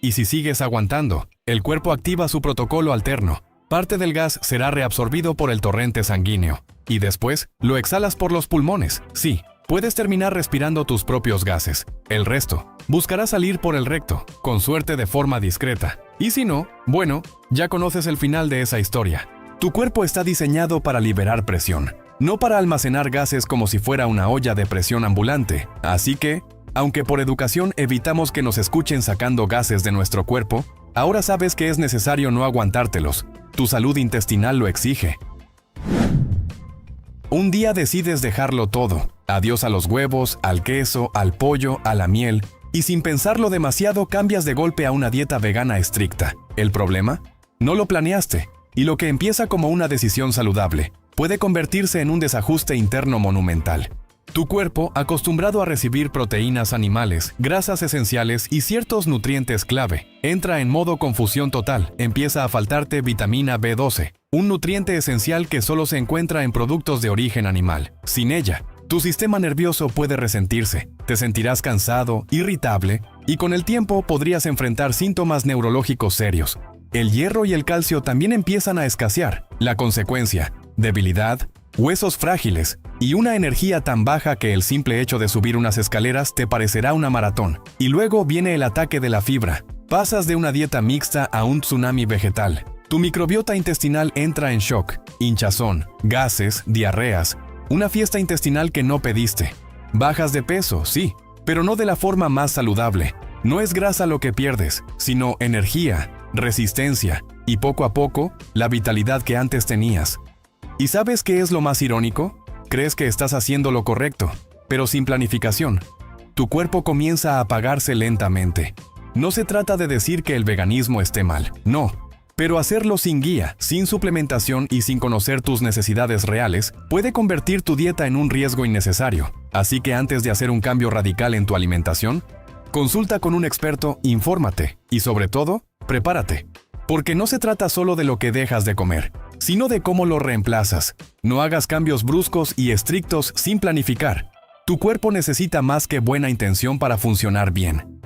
Y si sigues aguantando, el cuerpo activa su protocolo alterno. Parte del gas será reabsorbido por el torrente sanguíneo, y después lo exhalas por los pulmones. Sí, puedes terminar respirando tus propios gases. El resto buscará salir por el recto, con suerte de forma discreta. Y si no, bueno, ya conoces el final de esa historia. Tu cuerpo está diseñado para liberar presión, no para almacenar gases como si fuera una olla de presión ambulante. Así que, aunque por educación evitamos que nos escuchen sacando gases de nuestro cuerpo, ahora sabes que es necesario no aguantártelos. Tu salud intestinal lo exige. Un día decides dejarlo todo. Adiós a los huevos, al queso, al pollo, a la miel, y sin pensarlo demasiado cambias de golpe a una dieta vegana estricta. ¿El problema? No lo planeaste, y lo que empieza como una decisión saludable puede convertirse en un desajuste interno monumental. Tu cuerpo, acostumbrado a recibir proteínas animales, grasas esenciales y ciertos nutrientes clave, entra en modo confusión total. Empieza a faltarte vitamina B12, un nutriente esencial que solo se encuentra en productos de origen animal. Sin ella, tu sistema nervioso puede resentirse, te sentirás cansado, irritable, y con el tiempo podrías enfrentar síntomas neurológicos serios. El hierro y el calcio también empiezan a escasear. La consecuencia: debilidad, huesos frágiles y una energía tan baja que el simple hecho de subir unas escaleras te parecerá una maratón. Y luego viene el ataque de la fibra. Pasas de una dieta mixta a un tsunami vegetal. Tu microbiota intestinal entra en shock, hinchazón, gases, diarreas, una fiesta intestinal que no pediste. Bajas de peso, sí, pero no de la forma más saludable. No es grasa lo que pierdes, sino energía, resistencia y poco a poco, la vitalidad que antes tenías. ¿Y sabes qué es lo más irónico? Crees que estás haciendo lo correcto, pero sin planificación. Tu cuerpo comienza a apagarse lentamente. No se trata de decir que el veganismo esté mal, no. Pero hacerlo sin guía, sin suplementación y sin conocer tus necesidades reales puede convertir tu dieta en un riesgo innecesario. Así que antes de hacer un cambio radical en tu alimentación, consulta con un experto, infórmate y sobre todo, prepárate. Porque no se trata solo de lo que dejas de comer, sino de cómo lo reemplazas. No hagas cambios bruscos y estrictos sin planificar. Tu cuerpo necesita más que buena intención para funcionar bien.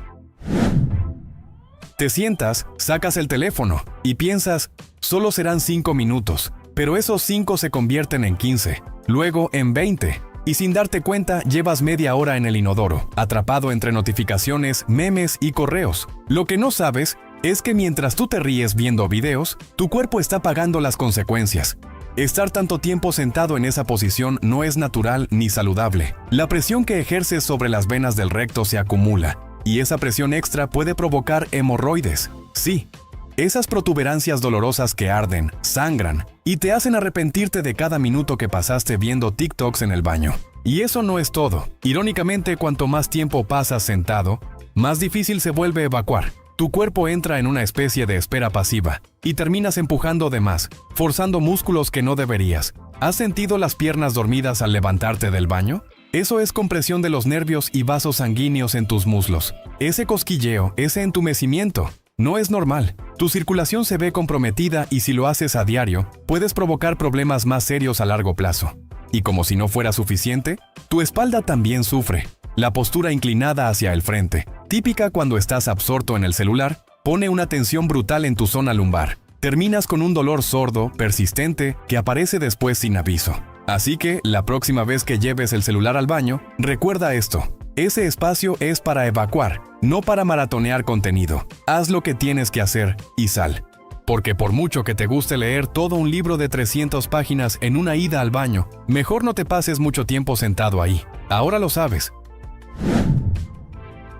Te sientas, sacas el teléfono y piensas, solo serán 5 minutos, pero esos 5 se convierten en 15, luego en 20, y sin darte cuenta llevas media hora en el inodoro, atrapado entre notificaciones, memes y correos. Lo que no sabes es que mientras tú te ríes viendo videos, tu cuerpo está pagando las consecuencias. Estar tanto tiempo sentado en esa posición no es natural ni saludable. La presión que ejerces sobre las venas del recto se acumula, y esa presión extra puede provocar hemorroides. Sí, esas protuberancias dolorosas que arden, sangran, y te hacen arrepentirte de cada minuto que pasaste viendo TikToks en el baño. Y eso no es todo. Irónicamente, cuanto más tiempo pasas sentado, más difícil se vuelve evacuar. Tu cuerpo entra en una especie de espera pasiva y terminas empujando de más, forzando músculos que no deberías. ¿Has sentido las piernas dormidas al levantarte del baño? Eso es compresión de los nervios y vasos sanguíneos en tus muslos. Ese cosquilleo, ese entumecimiento, no es normal. Tu circulación se ve comprometida y si lo haces a diario, puedes provocar problemas más serios a largo plazo. Y como si no fuera suficiente, tu espalda también sufre. La postura inclinada hacia el frente, típica cuando estás absorto en el celular, pone una tensión brutal en tu zona lumbar. terminas con un dolor sordo, persistente, que aparece después sin aviso. Así que, la próxima vez que lleves el celular al baño, recuerda esto. Ese espacio es para evacuar, no para maratonear contenido. Haz lo que tienes que hacer y sal. Porque por mucho que te guste leer todo un libro de 300 páginas en una ida al baño, mejor no te pases mucho tiempo sentado ahí. Ahora lo sabes.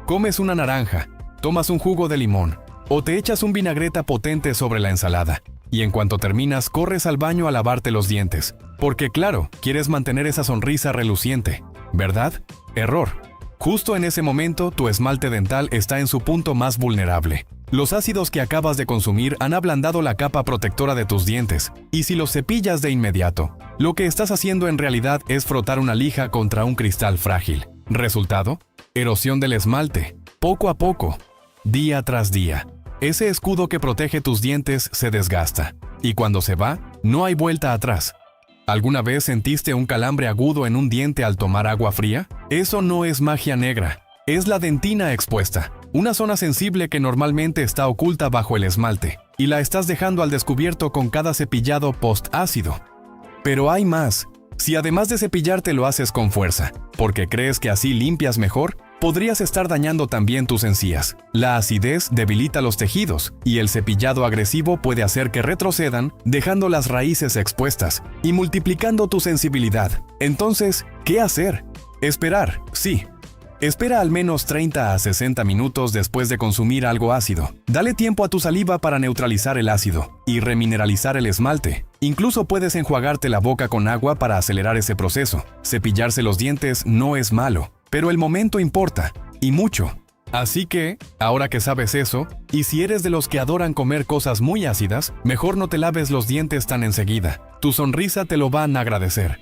Comes una naranja, tomas un jugo de limón o te echas un vinagreta potente sobre la ensalada. Y en cuanto terminas, corres al baño a lavarte los dientes. Porque claro, quieres mantener esa sonrisa reluciente, ¿verdad? Error. Justo en ese momento, tu esmalte dental está en su punto más vulnerable. Los ácidos que acabas de consumir han ablandado la capa protectora de tus dientes, y si los cepillas de inmediato, lo que estás haciendo en realidad es frotar una lija contra un cristal frágil. ¿Resultado? Erosión del esmalte, poco a poco, día tras día. Ese escudo que protege tus dientes se desgasta, y cuando se va, no hay vuelta atrás. ¿Alguna vez sentiste un calambre agudo en un diente al tomar agua fría? Eso no es magia negra, es la dentina expuesta. Una zona sensible que normalmente está oculta bajo el esmalte, y la estás dejando al descubierto con cada cepillado post-ácido. Pero hay más. Si además de cepillarte lo haces con fuerza, porque crees que así limpias mejor, podrías estar dañando también tus encías. La acidez debilita los tejidos, y el cepillado agresivo puede hacer que retrocedan, dejando las raíces expuestas y multiplicando tu sensibilidad. Entonces, ¿qué hacer? Esperar, sí. Espera al menos 30 a 60 minutos después de consumir algo ácido. Dale tiempo a tu saliva para neutralizar el ácido y remineralizar el esmalte. Incluso puedes enjuagarte la boca con agua para acelerar ese proceso. Cepillarse los dientes no es malo, pero el momento importa, y mucho. Así que, ahora que sabes eso, y si eres de los que adoran comer cosas muy ácidas, mejor no te laves los dientes tan enseguida. Tu sonrisa te lo van a agradecer.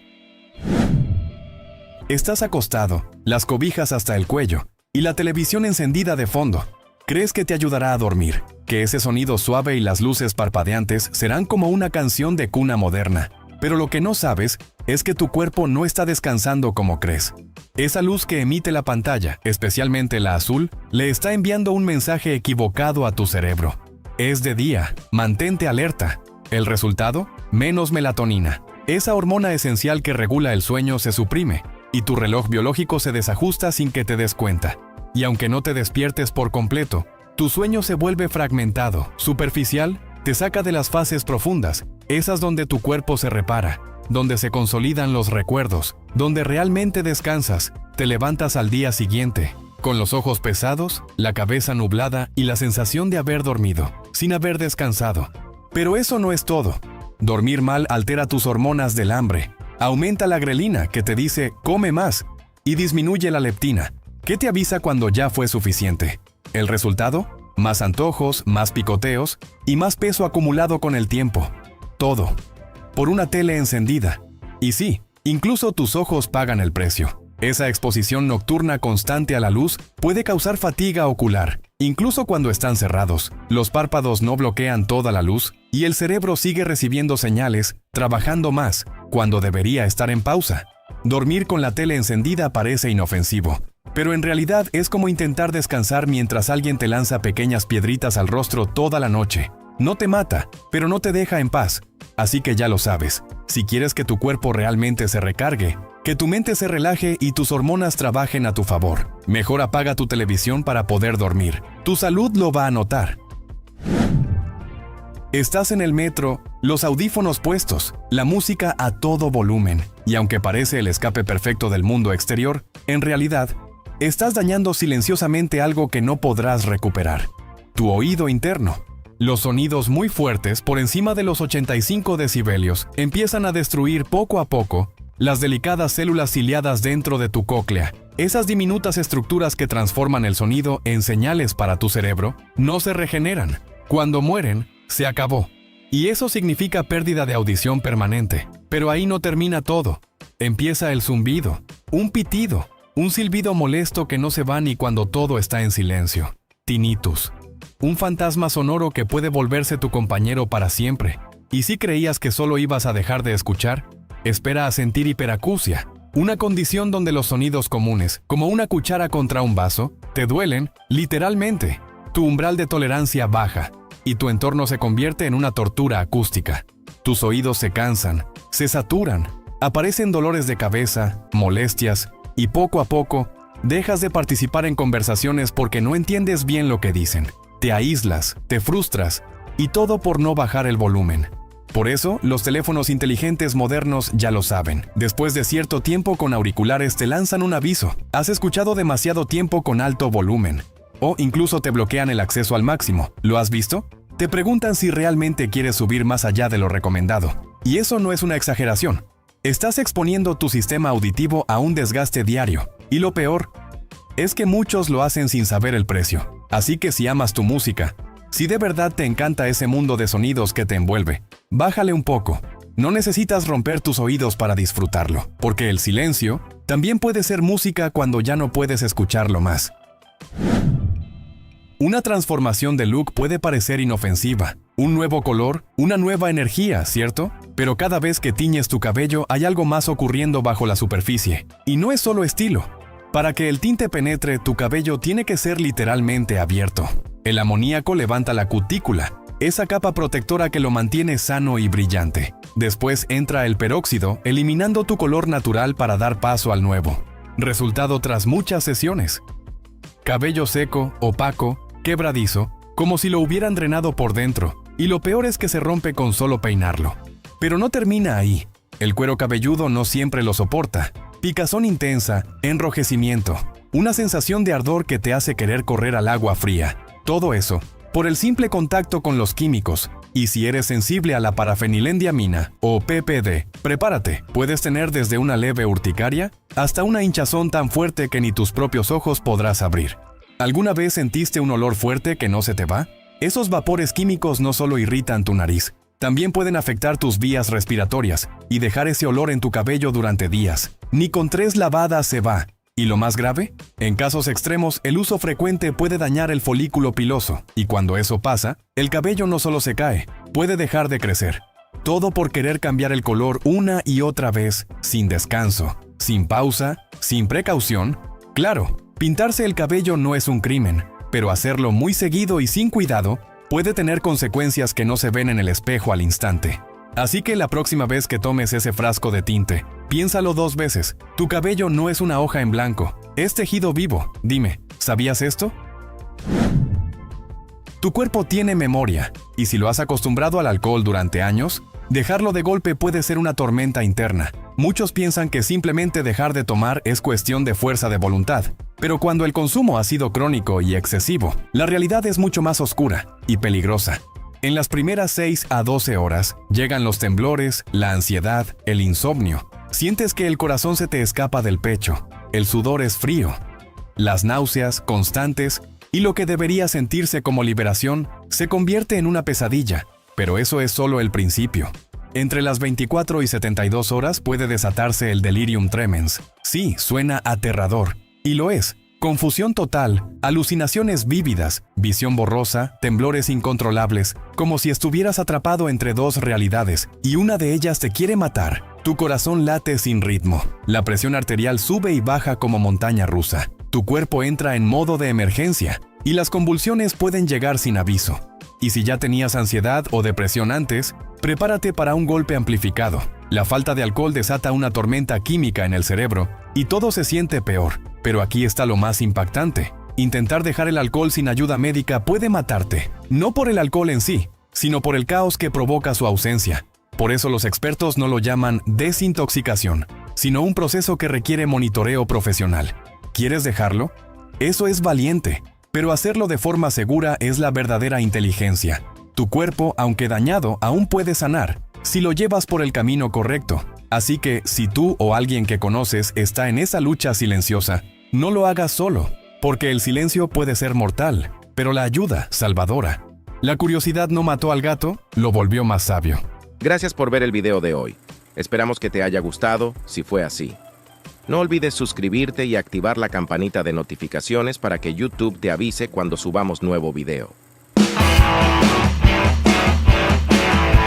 Estás acostado, las cobijas hasta el cuello, y la televisión encendida de fondo. Crees que te ayudará a dormir, que ese sonido suave y las luces parpadeantes serán como una canción de cuna moderna. Pero lo que no sabes es que tu cuerpo no está descansando como crees. Esa luz que emite la pantalla, especialmente la azul, le está enviando un mensaje equivocado a tu cerebro. Es de día, mantente alerta. ¿El resultado? Menos melatonina. Esa hormona esencial que regula el sueño se suprime, y tu reloj biológico se desajusta sin que te des cuenta. Y aunque no te despiertes por completo, tu sueño se vuelve fragmentado, superficial, te saca de las fases profundas, esas donde tu cuerpo se repara, donde se consolidan los recuerdos, donde realmente descansas, te levantas al día siguiente, con los ojos pesados, la cabeza nublada y la sensación de haber dormido, sin haber descansado. Pero eso no es todo. Dormir mal altera tus hormonas del hambre, aumenta la grelina que te dice come más y disminuye la leptina, que te avisa cuando ya fue suficiente. ¿El resultado? Más antojos, más picoteos y más peso acumulado con el tiempo. Todo por una tele encendida. Y sí, incluso tus ojos pagan el precio. Esa exposición nocturna constante a la luz puede causar fatiga ocular, incluso cuando están cerrados. Los párpados no bloquean toda la luz y el cerebro sigue recibiendo señales, trabajando más, cuando debería estar en pausa. Dormir con la tele encendida parece inofensivo, pero en realidad es como intentar descansar mientras alguien te lanza pequeñas piedritas al rostro toda la noche. No te mata, pero no te deja en paz. Así que ya lo sabes, si quieres que tu cuerpo realmente se recargue, que tu mente se relaje y tus hormonas trabajen a tu favor, mejor apaga tu televisión para poder dormir. Tu salud lo va a notar. Estás en el metro, los audífonos puestos, la música a todo volumen, y aunque parece el escape perfecto del mundo exterior, en realidad, estás dañando silenciosamente algo que no podrás recuperar: tu oído interno. Los sonidos muy fuertes, por encima de los 85 decibelios, empiezan a destruir poco a poco las delicadas células ciliadas dentro de tu cóclea. Esas diminutas estructuras que transforman el sonido en señales para tu cerebro no se regeneran. Cuando mueren, se acabó. Y eso significa pérdida de audición permanente. Pero ahí no termina todo. Empieza el zumbido, un pitido, un silbido molesto que no se va ni cuando todo está en silencio. Tinnitus. Un fantasma sonoro que puede volverse tu compañero para siempre. Y si creías que solo ibas a dejar de escuchar, espera a sentir hiperacusia, una condición donde los sonidos comunes, como una cuchara contra un vaso, te duelen, literalmente. Tu umbral de tolerancia baja. y tu entorno se convierte en una tortura acústica. Tus oídos se cansan, se saturan, aparecen dolores de cabeza, molestias, y poco a poco dejas de participar en conversaciones porque no entiendes bien lo que dicen. Te aíslas, te frustras, y todo por no bajar el volumen. Por eso, los teléfonos inteligentes modernos ya lo saben. Después de cierto tiempo con auriculares te lanzan un aviso. Has escuchado demasiado tiempo con alto volumen. O incluso te bloquean el acceso al máximo. ¿Lo has visto? Te preguntan si realmente quieres subir más allá de lo recomendado. Y eso no es una exageración. Estás exponiendo tu sistema auditivo a un desgaste diario. Y lo peor es que muchos lo hacen sin saber el precio. Así que si amas tu música, si de verdad te encanta ese mundo de sonidos que te envuelve, bájale un poco. No necesitas romper tus oídos para disfrutarlo, porque el silencio también puede ser música cuando ya no puedes escucharlo más. Una transformación de look puede parecer inofensiva, un nuevo color, una nueva energía, ¿cierto? Pero cada vez que tiñes tu cabello hay algo más ocurriendo bajo la superficie. Y no es solo estilo. Para que el tinte penetre, tu cabello tiene que ser literalmente abierto. El amoníaco levanta la cutícula, esa capa protectora que lo mantiene sano y brillante. Después entra el peróxido, eliminando tu color natural para dar paso al nuevo. Resultado tras muchas sesiones. Cabello seco, opaco, quebradizo, como si lo hubieran drenado por dentro, y lo peor es que se rompe con solo peinarlo. Pero no termina ahí. El cuero cabelludo no siempre lo soporta. Picazón intensa, enrojecimiento, una sensación de ardor que te hace querer correr al agua fría. Todo eso, por el simple contacto con los químicos. Y si eres sensible a la parafenilendiamina o PPD, prepárate. Puedes tener desde una leve urticaria hasta una hinchazón tan fuerte que ni tus propios ojos podrás abrir. ¿Alguna vez sentiste un olor fuerte que no se te va? Esos vapores químicos no solo irritan tu nariz, también pueden afectar tus vías respiratorias y dejar ese olor en tu cabello durante días. Ni con 3 lavadas se va. ¿Y lo más grave? En casos extremos, el uso frecuente puede dañar el folículo piloso, y cuando eso pasa, el cabello no solo se cae, puede dejar de crecer. Todo por querer cambiar el color una y otra vez, sin descanso, sin pausa, sin precaución. Claro, pintarse el cabello no es un crimen, pero hacerlo muy seguido y sin cuidado puede tener consecuencias que no se ven en el espejo al instante. Así que la próxima vez que tomes ese frasco de tinte, piénsalo 2 veces. Tu cabello no es una hoja en blanco, es tejido vivo. Dime, ¿sabías esto? Tu cuerpo tiene memoria, y si lo has acostumbrado al alcohol durante años, dejarlo de golpe puede ser una tormenta interna. Muchos piensan que simplemente dejar de tomar es cuestión de fuerza de voluntad, pero cuando el consumo ha sido crónico y excesivo, la realidad es mucho más oscura y peligrosa. En las primeras 6 a 12 horas, llegan los temblores, la ansiedad, el insomnio. Sientes que el corazón se te escapa del pecho, el sudor es frío, las náuseas constantes y lo que debería sentirse como liberación se convierte en una pesadilla. Pero eso es solo el principio. Entre las 24 y 72 horas puede desatarse el delirium tremens. Sí, suena aterrador, y lo es. Confusión total, alucinaciones vívidas, visión borrosa, temblores incontrolables, como si estuvieras atrapado entre 2 realidades y una de ellas te quiere matar. Tu corazón late sin ritmo, la presión arterial sube y baja como montaña rusa. Tu cuerpo entra en modo de emergencia y las convulsiones pueden llegar sin aviso. Y si ya tenías ansiedad o depresión antes, prepárate para un golpe amplificado. La falta de alcohol desata una tormenta química en el cerebro y todo se siente peor. Pero aquí está lo más impactante. Intentar dejar el alcohol sin ayuda médica puede matarte. No por el alcohol en sí, sino por el caos que provoca su ausencia. Por eso los expertos no lo llaman desintoxicación, sino un proceso que requiere monitoreo profesional. ¿Quieres dejarlo? Eso es valiente, pero hacerlo de forma segura es la verdadera inteligencia. Tu cuerpo, aunque dañado, aún puede sanar, si lo llevas por el camino correcto. Así que, si tú o alguien que conoces está en esa lucha silenciosa, no lo hagas solo, porque el silencio puede ser mortal, pero la ayuda, salvadora. La curiosidad no mató al gato, lo volvió más sabio. Gracias por ver el video de hoy. Esperamos que te haya gustado, si fue así. No olvides suscribirte y activar la campanita de notificaciones para que YouTube te avise cuando subamos nuevo video.